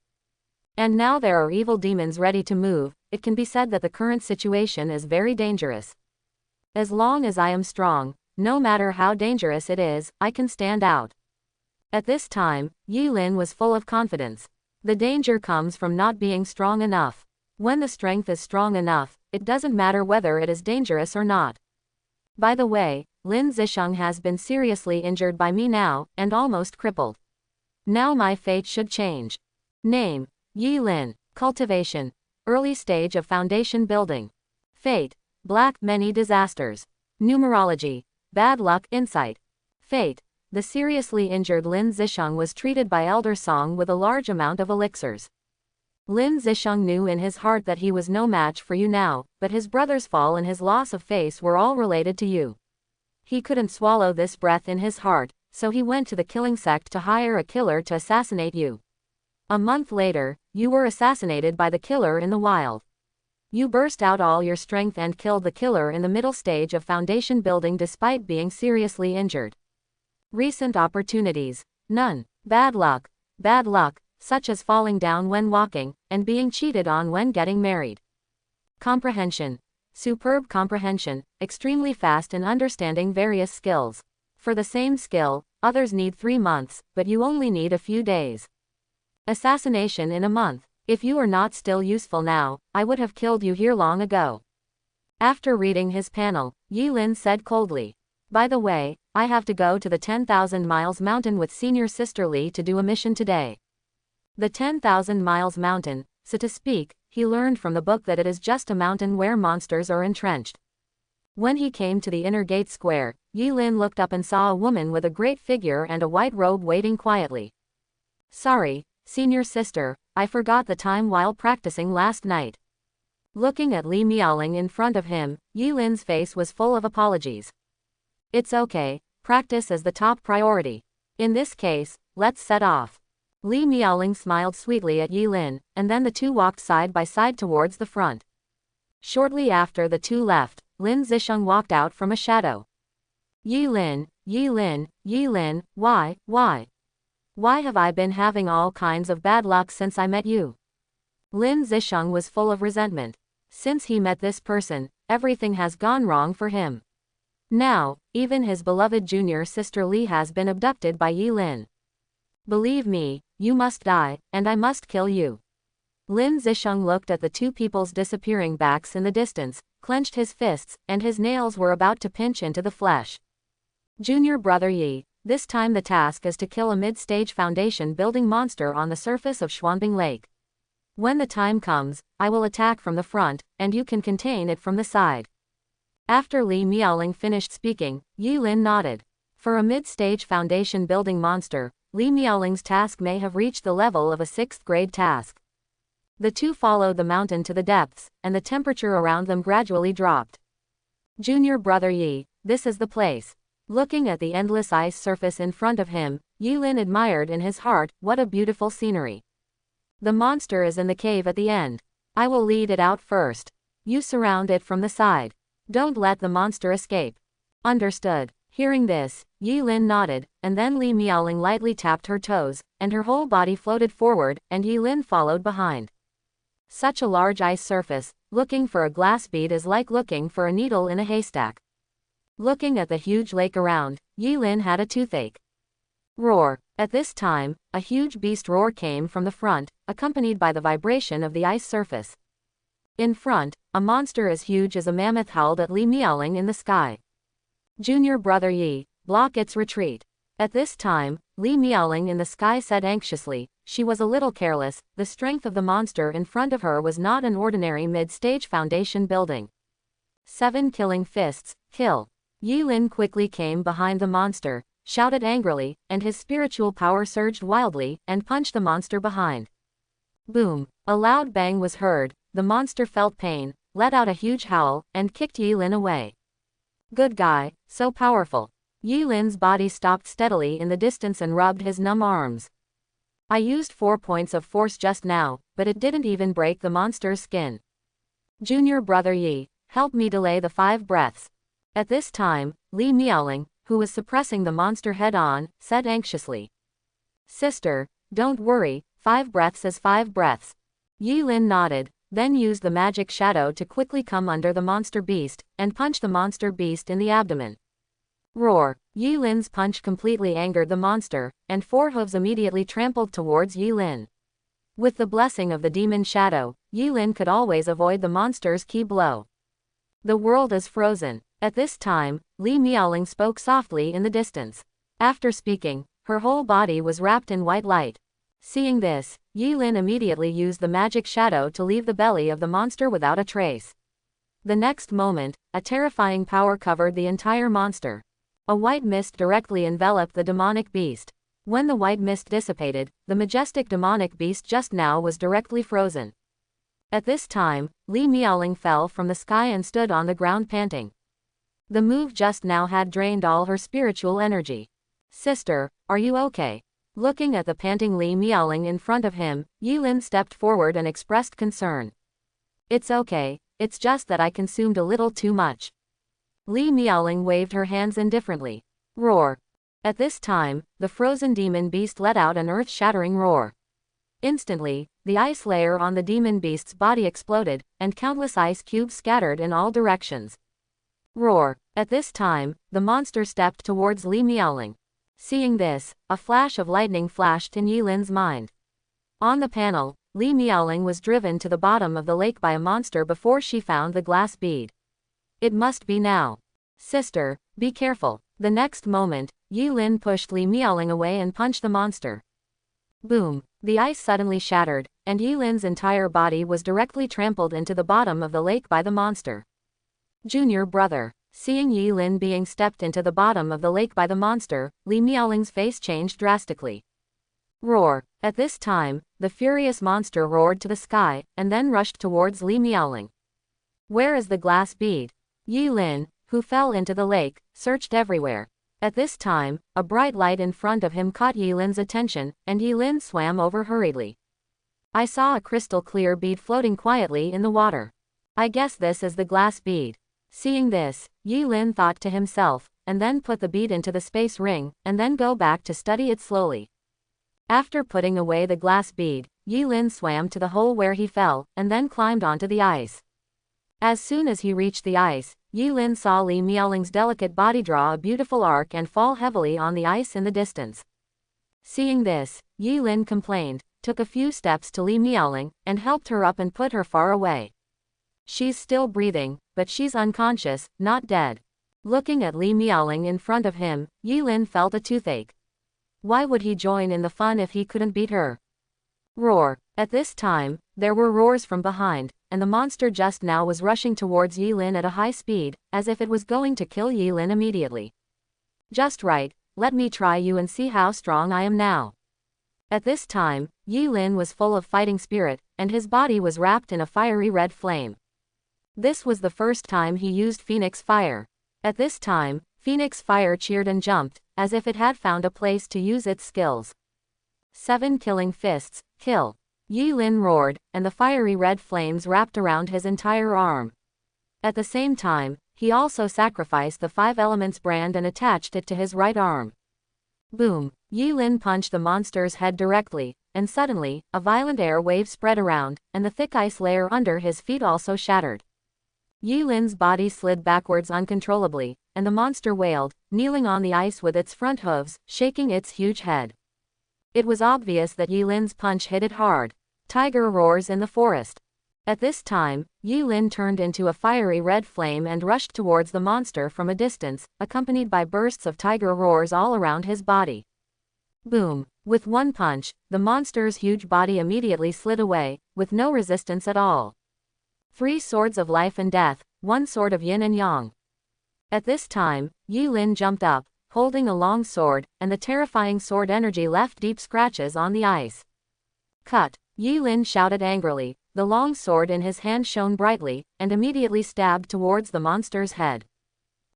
And now there are evil demons ready to move. It can be said that the current situation is very dangerous. As long as I am strong, no matter how dangerous it is, I can stand out. At this time, Yi Lin was full of confidence. The danger comes from not being strong enough. When the strength is strong enough, it doesn't matter whether it is dangerous or not. By the way, Lin Zish has been seriously injured by me now, and almost crippled. Now my fate should change. Name: Yi Lin. Cultivation: early stage of foundation building. Fate: black, many disasters. Numerology: bad luck, insight. Fate: the seriously injured Lin Zisheng was treated by Elder Song with a large amount of elixirs. Lin Zisheng knew in his heart that he was no match for you now, but his brother's fall and his loss of face were all related to you. He couldn't swallow this breath in his heart, so he went to the killing sect to hire a killer to assassinate you. A month later, you were assassinated by the killer in the wild. You burst out all your strength and killed the killer in the middle stage of foundation building despite being seriously injured. Recent opportunities: none. Bad luck, such as falling down when walking, and being cheated on when getting married. Comprehension: superb comprehension, extremely fast in understanding various skills. For the same skill, others need 3 months, but you only need a few days. Assassination in a month. If you are not still useful now, I would have killed you here long ago. After reading his panel, Yi Lin said coldly, "By the way, I have to go to the 10,000 miles mountain with senior sister Li to do a mission today." The 10,000 miles mountain, so to speak, he learned from the book that it is just a mountain where monsters are entrenched. When he came to the inner gate square, Yi Lin looked up and saw a woman with a great figure and a white robe waiting quietly. "Sorry, senior sister, I forgot the time while practicing last night." Looking at Li Miaoling in front of him, Yi Lin's face was full of apologies. "It's okay, practice is the top priority. In this case, let's set off." Li Miaoling smiled sweetly at Yi Lin, and then the two walked side by side towards the front. Shortly after the two left, Lin Zisheng walked out from a shadow. Yi Lin, why have I been having all kinds of bad luck since I met you? Lin Zisheng was full of resentment. Since he met this person, everything has gone wrong for him. Now, even his beloved junior sister Li has been abducted by Yi Lin. Believe me, you must die, and I must kill you. Lin Zisheng looked at the two people's disappearing backs in the distance, clenched his fists, and his nails were about to pinch into the flesh. Junior brother Yi, this time the task is to kill a mid-stage foundation building monster on the surface of Xuanbing Lake. When the time comes, I will attack from the front, and you can contain it from the side. After Li Miaoling finished speaking, Yi Lin nodded. For a mid-stage foundation building monster, Li Miaoling's task may have reached the level of a 6th grade task. The two followed the mountain to the depths, and the temperature around them gradually dropped. Junior brother Yi, this is the place. Looking at the endless ice surface in front of him, Yilin admired in his heart, what a beautiful scenery. The monster is in the cave at the end. I will lead it out first. You surround it from the side. Don't let the monster escape. Understood. Hearing this, Yilin nodded, and then Li Miaoling lightly tapped her toes, and her whole body floated forward, and Yilin followed behind. Such a large ice surface, looking for a glass bead is like looking for a needle in a haystack. Looking at the huge lake around, Yilin had a toothache. Roar. At this time, a huge beast roar came from the front, accompanied by the vibration of the ice surface. In front, a monster as huge as a mammoth howled at Li Miaoling in the sky. Junior brother Yi, block its retreat. At this time, Li Miaoling in the sky said anxiously, she was a little careless, the strength of the monster in front of her was not an ordinary mid-stage foundation building. 7 killing fists, kill. Yilin quickly came behind the monster, shouted angrily, and his spiritual power surged wildly, and punched the monster behind. Boom! A loud bang was heard, the monster felt pain, let out a huge howl, and kicked Yilin away. Good guy, so powerful. Yilin's body stopped steadily in the distance and rubbed his numb arms. I used 4 points of force just now, but it didn't even break the monster's skin. Junior brother Yi, help me delay the 5 breaths. At this time, Li Miaoling, who was suppressing the monster head-on, said anxiously. Sister, don't worry, 5 breaths is 5 breaths. Yilin nodded, then used the magic shadow to quickly come under the monster beast, and punch the monster beast in the abdomen. Roar. Yilin's punch completely angered the monster, and 4 hooves immediately trampled towards Yilin. With the blessing of the demon shadow, Yilin could always avoid the monster's key blow. The world is frozen. At this time, Li Miaoling spoke softly in the distance. After speaking, her whole body was wrapped in white light. Seeing this, Yilin immediately used the magic shadow to leave the belly of the monster without a trace. The next moment, a terrifying power covered the entire monster. A white mist directly enveloped the demonic beast. When the white mist dissipated, the majestic demonic beast just now was directly frozen. At this time, Li Miaoling fell from the sky and stood on the ground panting. The move just now had drained all her spiritual energy. Sister, are you okay? Looking at the panting Li Miaoling in front of him, Yilin stepped forward and expressed concern. It's okay, it's just that I consumed a little too much. Li Miaoling waved her hands indifferently. Roar. At this time, the frozen demon beast let out an earth-shattering roar. Instantly, the ice layer on the demon beast's body exploded, and countless ice cubes scattered in all directions. Roar. At this time, the monster stepped towards Li Miaoling. Seeing this, a flash of lightning flashed in Yilin's mind. On the panel, Li Miaoling was driven to the bottom of the lake by a monster before she found the glass bead. It must be now. Sister, be careful. The next moment, Yilin pushed Li Miaoling away and punched the monster. Boom! The ice suddenly shattered, and Yilin's entire body was directly trampled into the bottom of the lake by the monster. Junior brother. Seeing Yilin being stepped into the bottom of the lake by the monster, Li Miaoling's face changed drastically. Roar. At this time, the furious monster roared to the sky, and then rushed towards Li Miaoling. Where is the glass bead? Yilin, who fell into the lake, searched everywhere. At this time, a bright light in front of him caught Yilin's attention, and Yilin swam over hurriedly. I saw a crystal clear bead floating quietly in the water. I guess this is the glass bead. Seeing this, Yilin thought to himself, and then put the bead into the space ring, and then go back to study it slowly. After putting away the glass bead, Yilin swam to the hole where he fell, and then climbed onto the ice. As soon as he reached the ice, Yilin saw Li Miaoling's delicate body draw a beautiful arc and fall heavily on the ice in the distance. Seeing this, Yilin complained, took a few steps to Li Miaoling, and helped her up and put her far away. She's still breathing, but she's unconscious, not dead. Looking at Li Miaoling in front of him, Yilin felt a toothache. Why would he join in the fun if he couldn't beat her? Roar. At this time, there were roars from behind, and the monster just now was rushing towards Yilin at a high speed, as if it was going to kill Yilin immediately. Just right, let me try you and see how strong I am now. At this time, Yilin was full of fighting spirit, and his body was wrapped in a fiery red flame. This was the first time he used Phoenix Fire. At this time, Phoenix Fire cheered and jumped, as if it had found a place to use its skills. 7 killing fists, kill. Yi Lin roared, and the fiery red flames wrapped around his entire arm. At the same time, he also sacrificed the 5 elements brand and attached it to his right arm. Boom! Yi Lin punched the monster's head directly, and suddenly, a violent air wave spread around, and the thick ice layer under his feet also shattered. Yi Lin's body slid backwards uncontrollably, and the monster wailed, kneeling on the ice with its front hooves, shaking its huge head. It was obvious that Yi Lin's punch hit it hard. Tiger roars in the forest. At this time, Yi Lin turned into a fiery red flame and rushed towards the monster from a distance, accompanied by bursts of tiger roars all around his body. Boom! With one punch, the monster's huge body immediately slid away, with no resistance at all. 3 swords of life and death, 1 sword of yin and yang. At this time, Yi Lin jumped up, holding a long sword, and the terrifying sword energy left deep scratches on the ice. Cut! Yi Lin shouted angrily, the long sword in his hand shone brightly, and immediately stabbed towards the monster's head.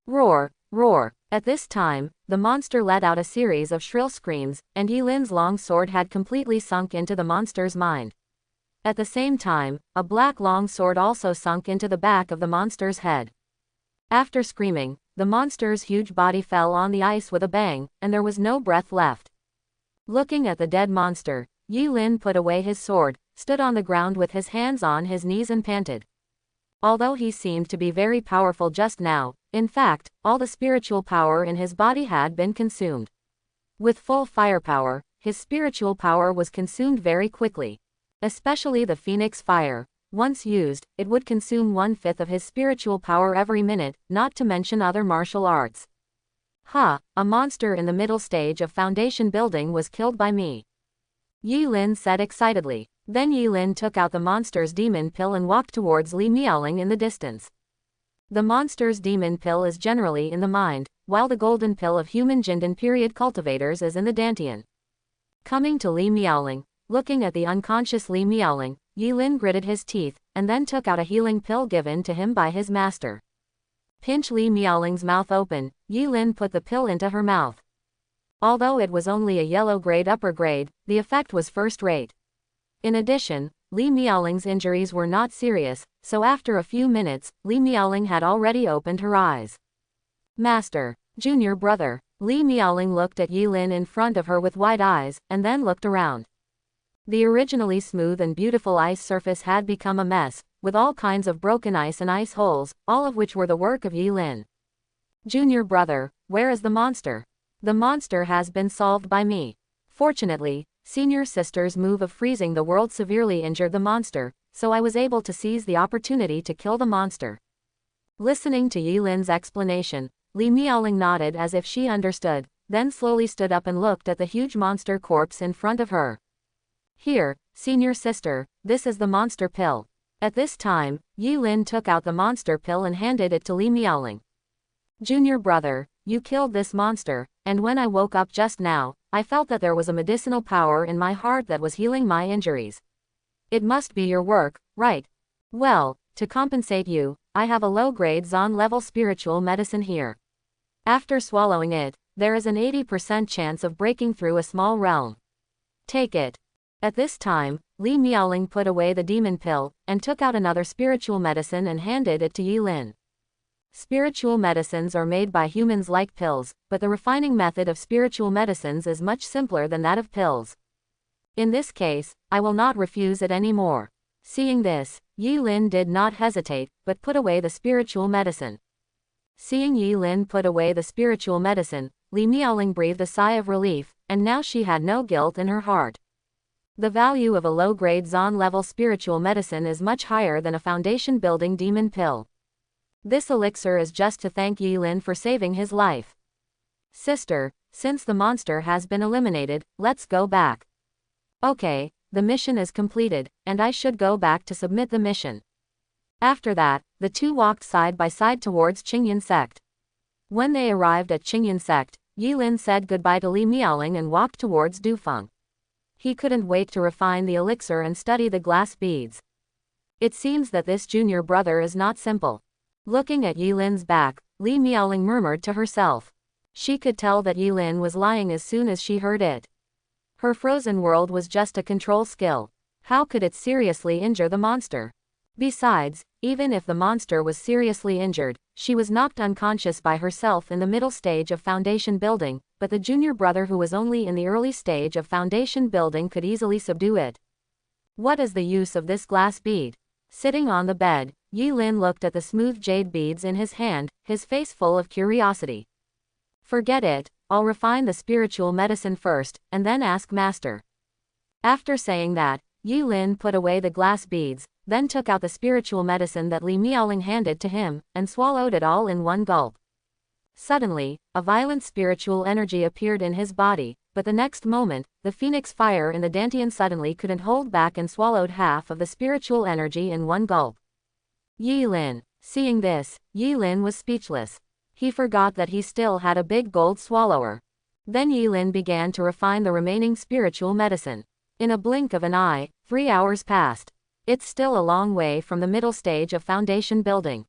Roar! Roar! At this time, the monster let out a series of shrill screams, and Yi Lin's long sword had completely sunk into the monster's mind. At the same time, a black long sword also sunk into the back of the monster's head. After screaming, the monster's huge body fell on the ice with a bang, and there was no breath left. Looking at the dead monster, Yi Lin put away his sword, stood on the ground with his hands on his knees and panted. Although he seemed to be very powerful just now, in fact, all the spiritual power in his body had been consumed. With full firepower, his spiritual power was consumed very quickly. Especially the Phoenix Fire. Once used, it would consume 1/5 of his spiritual power every minute, not to mention other martial arts. Ha! A monster in the middle stage of foundation building was killed by me. Yi Lin said excitedly. Then Yi Lin took out the monster's demon pill and walked towards Li Miaoling in the distance. The monster's demon pill is generally in the mind, while the golden pill of human Jindan period cultivators is in the Dantian. Coming to Li Miaoling, looking at the unconscious Li Miaoling, Yi Lin gritted his teeth, and then took out a healing pill given to him by his master. Pinch Li Miaoling's mouth open, Yi Lin put the pill into her mouth. Although it was only a yellow grade upper grade, the effect was first rate. In addition, Li Miaoling's injuries were not serious, so after a few minutes, Li Miaoling had already opened her eyes. Master, junior brother. Li Miaoling looked at Yi Lin in front of her with wide eyes, and then looked around. The originally smooth and beautiful ice surface had become a mess, with all kinds of broken ice and ice holes, all of which were the work of Yi Lin. Junior brother, where is the monster? The monster has been solved by me. Fortunately, senior sister's move of freezing the world severely injured the monster, so I was able to seize the opportunity to kill the monster. Listening to Yi Lin's explanation, Li Miaoling nodded as if she understood, then slowly stood up and looked at the huge monster corpse in front of her. Here, senior sister, this is the monster pill. At this time, Yi Lin took out the monster pill and handed it to Li Miaoling. Junior brother, you killed this monster, and when I woke up just now, I felt that there was a medicinal power in my heart that was healing my injuries. It must be your work, right? Well, to compensate you, I have a low-grade Zon-level spiritual medicine here. After swallowing it, there is an 80% chance of breaking through a small realm. Take it. At this time, Li Miaoling put away the demon pill, and took out another spiritual medicine and handed it to Yi Lin. Spiritual medicines are made by humans like pills, but the refining method of spiritual medicines is much simpler than that of pills. In this case, I will not refuse it anymore. Seeing this, Yi Lin did not hesitate, but put away the spiritual medicine. Seeing Yi Lin put away the spiritual medicine, Li Miaoling breathed a sigh of relief, and now she had no guilt in her heart. The value of a low-grade Zon-level spiritual medicine is much higher than a foundation-building demon pill. This elixir is just to thank Yi Lin for saving his life. Sister, since the monster has been eliminated, let's go back. Okay, the mission is completed, and I should go back to submit the mission. After that, the two walked side by side towards Chingan Sect. When they arrived at Chingan Sect, Yi Lin said goodbye to Li Miaoling and walked towards Dufeng. He couldn't wait to refine the elixir and study the glass beads. It seems that this junior brother is not simple. Looking at Yi Lin's back, Li Miaoling murmured to herself. She could tell that Yilin was lying as soon as she heard it. Her frozen world was just a control skill. How could it seriously injure the monster? Besides, even if the monster was seriously injured, she was knocked unconscious by herself in the middle stage of foundation building, but the junior brother who was only in the early stage of foundation building could easily subdue it. What is the use of this glass bead? Sitting on the bed, Yilin looked at the smooth jade beads in his hand, his face full of curiosity. Forget it, I'll refine the spiritual medicine first, and then ask Master. After saying that, Yilin put away the glass beads, then took out the spiritual medicine that Li Miaoling handed to him, and swallowed it all in one gulp. Suddenly, a violent spiritual energy appeared in his body, but the next moment, the phoenix fire in the dantian suddenly couldn't hold back and swallowed half of the spiritual energy in one gulp. Yilin. Seeing this, Yilin was speechless. He forgot that he still had a big gold swallower. Then Yilin began to refine the remaining spiritual medicine. In a blink of an eye, 3 hours passed. It's still a long way from the middle stage of foundation building.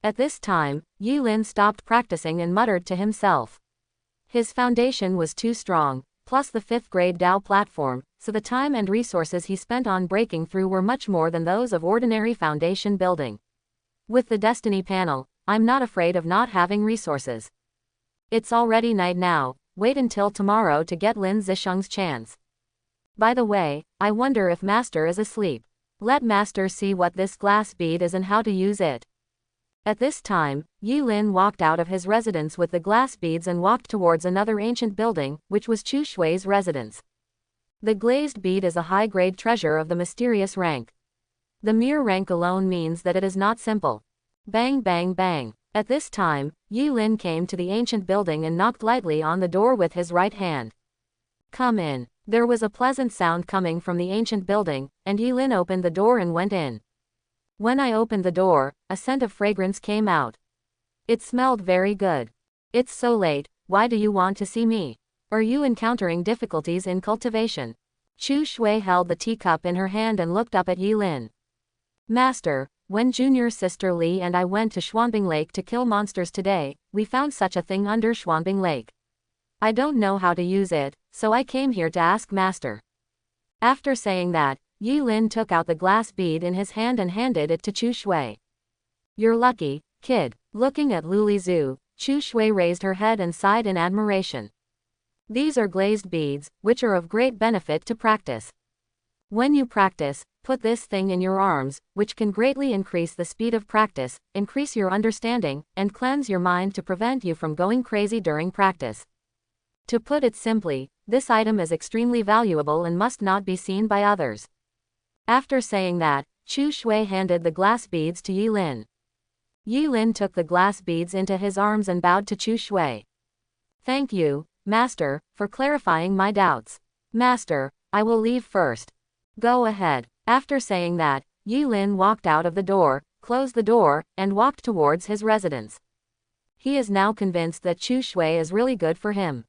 At this time, Yilin stopped practicing and muttered to himself. His foundation was too strong, plus the 5th grade Dao platform, so the time and resources he spent on breaking through were much more than those of ordinary foundation building. With the destiny panel, I'm not afraid of not having resources. It's already night now, wait until tomorrow to get Lin Zisheng's chance. By the way, I wonder if Master is asleep. Let Master see what this glass bead is and how to use it. At this time, Yilin walked out of his residence with the glass beads and walked towards another ancient building, which was Chu Shui's residence. The glazed bead is a high-grade treasure of the mysterious rank. The mere rank alone means that it is not simple. Bang bang bang. At this time, Yilin came to the ancient building and knocked lightly on the door with his right hand. Come in. There was a pleasant sound coming from the ancient building, and Yilin opened the door and went in. When I opened the door, a scent of fragrance came out. It smelled very good. It's so late, why do you want to see me? Are you encountering difficulties in cultivation? Chu Shui held the teacup in her hand and looked up at Yilin. Master, when junior sister Li and I went to Xuanbing Lake to kill monsters today, we found such a thing under Xuanbing Lake. I don't know how to use it, so I came here to ask Master. After saying that, Yilin took out the glass bead in his hand and handed it to Chu Shui. You're lucky, kid. Looking at Luli Zhu, Chu Shui raised her head and sighed in admiration. These are glazed beads, which are of great benefit to practice. When you practice, put this thing in your arms, which can greatly increase the speed of practice, increase your understanding, and cleanse your mind to prevent you from going crazy during practice. To put it simply, this item is extremely valuable and must not be seen by others. After saying that, Chu Shui handed the glass beads to Yilin. Yilin took the glass beads into his arms and bowed to Chu Shui. Thank you, Master, for clarifying my doubts. Master, I will leave first. Go ahead. After saying that, Yilin walked out of the door, closed the door, and walked towards his residence. He is now convinced that Chu Shui is really good for him.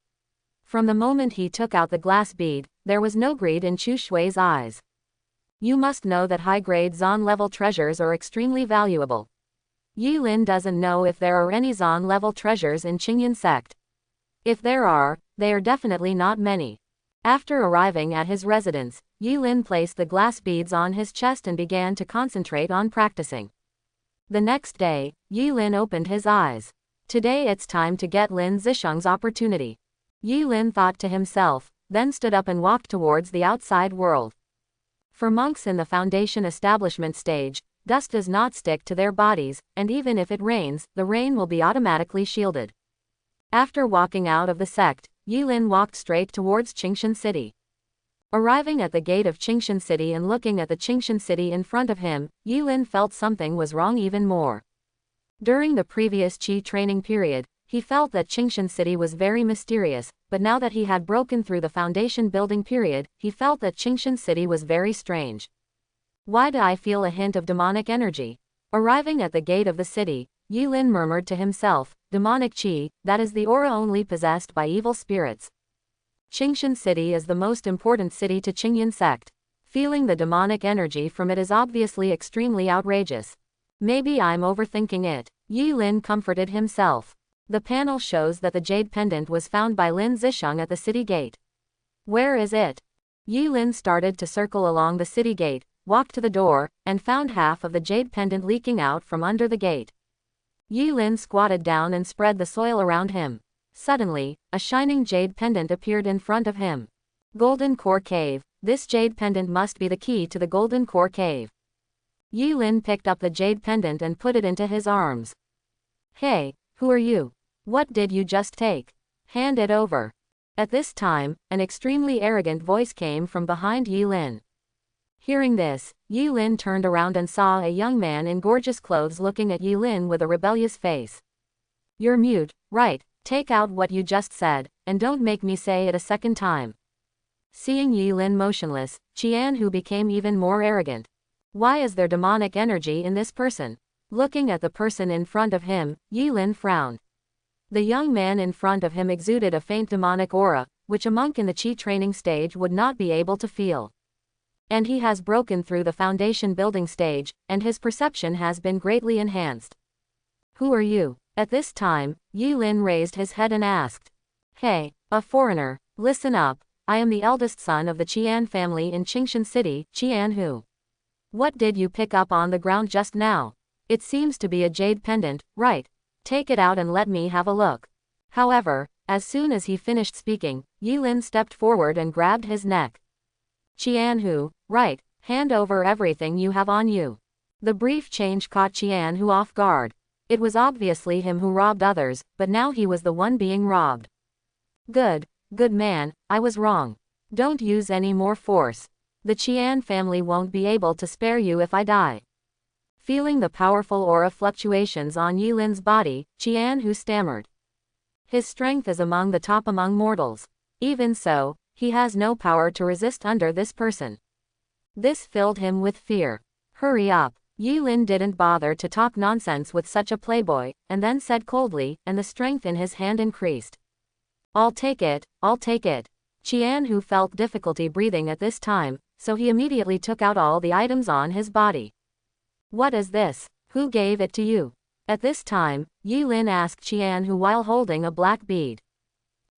From the moment he took out the glass bead, there was no greed in Chu Shui's eyes. You must know that high-grade Zon-level treasures are extremely valuable. Yilin doesn't know if there are any Zon-level treasures in Chingan Sect. If there are, they are definitely not many. After arriving at his residence, Yilin placed the glass beads on his chest and began to concentrate on practicing. The next day, Yilin opened his eyes. Today it's time to get Lin Zisheng's opportunity. Yilin thought to himself, then stood up and walked towards the outside world. For monks in the foundation establishment stage, dust does not stick to their bodies, and even if it rains, the rain will be automatically shielded. After walking out of the sect, Yilin walked straight towards Qingshan City. Arriving at the gate of Qingshan City and looking at the Qingshan City in front of him, Yilin felt something was wrong even more. During the previous Qi training period, he felt that Qingshan City was very mysterious, but now that he had broken through the foundation building period, he felt that Qingshan City was very strange. Why do I feel a hint of demonic energy? Arriving at the gate of the city, Yilin murmured to himself, demonic qi, that is the aura only possessed by evil spirits. Qingshan City is the most important city to Chingan Sect. Feeling the demonic energy from it is obviously extremely outrageous. Maybe I'm overthinking it. Yi Lin comforted himself. The panel shows that the jade pendant was found by Lin Zish at the city gate. Where is it? Yi Lin started to circle along the city gate, walked to the door, and found half of the jade pendant leaking out from under the gate. Yi Lin squatted down and spread the soil around him. Suddenly, a shining jade pendant appeared in front of him. Golden Core Cave. This jade pendant must be the key to the Golden Core Cave. Yi Lin picked up the jade pendant and put it into his arms. Hey, who are you? What did you just take? Hand it over. At this time, an extremely arrogant voice came from behind Yi Lin. Hearing this, Yi Lin turned around and saw a young man in gorgeous clothes looking at Yi Lin with a rebellious face. You're mute, right? Take out what you just said, and don't make me say it a second time. Seeing Yi Lin motionless, Qianhu became even more arrogant. Why is there demonic energy in this person? Looking at the person in front of him, Yi Lin frowned. The young man in front of him exuded a faint demonic aura, which a monk in the Qi training stage would not be able to feel. And he has broken through the foundation building stage, and his perception has been greatly enhanced. Who are you? At this time, Yi Lin raised his head and asked. Hey, a foreigner, listen up. I am the eldest son of the Qian family in Qingshan City, Qianhu. What did you pick up on the ground just now? It seems to be a jade pendant, right? Take it out and let me have a look. However, as soon as he finished speaking, Yi Lin stepped forward and grabbed his neck. Qianhu, right, hand over everything you have on you. The brief change caught Qianhu off guard. It was obviously him who robbed others, but now he was the one being robbed. Good man, I was wrong. Don't use any more force. The Qian family won't be able to spare you if I die. Feeling the powerful aura fluctuations on Yi Lin's body, Qianhu stammered. His strength is among the top among mortals. Even so, he has no power to resist under this person. This filled him with fear. Hurry up. Yi Lin didn't bother to talk nonsense with such a playboy, and then said coldly, and the strength in his hand increased. I'll take it. Qianhu felt difficulty breathing at this time, so he immediately took out all the items on his body. What is this? Who gave it to you? At this time, Yi Lin asked Qianhu while holding a black bead.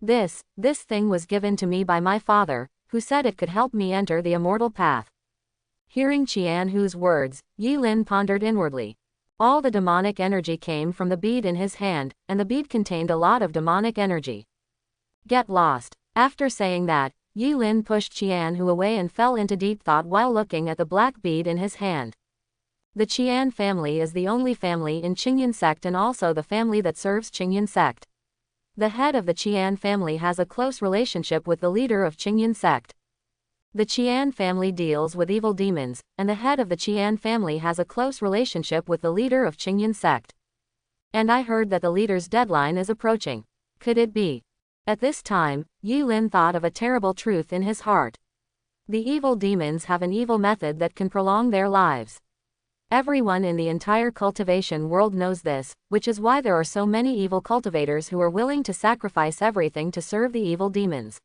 This thing was given to me by my father, who said it could help me enter the immortal path. Hearing Qianhu's words, Yi Lin pondered inwardly. All the demonic energy came from the bead in his hand, and the bead contained a lot of demonic energy. Get lost. After saying that, Yi Lin pushed Qianhu away and fell into deep thought while looking at the black bead in his hand. The Qian family is the only family in Chingan Sect and also the family that serves Chingan Sect. The head of the Qian family has a close relationship with the leader of Chingan Sect. The Qian family deals with evil demons, and the head of the Qian family has a close relationship with the leader of Chingan Sect. And I heard that the leader's deadline is approaching. Could it be? At this time, Yi Lin thought of a terrible truth in his heart. The evil demons have an evil method that can prolong their lives. Everyone in the entire cultivation world knows this, which is why there are so many evil cultivators who are willing to sacrifice everything to serve the evil demons.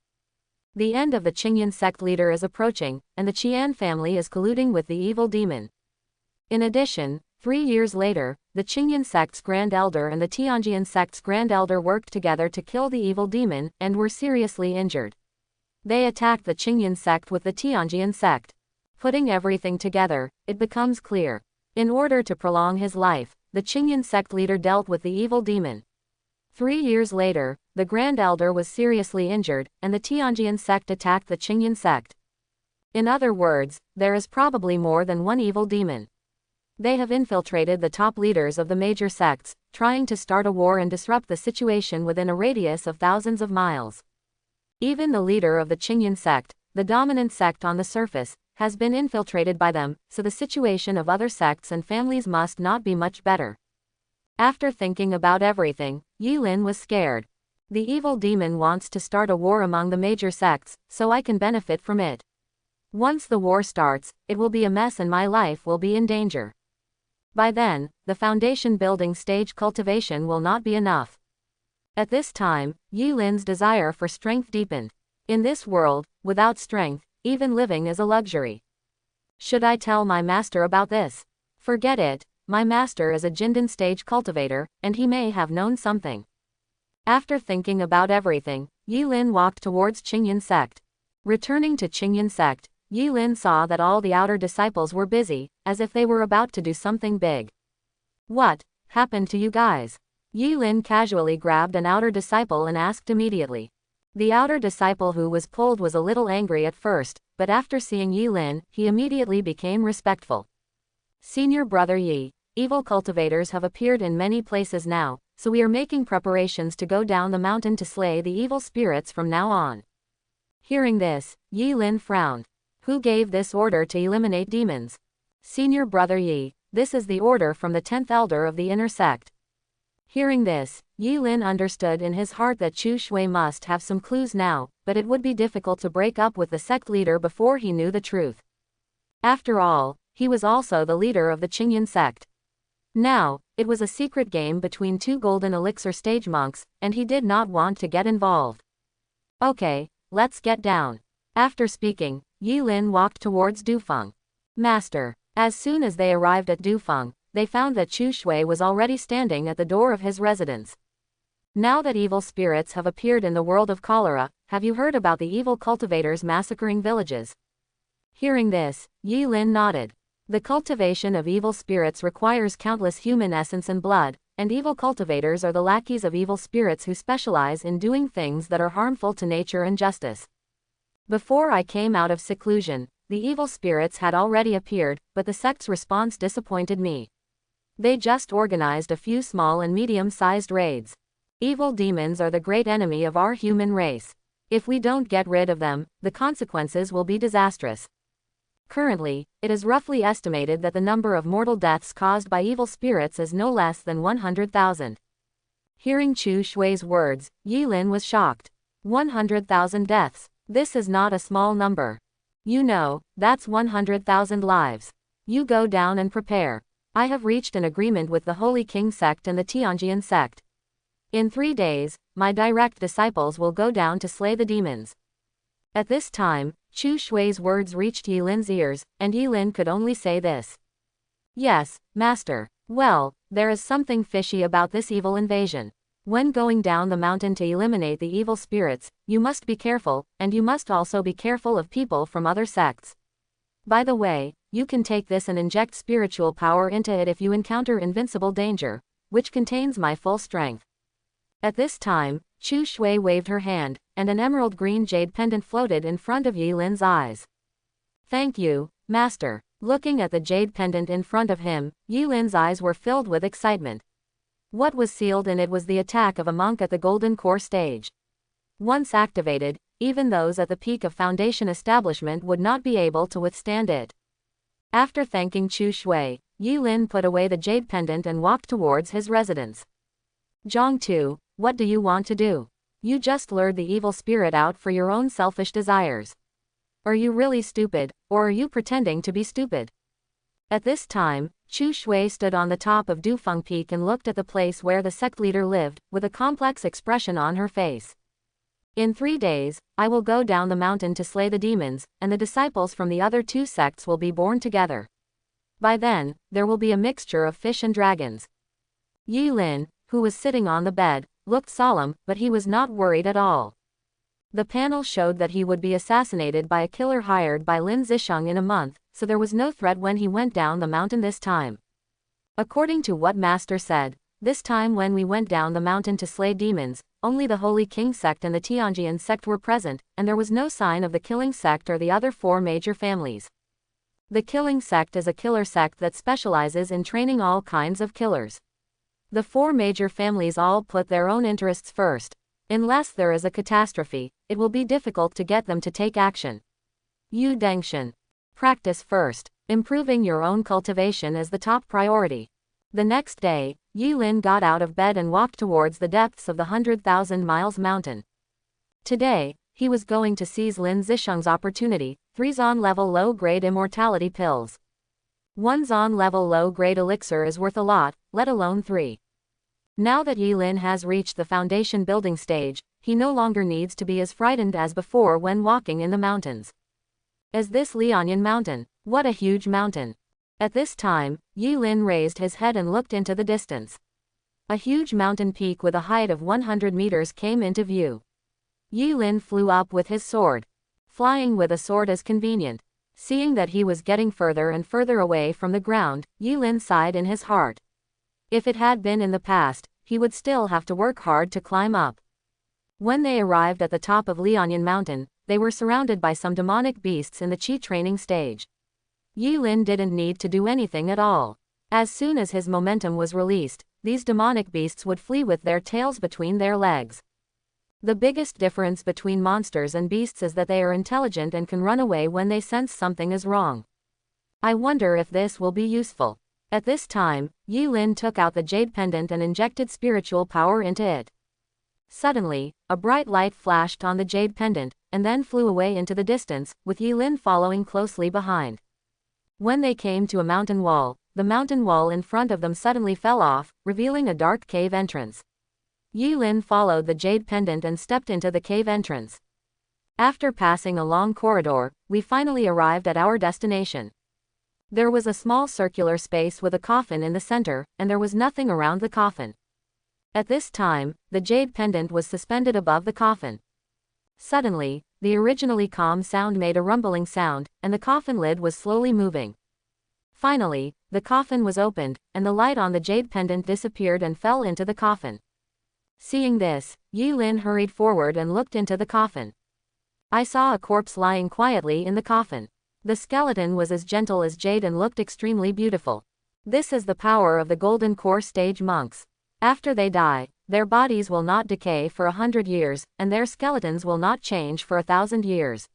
The end of the Chingan sect leader is approaching, and the Qian family is colluding with the evil demon. In addition, 3 years later, the Chingan sect's Grand Elder and the Tianjian sect's Grand Elder worked together to kill the evil demon, and were seriously injured. They attacked the Chingan sect with the Tianjian sect. Putting everything together, it becomes clear. In order to prolong his life, the Chingan sect leader dealt with the evil demon. 3 years later, the Grand Elder was seriously injured, and the Tianjian sect attacked the Chingan sect. In other words, there is probably more than one evil demon. They have infiltrated the top leaders of the major sects, trying to start a war and disrupt the situation within a radius of thousands of miles. Even the leader of the Chingan sect, the dominant sect on the surface, has been infiltrated by them, so the situation of other sects and families must not be much better. After thinking about everything, Yi Lin was scared. The evil demon wants to start a war among the major sects, so I can benefit from it. Once the war starts, it will be a mess and my life will be in danger. By then, the foundation building stage cultivation will not be enough. At this time, Yi Lin's desire for strength deepened. In this world, without strength, even living is a luxury. Should I tell my master about this? Forget it. my master is a Jindan stage cultivator, and he may have known something. After thinking about everything, Yi Lin walked towards Chingan Sect. Returning to Chingan Sect, Yi Lin saw that all the outer disciples were busy, as if they were about to do something big. What happened to you guys? Yi Lin casually grabbed an outer disciple and asked immediately. The outer disciple who was pulled was a little angry at first, but after seeing Yi Lin, he immediately became respectful. Senior brother Yi, evil cultivators have appeared in many places now, so we are making preparations to go down the mountain to slay the evil spirits from now on. Hearing this, Yi Lin frowned. Who gave this order to eliminate demons? Senior brother Yi, this is the order from the 10th elder of the inner sect. Hearing this, Yi Lin understood in his heart that Chu Shui must have some clues now, but it would be difficult to break up with the sect leader before he knew the truth. After all, he was also the leader of the Chingan sect. Now, it was a secret game between two golden elixir stage monks, and he did not want to get involved. Okay, let's get down. After speaking, Yi Lin walked towards Dufeng. Master. As soon as they arrived at Dufeng, they found that Chu Shui was already standing at the door of his residence. Now that evil spirits have appeared in the world of cholera, have you heard about the evil cultivators massacring villages? Hearing this, Yi Lin nodded. The cultivation of evil spirits requires countless human essence and blood, and evil cultivators are the lackeys of evil spirits who specialize in doing things that are harmful to nature and justice. Before I came out of seclusion, the evil spirits had already appeared, but the sect's response disappointed me. They just organized a few small and medium-sized raids. Evil demons are the great enemy of our human race. If we don't get rid of them, the consequences will be disastrous. Currently, it is roughly estimated that the number of mortal deaths caused by evil spirits is no less than 100,000. Hearing Chu Shui's words, Yi Lin was shocked. 100,000 deaths. This is not a small number. You know, that's 100,000 lives. You go down and prepare. I have reached an agreement with the Holy King Sect and the Tianjian Sect. In 3 days, my direct disciples will go down to slay the demons. At this time, Chu Shui's words reached Yi Lin's ears, and Yi Lin could only say this. Yes, Master. Well, there is something fishy about this evil invasion. When going down the mountain to eliminate the evil spirits, you must be careful, and you must also be careful of people from other sects. By the way, you can take this and inject spiritual power into it if you encounter invincible danger, which contains my full strength. At this time, Chu Shui waved her hand, and an emerald green jade pendant floated in front of Yi Lin's eyes. Thank you, Master. Looking at the jade pendant in front of him, Yi Lin's eyes were filled with excitement. What was sealed in it was the attack of a monk at the Golden Core stage. Once activated, even those at the peak of Foundation establishment would not be able to withstand it. After thanking Chu Shui, Yi Lin put away the jade pendant and walked towards his residence. Zhang, what do you want to do? You just lured the evil spirit out for your own selfish desires. Are you really stupid, or are you pretending to be stupid? At this time, Chu Shui stood on the top of Dufeng Peak and looked at the place where the sect leader lived, with a complex expression on her face. In 3 days, I will go down the mountain to slay the demons, and the disciples from the other 2 sects will be born together. By then, there will be a mixture of fish and dragons. Yi Lin, who was sitting on the bed, looked solemn, but he was not worried at all. The panel showed that he would be assassinated by a killer hired by Lin Zish in a month, so there was no threat when he went down the mountain this time. According to what Master said, this time when we went down the mountain to slay demons, only the Holy King Sect and the Tianjian Sect were present, and there was no sign of the Killing Sect or the other 4 major families. The Killing Sect is a killer sect that specializes in training all kinds of killers. The 4 major families all put their own interests first. Unless there is a catastrophe, it will be difficult to get them to take action. Yu Dengshan. Practice first. Improving your own cultivation is the top priority. The next day, Yi Lin got out of bed and walked towards the depths of the 100,000 miles mountain. Today, he was going to seize Lin Zisheng's opportunity, 3 Zon level low-grade immortality pills. 1 Zon level low-grade elixir is worth a lot, let alone 3. Now that Yi Lin has reached the foundation building stage, he no longer needs to be as frightened as before when walking in the mountains. Is this Lianyan Mountain? What a huge mountain! At this time, Lin raised his head and looked into the distance. A huge mountain peak with a height of 100 meters came into view. Lin flew up with his sword. Flying with a sword is convenient. Seeing that he was getting further and further away from the ground, Lin sighed in his heart. If it had been in the past, he would still have to work hard to climb up. When they arrived at the top of Lianyan Mountain, they were surrounded by some demonic beasts in the Qi training stage. Lin didn't need to do anything at all. As soon as his momentum was released, these demonic beasts would flee with their tails between their legs. The biggest difference between monsters and beasts is that they are intelligent and can run away when they sense something is wrong. I wonder if this will be useful. At this time, Lin took out the jade pendant and injected spiritual power into it. Suddenly, a bright light flashed on the jade pendant, and then flew away into the distance, with Lin following closely behind. When they came to a mountain wall, the mountain wall in front of them suddenly fell off, revealing a dark cave entrance. Lin followed the jade pendant and stepped into the cave entrance. After passing a long corridor, we finally arrived at our destination. There was a small circular space with a coffin in the center, and there was nothing around the coffin. At this time, the jade pendant was suspended above the coffin. Suddenly, the originally calm sound made a rumbling sound, and the coffin lid was slowly moving. Finally, the coffin was opened, and the light on the jade pendant disappeared and fell into the coffin. Seeing this, Lin hurried forward and looked into the coffin. I saw a corpse lying quietly in the coffin. The skeleton was as gentle as jade and looked extremely beautiful. This is the power of the Golden Core stage monks. After they die, their bodies will not decay for 100 years, and their skeletons will not change for 1,000 years.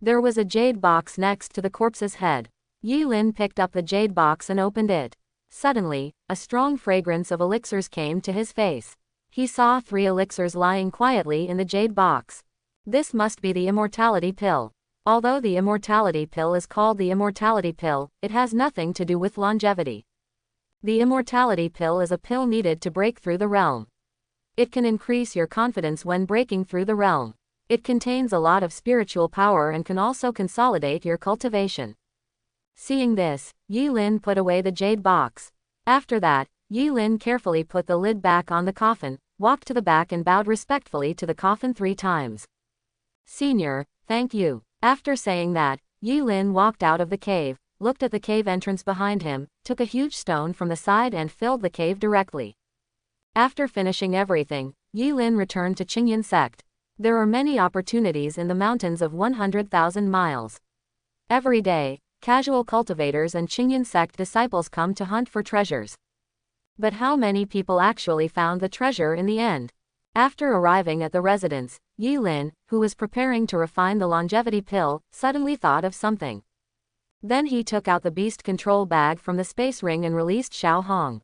There was a jade box next to the corpse's head. Lin picked up the jade box and opened it. Suddenly, a strong fragrance of elixirs came to his face. He saw 3 elixirs lying quietly in the jade box. This must be the immortality pill. Although the immortality pill is called the immortality pill, it has nothing to do with longevity. The immortality pill is a pill needed to break through the realm. It can increase your confidence when breaking through the realm. It contains a lot of spiritual power and can also consolidate your cultivation. Seeing this, Lin put away the jade box. After that, Lin carefully put the lid back on the coffin, walked to the back and bowed respectfully to the coffin 3 times. "Senior, thank you." After saying that, Lin walked out of the cave, looked at the cave entrance behind him, took a huge stone from the side and filled the cave directly. After finishing everything, Lin returned to Chingan Sect. There are many opportunities in the mountains of 100,000 miles. Every day, casual cultivators and Chingan Sect disciples come to hunt for treasures. But how many people actually found the treasure in the end? After arriving at the residence, Lin, who was preparing to refine the longevity pill, suddenly thought of something. Then he took out the beast control bag from the space ring and released Xiao Hong.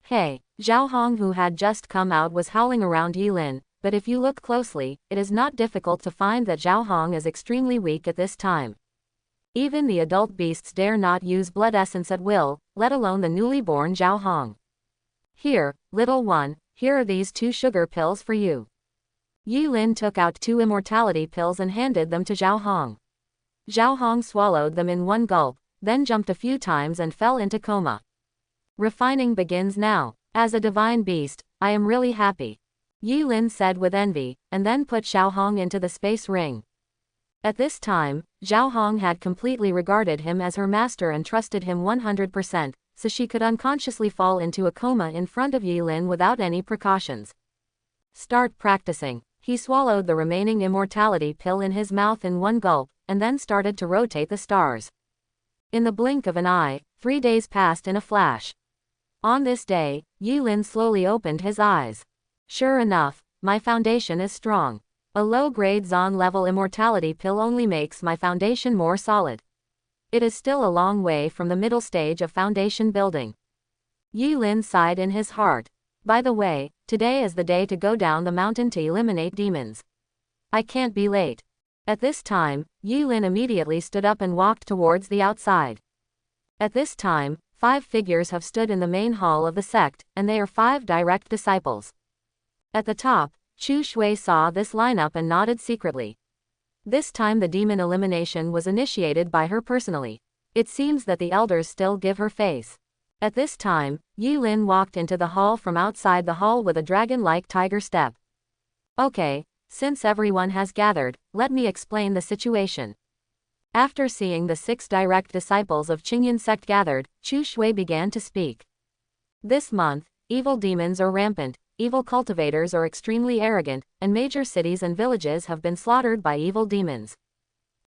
Hey, Xiao Hong, who had just come out, was howling around Lin, but if you look closely, it is not difficult to find that Xiao Hong is extremely weak at this time. Even the adult beasts dare not use blood essence at will, let alone the newly born Xiao Hong. Here, little one, here are these 2 sugar pills for you. Lin took out 2 immortality pills and handed them to Xiao Hong. Xiao Hong swallowed them in one gulp, then jumped a few times and fell into coma. Refining begins now. As a divine beast, I am really happy. Lin said with envy, and then put Xiao Hong into the space ring. At this time, Xiao Hong had completely regarded him as her master and trusted him 100%, so she could unconsciously fall into a coma in front of Lin without any precautions. Start practicing. He swallowed the remaining immortality pill in his mouth in one gulp, and then started to rotate the stars. In the blink of an eye, 3 days passed in a flash. On this day, Lin slowly opened his eyes. Sure enough, my foundation is strong. A low-grade Zon-level immortality pill only makes my foundation more solid. It is still a long way from the middle stage of foundation building. Lin sighed in his heart. By the way, today is the day to go down the mountain to eliminate demons. I can't be late. At this time, Lin immediately stood up and walked towards the outside. At this time, 5 figures have stood in the main hall of the sect, and they are 5 direct disciples. At the top, Chu Shui saw this lineup and nodded secretly. This time the demon elimination was initiated by her personally. It seems that the elders still give her face. At this time, Yi Lin walked into the hall from outside the hall with a dragon-like tiger step. Okay, since everyone has gathered, let me explain the situation. After seeing the 6 direct disciples of Chingan sect gathered, Chu Shui began to speak. This month, evil demons are rampant, evil cultivators are extremely arrogant, and major cities and villages have been slaughtered by evil demons.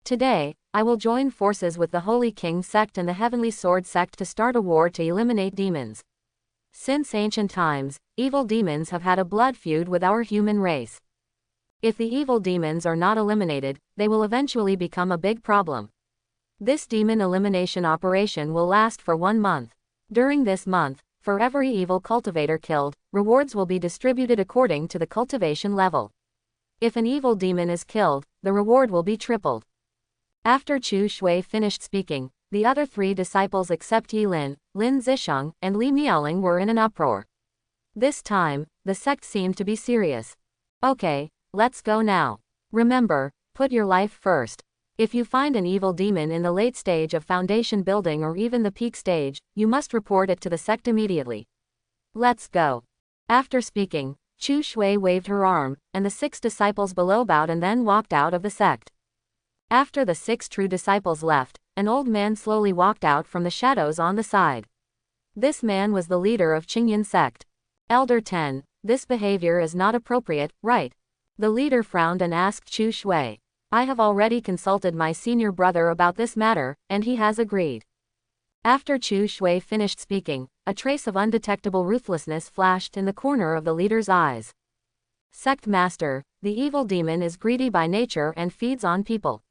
Today, I will join forces with the Holy King sect and the Heavenly Sword sect to start a war to eliminate demons. Since ancient times, evil demons have had a blood feud with our human race. If the evil demons are not eliminated, they will eventually become a big problem. This demon elimination operation will last for 1 month. During this month, for every evil cultivator killed, rewards will be distributed according to the cultivation level. If an evil demon is killed, the reward will be tripled. After Chu Shui finished speaking, the other 3 disciples except Yi Lin, Lin Zish, and Li Miaoling were in an uproar. This time, the sect seemed to be serious. Okay, let's go now. Remember, put your life first. If you find an evil demon in the late stage of foundation building or even the peak stage, you must report it to the sect immediately. Let's go. After speaking, Chu Shui waved her arm, and the 6 disciples below bowed and then walked out of the sect. After the 6 true disciples left, an old man slowly walked out from the shadows on the side. This man was the leader of Chingan sect. Elder 10, this behavior is not appropriate, right? The leader frowned and asked Chu Shui. I have already consulted my senior brother about this matter, and he has agreed. After Chu Shui finished speaking, a trace of undetectable ruthlessness flashed in the corner of the leader's eyes. Sect Master, the evil demon is greedy by nature and feeds on people.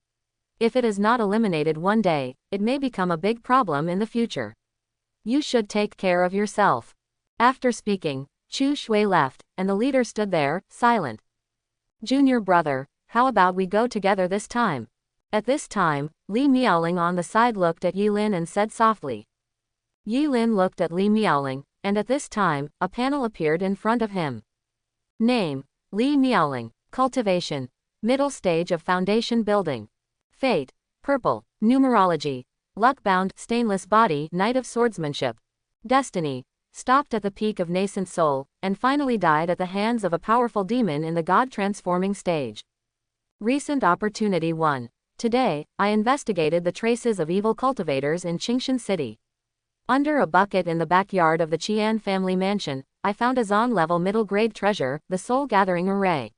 If it is not eliminated one day, it may become a big problem in the future. You should take care of yourself. After speaking, Chu Shui left, and the leader stood there, silent. Junior brother, how about we go together this time? At this time, Li Miaoling on the side looked at Yi Lin and said softly. Yi Lin looked at Li Miaoling, and at this time, a panel appeared in front of him. Name, Li Miaoling, cultivation, middle stage of foundation building. Fate, purple, numerology, luck-bound, stainless body, knight of swordsmanship. Destiny, stopped at the peak of nascent soul, and finally died at the hands of a powerful demon in the god-transforming stage. Recent opportunity 1. Today, I investigated the traces of evil cultivators in Chingan City. Under a bucket in the backyard of the Qian family mansion, I found a Zon-level middle-grade treasure, the soul-gathering array.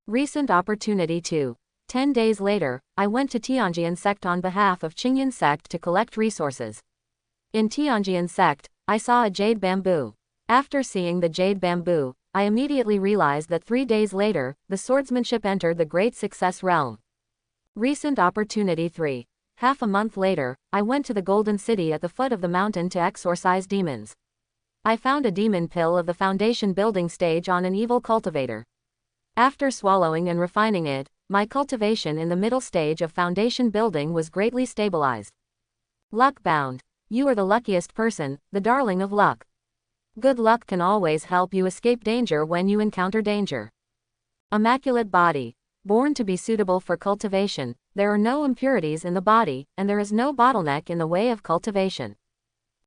Recent opportunity 2. 10 days later, I went to Tianjian sect on behalf of Chingan sect to collect resources. In Tianjian sect, I saw a jade bamboo. After seeing the jade bamboo, I immediately realized that 3 days later, the swordsmanship entered the great success realm. Recent opportunity 3. Half a month later, I went to the Golden City at the foot of the mountain to exorcise demons. I found a demon pill of the foundation building stage on an evil cultivator. After swallowing and refining it, my cultivation in the middle stage of foundation building was greatly stabilized. Luck bound. You are the luckiest person, the darling of luck. Good luck can always help you escape danger when you encounter danger. Immaculate body. Born to be suitable for cultivation, there are no impurities in the body, and there is no bottleneck in the way of cultivation.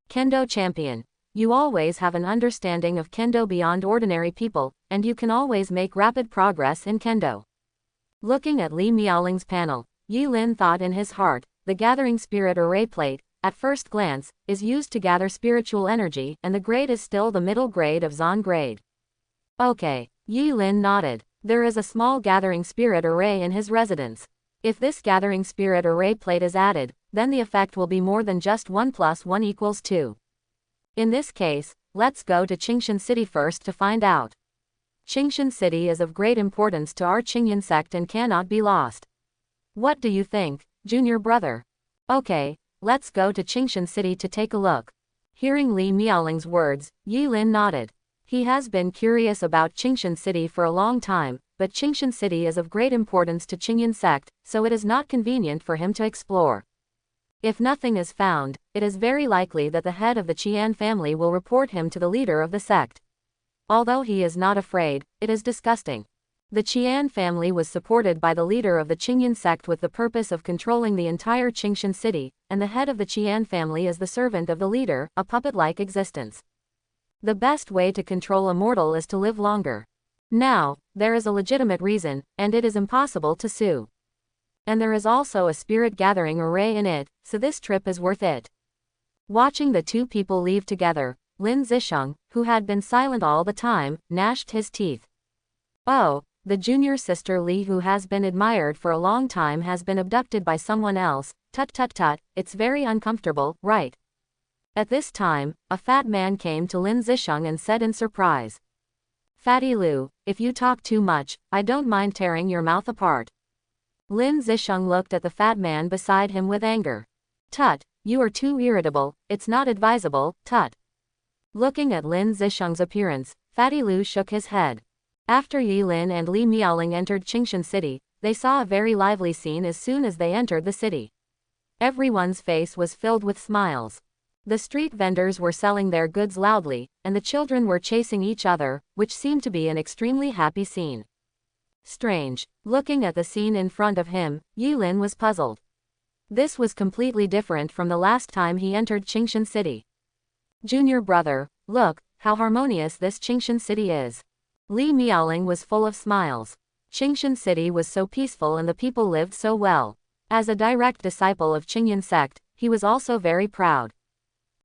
Kendo champion. You always have an understanding of Kendo beyond ordinary people, and you can always make rapid progress in Kendo. Looking at Li Miaoling's panel, Yi Lin thought in his heart, the gathering spirit array plate, at first glance, is used to gather spiritual energy, and the grade is still the middle grade of Zon grade. Okay, Yi Lin nodded. There is a small gathering spirit array in his residence. If this gathering spirit array plate is added, then the effect will be more than just 1 + 1 = 2. In this case, let's go to Chingan City first to find out. Chingan City is of great importance to our Chingan sect and cannot be lost. What do you think, junior brother? Okay, let's go to Chingan City to take a look. Hearing Li Miaoling's words, Yi Lin nodded. He has been curious about Chingan City for a long time, but Chingan City is of great importance to Chingan sect, so it is not convenient for him to explore. If nothing is found, it is very likely that the head of the Qian family will report him to the leader of the sect. Although he is not afraid, it is disgusting. The Qian family was supported by the leader of the Chingan sect with the purpose of controlling the entire Qingshan city, and the head of the Qian family is the servant of the leader, a puppet-like existence. The best way to control a mortal is to live longer. Now, there is a legitimate reason, and it is impossible to sue. And there is also a spirit gathering array in it, so this trip is worth it. Watching the two people leave together, Lin Zish, who had been silent all the time, gnashed his teeth. Oh, the junior sister Li, who has been admired for a long time, has been abducted by someone else. Tut tut tut, it's very uncomfortable, right? At this time, a fat man came to Lin Zish and said in surprise. Fatty Lu, if you talk too much, I don't mind tearing your mouth apart. Lin Zish looked at the fat man beside him with anger. Tut, you are too irritable, it's not advisable, tut. Looking at Lin Zish's appearance, Fatty Lu shook his head. After Yi Lin and Li Miaoling entered Qingshan city, they saw a very lively scene as soon as they entered the city. Everyone's face was filled with smiles. The street vendors were selling their goods loudly, and the children were chasing each other, which seemed to be an extremely happy scene. Strange. Looking at the scene in front of him, Yi Lin was puzzled. This was completely different from the last time he entered Qingshan city. Junior brother, look, how harmonious this Qingshan city is. Li Miaoling was full of smiles. Qingshan city was so peaceful and the people lived so well. As a direct disciple of Chingan sect, he was also very proud.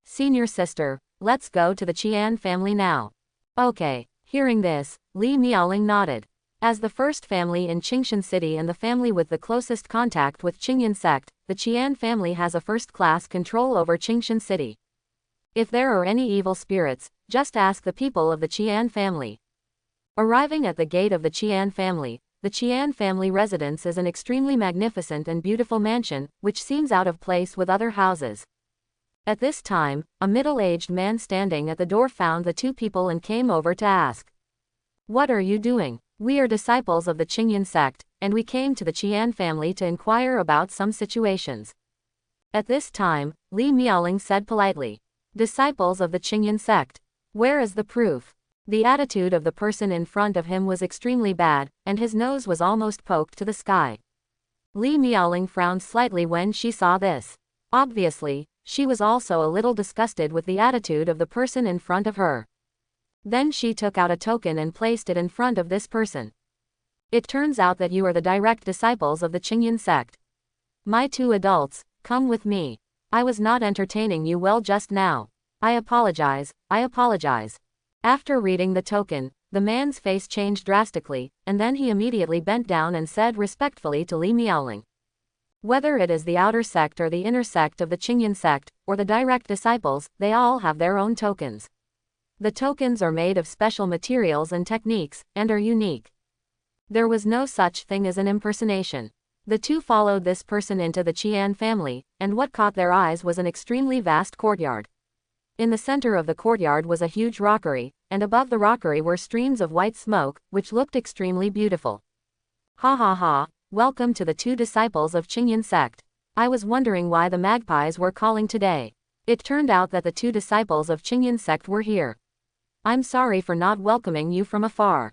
Senior sister, let's go to the Qian family now. Okay. Hearing this, Li Miaoling nodded. As the first family in Qingshan city and the family with the closest contact with Chingan sect, the Qian family has a first-class control over Qingshan city. If there are any evil spirits, just ask the people of the Qian family. Arriving at the gate of the Qian family residence is an extremely magnificent and beautiful mansion, which seems out of place with other houses. At this time, a middle-aged man standing at the door found the two people and came over to ask. What are you doing? We are disciples of the Chingan sect, and we came to the Qian family to inquire about some situations. At this time, Li Miaoling said politely. Disciples of the Chingan sect. Where is the proof? The attitude of the person in front of him was extremely bad, and his nose was almost poked to the sky. Li Miaoling frowned slightly when she saw this. Obviously, she was also a little disgusted with the attitude of the person in front of her. Then she took out a token and placed it in front of this person. It turns out that you are the direct disciples of the Chingan sect. My two adults, come with me. I was not entertaining you well just now. I apologize. After reading the token, the man's face changed drastically, and then he immediately bent down and said respectfully to Li Miaoling. Whether it is the outer sect or the inner sect of the Chingan sect, or the direct disciples, they all have their own tokens. The tokens are made of special materials and techniques, and are unique. There was no such thing as an impersonation. The two followed this person into the Qian family, and what caught their eyes was an extremely vast courtyard. In the center of the courtyard was a huge rockery, and above the rockery were streams of white smoke, which looked extremely beautiful. Ha ha ha, welcome to the two disciples of Chingan sect. I was wondering why the magpies were calling today. It turned out that the two disciples of Chingan sect were here. I'm sorry for not welcoming you from afar.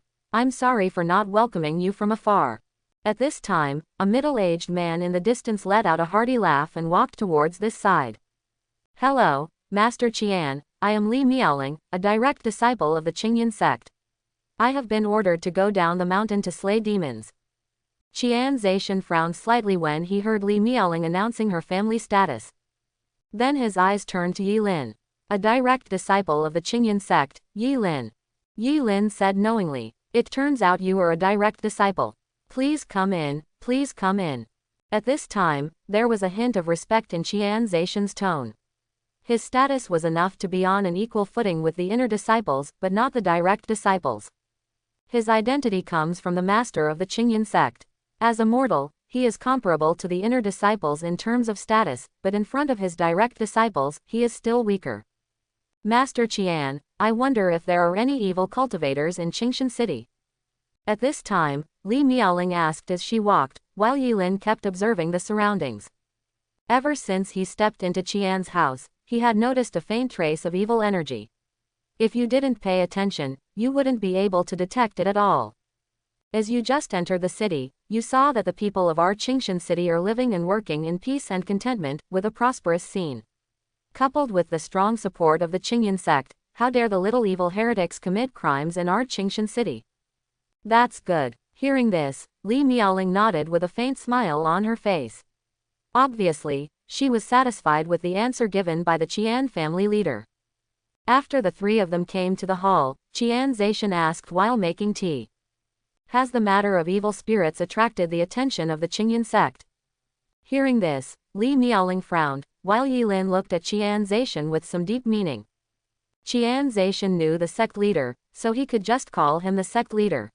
At this time, a middle-aged man in the distance let out a hearty laugh and walked towards this side. Hello, Master Qian, I am Li Miaoling, a direct disciple of the Chingan sect. I have been ordered to go down the mountain to slay demons. Qian Zaishan frowned slightly when he heard Li Miaoling announcing her family status. Then his eyes turned to Yi Lin. A direct disciple of the Chingan sect, Yi Lin. Yi Lin said knowingly, it turns out you are a direct disciple. Please come in. At this time, there was a hint of respect in Qian Zaishan's tone. His status was enough to be on an equal footing with the inner disciples, but not the direct disciples. His identity comes from the master of the Chingan sect. As a mortal, he is comparable to the inner disciples in terms of status, but in front of his direct disciples, he is still weaker. Master Qian, I wonder if there are any evil cultivators in Qingshan city. At this time, Li Miaoling asked as she walked, while Yi Lin kept observing the surroundings. Ever since he stepped into Qian's house, he had noticed a faint trace of evil energy. If you didn't pay attention, you wouldn't be able to detect it at all. As you just entered the city, you saw that the people of our Qingshan city are living and working in peace and contentment, with a prosperous scene. Coupled with the strong support of the Chingan sect, how dare the little evil heretics commit crimes in our Qingshan city? That's good. Hearing this, Li Miaoling nodded with a faint smile on her face. Obviously, she was satisfied with the answer given by the Qian family leader. After the three of them came to the hall, Qian Zaishan asked while making tea. Has the matter of evil spirits attracted the attention of the Chingan sect? Hearing this, Li Miaoling frowned, while Yilin looked at Qian Zaishan with some deep meaning. Qian Zaishan knew the sect leader, so he could just call him the sect leader.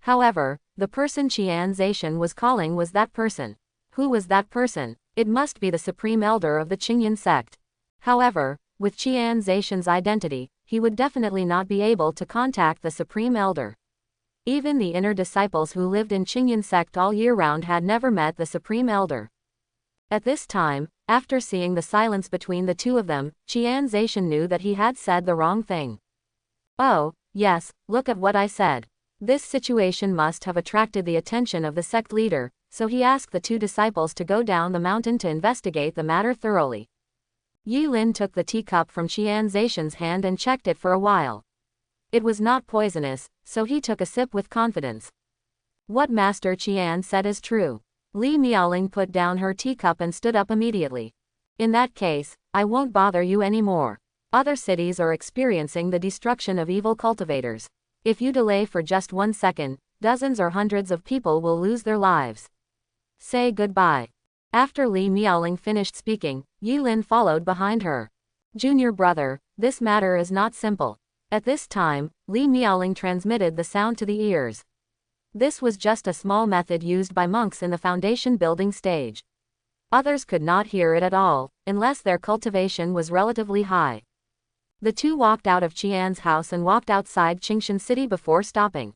However, the person Qian Zaishan was calling was that person. Who was that person? It must be the supreme elder of the Chingan sect. However, with Qian Zaishan's identity, he would definitely not be able to contact the supreme elder. Even the inner disciples who lived in Chingan sect all year round had never met the supreme elder. At this time, after seeing the silence between the two of them, Qian Zaishan knew that he had said the wrong thing. Oh, yes, look at what I said. This situation must have attracted the attention of the sect leader, so he asked the two disciples to go down the mountain to investigate the matter thoroughly. Yilin took the teacup from Qian Zaishan's hand and checked it for a while. It was not poisonous, so he took a sip with confidence. What Master Qian said is true. Li Miaoling put down her teacup and stood up immediately. In that case, I won't bother you anymore. Other cities are experiencing the destruction of evil cultivators. If you delay for just 1 second, dozens or hundreds of people will lose their lives. Say goodbye. After Li Miaoling finished speaking, Yilin followed behind her. Junior brother, this matter is not simple. At this time, Li Miaoling transmitted the sound to the ears. This was just a small method used by monks in the foundation building stage. Others could not hear it at all, unless their cultivation was relatively high. The two walked out of Qian's house and walked outside Qingshan city before stopping.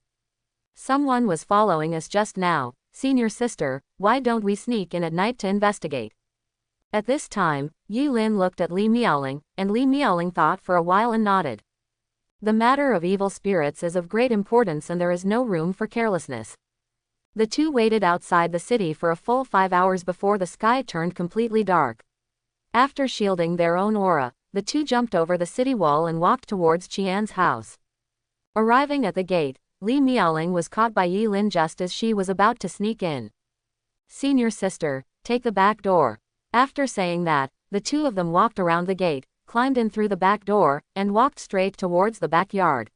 Someone was following us just now. Senior sister, why don't we sneak in at night to investigate? At this time, Yilin looked at Li Miaoling, and Li Miaoling thought for a while and nodded. The matter of evil spirits is of great importance and there is no room for carelessness. The two waited outside the city for a full 5 hours before the sky turned completely dark. After shielding their own aura, the two jumped over the city wall and walked towards Qian's house. Arriving at the gate, Li Miaoling was caught by Yilin just as she was about to sneak in. Senior sister, take the back door. After saying that, the two of them walked around the gate, climbed in through the back door, and walked straight towards the backyard.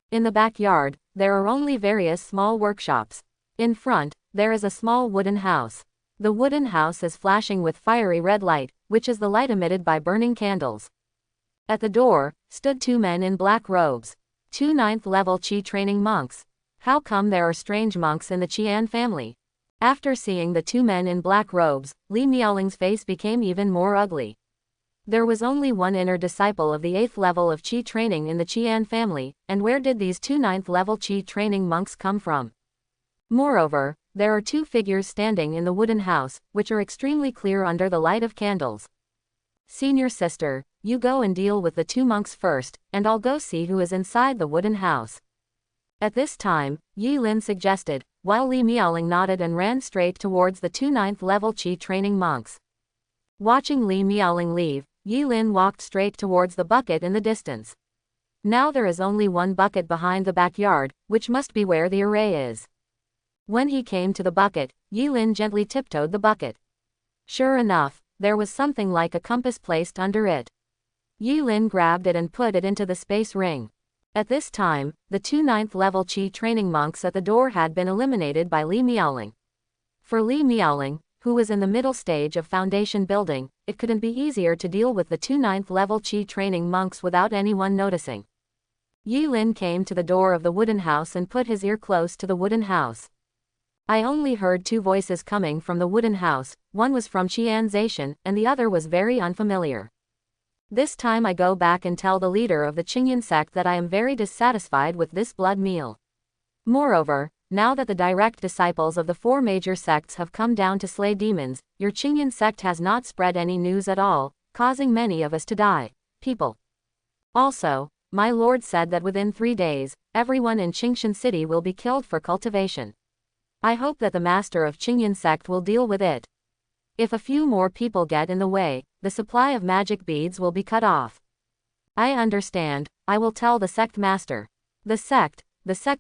In the backyard, there are only various small workshops. In front, there is a small wooden house. The wooden house is flashing with fiery red light, which is the light emitted by burning candles. At the door, stood 2 men in black robes. 2 9th-level Qi training monks. How come there are strange monks in the Qian family? After seeing the 2 men in black robes, Li Miaoling's face became even more ugly. There was only one inner disciple of the 8th level of Qi training in the Qian family, and where did these 2 9th-level Qi training monks come from? Moreover, there are 2 figures standing in the wooden house, which are extremely clear under the light of candles. Senior sister, you go and deal with the 2 monks first, and I'll go see who is inside the wooden house. At this time, Yilin suggested, while Li Miaoling nodded and ran straight towards the 2 9th-level Qi training monks. Watching Li Miaoling leave, Yilin walked straight towards the bucket in the distance. Now there is only one bucket behind the backyard, which must be where the array is. When he came to the bucket, Yilin gently tiptoed the bucket. Sure enough, there was something like a compass placed under it. Yilin grabbed it and put it into the space ring. At this time, the 2 9th-level Qi training monks at the door had been eliminated by Li Miaoling. For Li Miaoling, who was in the middle stage of foundation building, it couldn't be easier to deal with the 2 9th-level Qi training monks without anyone noticing. Yilin came to the door of the wooden house and put his ear close to the wooden house. I only heard 2 voices coming from the wooden house, one was from Qian Zaishan, and the other was very unfamiliar. This time I go back and tell the leader of the Chingan sect that I am very dissatisfied with this blood meal. Moreover, now that the direct disciples of the 4 major sects have come down to slay demons, your Chingan sect has not spread any news at all, causing many of us to die. People. Also, My lord said that within 3 days, everyone in Qingshan city will be killed for cultivation. I hope that the master of Chingan sect will deal with it. If a few more people get in the way, the supply of magic beads will be cut off. I understand, I will tell the sect master. The sect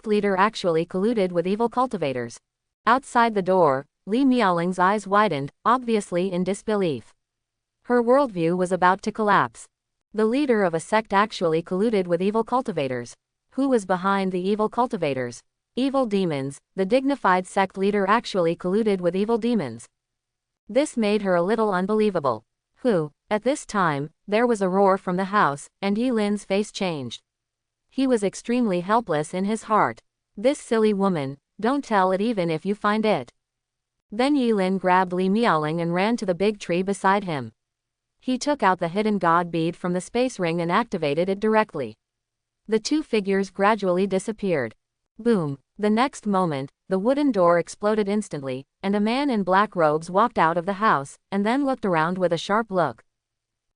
leader actually colluded with evil cultivators. Outside the door, Li Miaoling's eyes widened, obviously in disbelief. Her worldview was about to collapse. The leader of a sect actually colluded with evil cultivators. Who was behind the evil cultivators? Evil demons. The dignified sect leader actually colluded with evil demons. This made her a little unbelievable. Who? At this time, there was a roar from the house, and Yi Lin's face changed. He was extremely helpless in his heart. This silly woman, don't tell it even if you find it. Then Yi Lin grabbed Li Miaoling and ran to the big tree beside him. He took out the hidden god bead from the space ring and activated it directly. The two figures gradually disappeared. Boom! The next moment, the wooden door exploded instantly, and a man in black robes walked out of the house, and then looked around with a sharp look.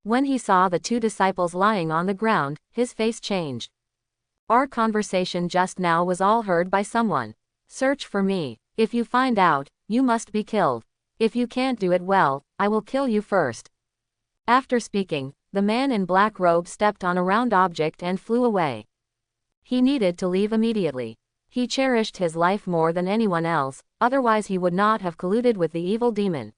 When he saw the two disciples lying on the ground, his face changed. Our conversation just now was all heard by someone. Search for me. If you find out, you must be killed. If you can't do it well, I will kill you first. After speaking, the man in black robe stepped on a round object and flew away. He needed to leave immediately. He cherished his life more than anyone else, otherwise he would not have colluded with the evil demon.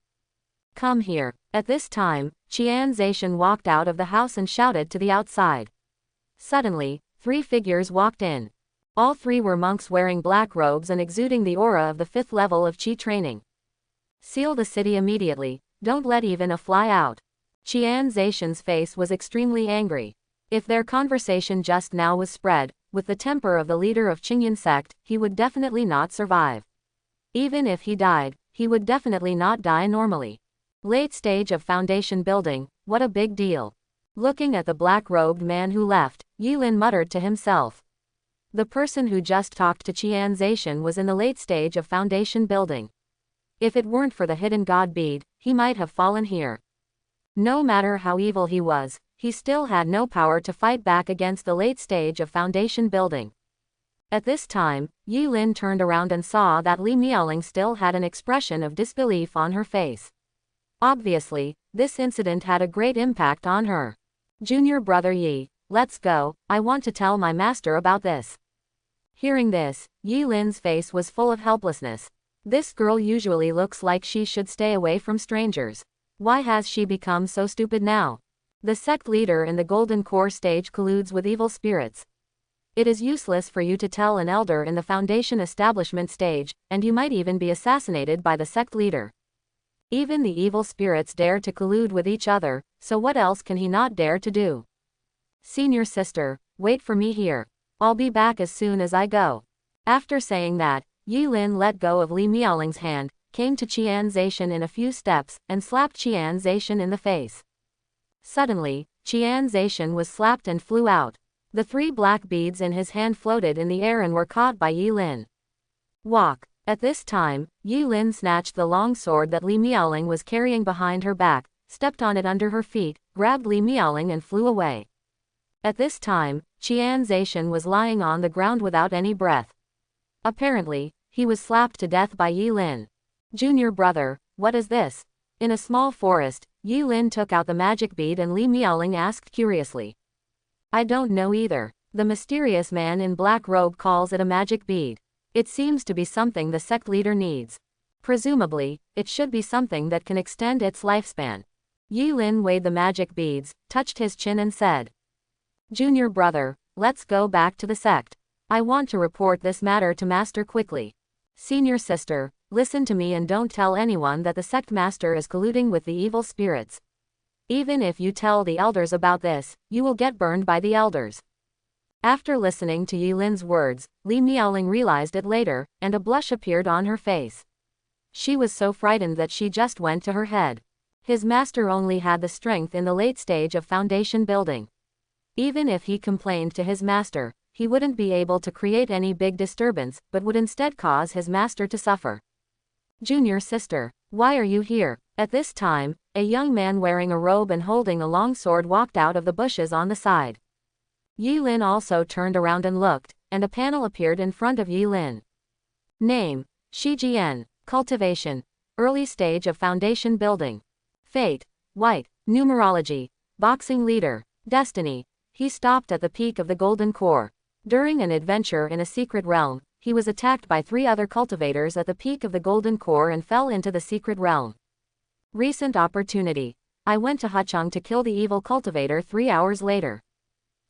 Come here. At this time, Qian Zaishan walked out of the house and shouted to the outside. Suddenly, 3 figures walked in. All 3 were monks wearing black robes and exuding the aura of the 5th level of Qi training. Seal the city immediately, don't let even a fly out. Qian Zaishan's face was extremely angry. If their conversation just now was spread, with the temper of the leader of Chingan sect, he would definitely not survive. Even if he died, he would definitely not die normally. Late stage of foundation building, what a big deal. Looking at the black-robed man who left, Yi Lin muttered to himself. The person who just talked to Qian Zaishan was in the late stage of foundation building. If it weren't for the hidden god bead, he might have fallen here. No matter how evil he was, he still had no power to fight back against the late stage of foundation building. At this time, Yi Lin turned around and saw that Li Miaoling still had an expression of disbelief on her face. Obviously, this incident had a great impact on her. Junior brother Yi, let's go, I want to tell my master about this. Hearing this, Yi Lin's face was full of helplessness. This girl usually looks like she should stay away from strangers. Why has she become so stupid now? The sect leader in the Golden Core stage colludes with evil spirits. It is useless for you to tell an elder in the foundation establishment stage, and you might even be assassinated by the sect leader. Even the evil spirits dare to collude with each other, so what else can he not dare to do? Senior sister, wait for me here. I'll be back as soon as I go. After saying that, Yi Lin let go of Li Miaoling's hand, came to Qian Zaishan in a few steps, and slapped Qian Zaishan in the face. Suddenly, Qian Zaishan was slapped and flew out. The 3 black beads in his hand floated in the air and were caught by Yi Lin. Walk. At this time, Yi Lin snatched the long sword that Li Miaoling was carrying behind her back, stepped on it under her feet, grabbed Li Miaoling and flew away. At this time, Qian Zaishan was lying on the ground without any breath. Apparently, he was slapped to death by Yi Lin. Junior brother, what is this? In a small forest, Yi Lin took out the magic bead and Li Miaoling asked curiously. I don't know either. The mysterious man in black robe calls it a magic bead. It seems to be something the sect leader needs. Presumably, it should be something that can extend its lifespan. Yi Lin weighed the magic beads, touched his chin and said. Junior brother, let's go back to the sect. I want to report this matter to master quickly. Senior sister, listen to me and don't tell anyone that the sect master is colluding with the evil spirits. Even if you tell the elders about this, you will get burned by the elders. After listening to Yi Lin's words, Li Miaoling realized it later, and a blush appeared on her face. She was so frightened that she just went to her head. His master only had the strength in the late stage of foundation building. Even if he complained to his master, he wouldn't be able to create any big disturbance, but would instead cause his master to suffer. Junior sister, why are you here? At this time, a young man wearing a robe and holding a long sword walked out of the bushes on the side. Yi Lin also turned around and looked, and a panel appeared in front of Yi Lin. Name: Shijian. Cultivation. Early stage of foundation building. Fate: White. Numerology: Boxing leader. Destiny: he stopped at the peak of the Golden Core. During an adventure in a secret realm, he was attacked by 3 other cultivators at the peak of the Golden Core and fell into the secret realm. Recent opportunity: I went to Hucheng to kill the evil cultivator 3 hours later.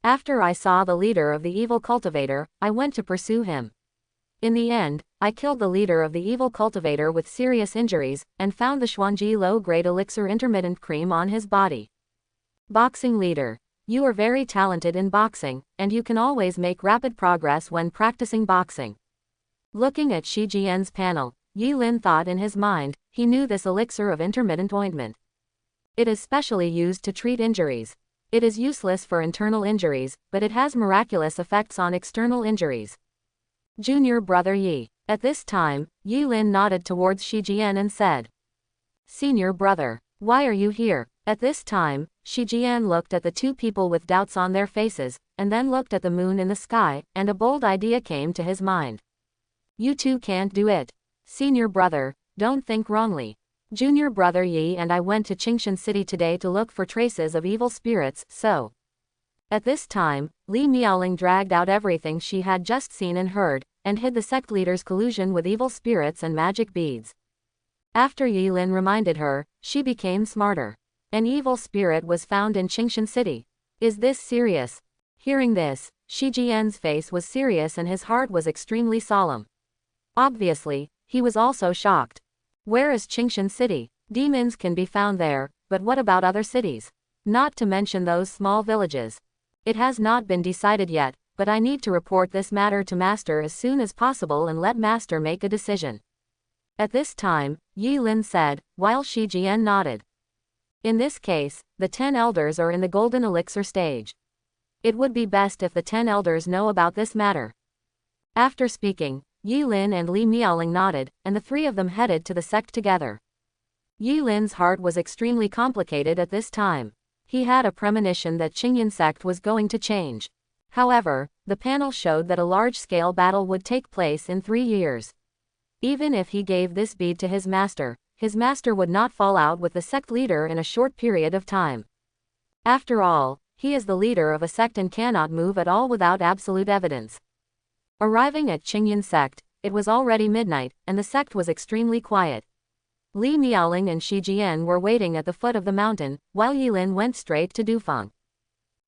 After I saw the leader of the evil cultivator, I went to pursue him. In the end, I killed the leader of the evil cultivator with serious injuries, and found the Xuanji low-grade elixir intermittent cream on his body. Boxing leader: you are very talented in boxing, and you can always make rapid progress when practicing boxing. Looking at Shi Jian's panel, Yi Lin thought in his mind, he knew this elixir of intermittent ointment. It is specially used to treat injuries. It is useless for internal injuries, but it has miraculous effects on external injuries. Junior brother Yi. At this time, Yi Lin nodded towards Shi Jian and said, Senior brother, why are you here? At this time, Shi Jian looked at the 2 people with doubts on their faces, and then looked at the moon in the sky, and a bold idea came to his mind. You 2 can't do it. Senior brother, don't think wrongly. Junior brother Yi and I went to Qingshan City today to look for traces of evil spirits, so. At this time, Li Miaoling dragged out everything she had just seen and heard, and hid the sect leader's collusion with evil spirits and magic beads. After Yi Lin reminded her, she became smarter. An evil spirit was found in Qingshan City. Is this serious? Hearing this, Shi Jian's face was serious and his heart was extremely solemn. Obviously, he was also shocked. Where is Qingshan City? Demons can be found there, but what about other cities? Not to mention those small villages. It has not been decided yet, but I need to report this matter to Master as soon as possible and let Master make a decision. At this time, Yi Lin said, while Shi Jian nodded. In this case, the 10 elders are in the golden elixir stage. It would be best if the 10 elders know about this matter. After speaking, Yi Lin and Li Miaoling nodded, and the 3 of them headed to the sect together. Yi Lin's heart was extremely complicated at this time. He had a premonition that Chingan sect was going to change. However, the panel showed that a large-scale battle would take place in 3 years. Even if he gave this bead to his master would not fall out with the sect leader in a short period of time. After all, he is the leader of a sect and cannot move at all without absolute evidence. Arriving at Chingan sect, it was already midnight, and the sect was extremely quiet. Li Miaoling and Shi Jian were waiting at the foot of the mountain, while Yi Lin went straight to Dufeng.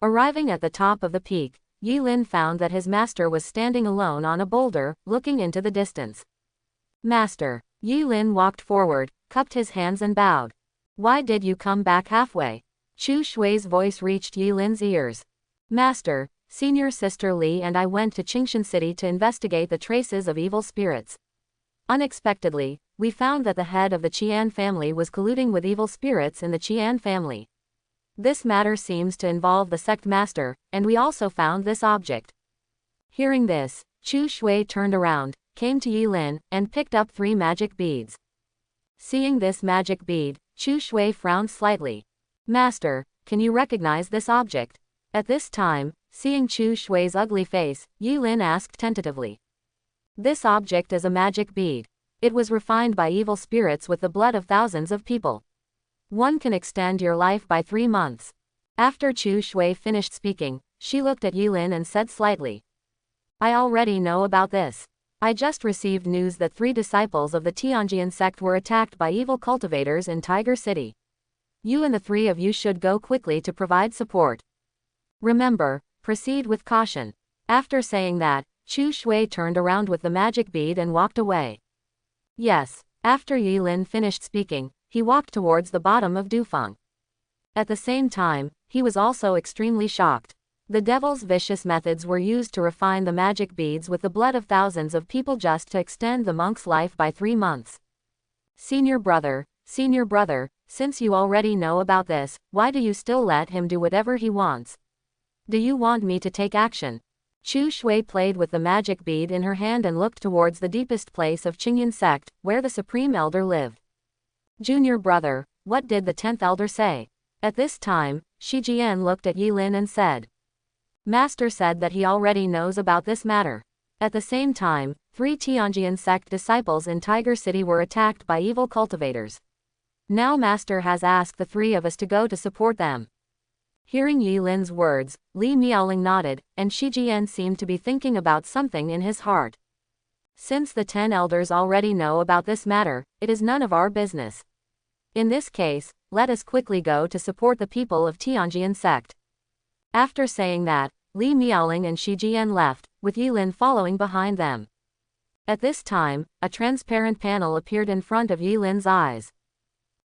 Arriving at the top of the peak, Yi Lin found that his master was standing alone on a boulder, looking into the distance. Master. Yi Lin walked forward, cupped his hands and bowed. Why did you come back halfway? Chu Shui's voice reached Yi Lin's ears. Master, senior sister Li and I went to Qingshan City to investigate the traces of evil spirits. Unexpectedly, we found that the head of the Qian family was colluding with evil spirits in the Qian family. This matter seems to involve the sect master, and we also found this object. Hearing this, Chu Shui turned around, came to Yi Lin, and picked up 3 magic beads. Seeing this magic bead, Chu Shui frowned slightly. Master, can you recognize this object? At this time, seeing Chu Shui's ugly face, Yi Lin asked tentatively. This object is a magic bead. It was refined by evil spirits with the blood of thousands of people. One can extend your life by 3 months. After Chu Shui finished speaking, she looked at Yi Lin and said slightly. I already know about this. I just received news that 3 disciples of the Tianjian sect were attacked by evil cultivators in Tiger City. You and the 3 of you should go quickly to provide support. Remember, proceed with caution. After saying that, Chu Shui turned around with the magic bead and walked away. Yes. After Yi Lin finished speaking, he walked towards the bottom of Dufeng. At the same time, he was also extremely shocked. The devil's vicious methods were used to refine the magic beads with the blood of thousands of people just to extend the monk's life by 3 months. Senior brother, since you already know about this, why do you still let him do whatever he wants? Do you want me to take action? Chu Shui played with the magic bead in her hand and looked towards the deepest place of Chingan sect, where the Supreme Elder lived. Junior brother, what did the 10th Elder say? At this time, Shi Jian looked at Yi Lin and said. Master said that he already knows about this matter. At the same time, 3 Tianjian sect disciples in Tiger City were attacked by evil cultivators. Now Master has asked the 3 of us to go to support them. Hearing Yi Lin's words, Li Miaoling nodded, and Shi Jian seemed to be thinking about something in his heart. Since the 10 elders already know about this matter, it is none of our business. In this case, let us quickly go to support the people of Tianjian sect. After saying that, Li Miaoling and Shi Jian left, with Yi Lin following behind them. At this time, a transparent panel appeared in front of Yi Lin's eyes.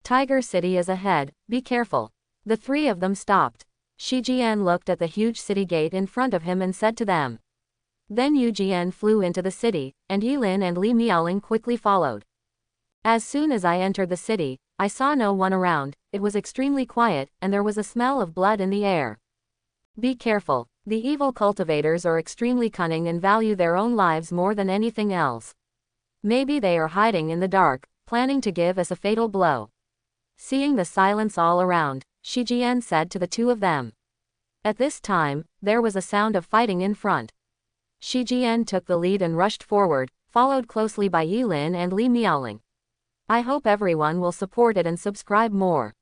Tiger City is ahead, be careful. The 3 of them stopped. Shi Jian looked at the huge city gate in front of him and said to them. Then Yu Jian flew into the city, and Yi Lin and Li Miaoling quickly followed. As soon as I entered the city, I saw no one around, it was extremely quiet, and there was a smell of blood in the air. Be careful, the evil cultivators are extremely cunning and value their own lives more than anything else. Maybe they are hiding in the dark, planning to give us a fatal blow. Seeing the silence all around, Shi Jian said to the 2 of them. At this time, there was a sound of fighting in front. Shi Jian took the lead and rushed forward, followed closely by Yi Lin and Li Miaoling. I hope everyone will support it and subscribe more.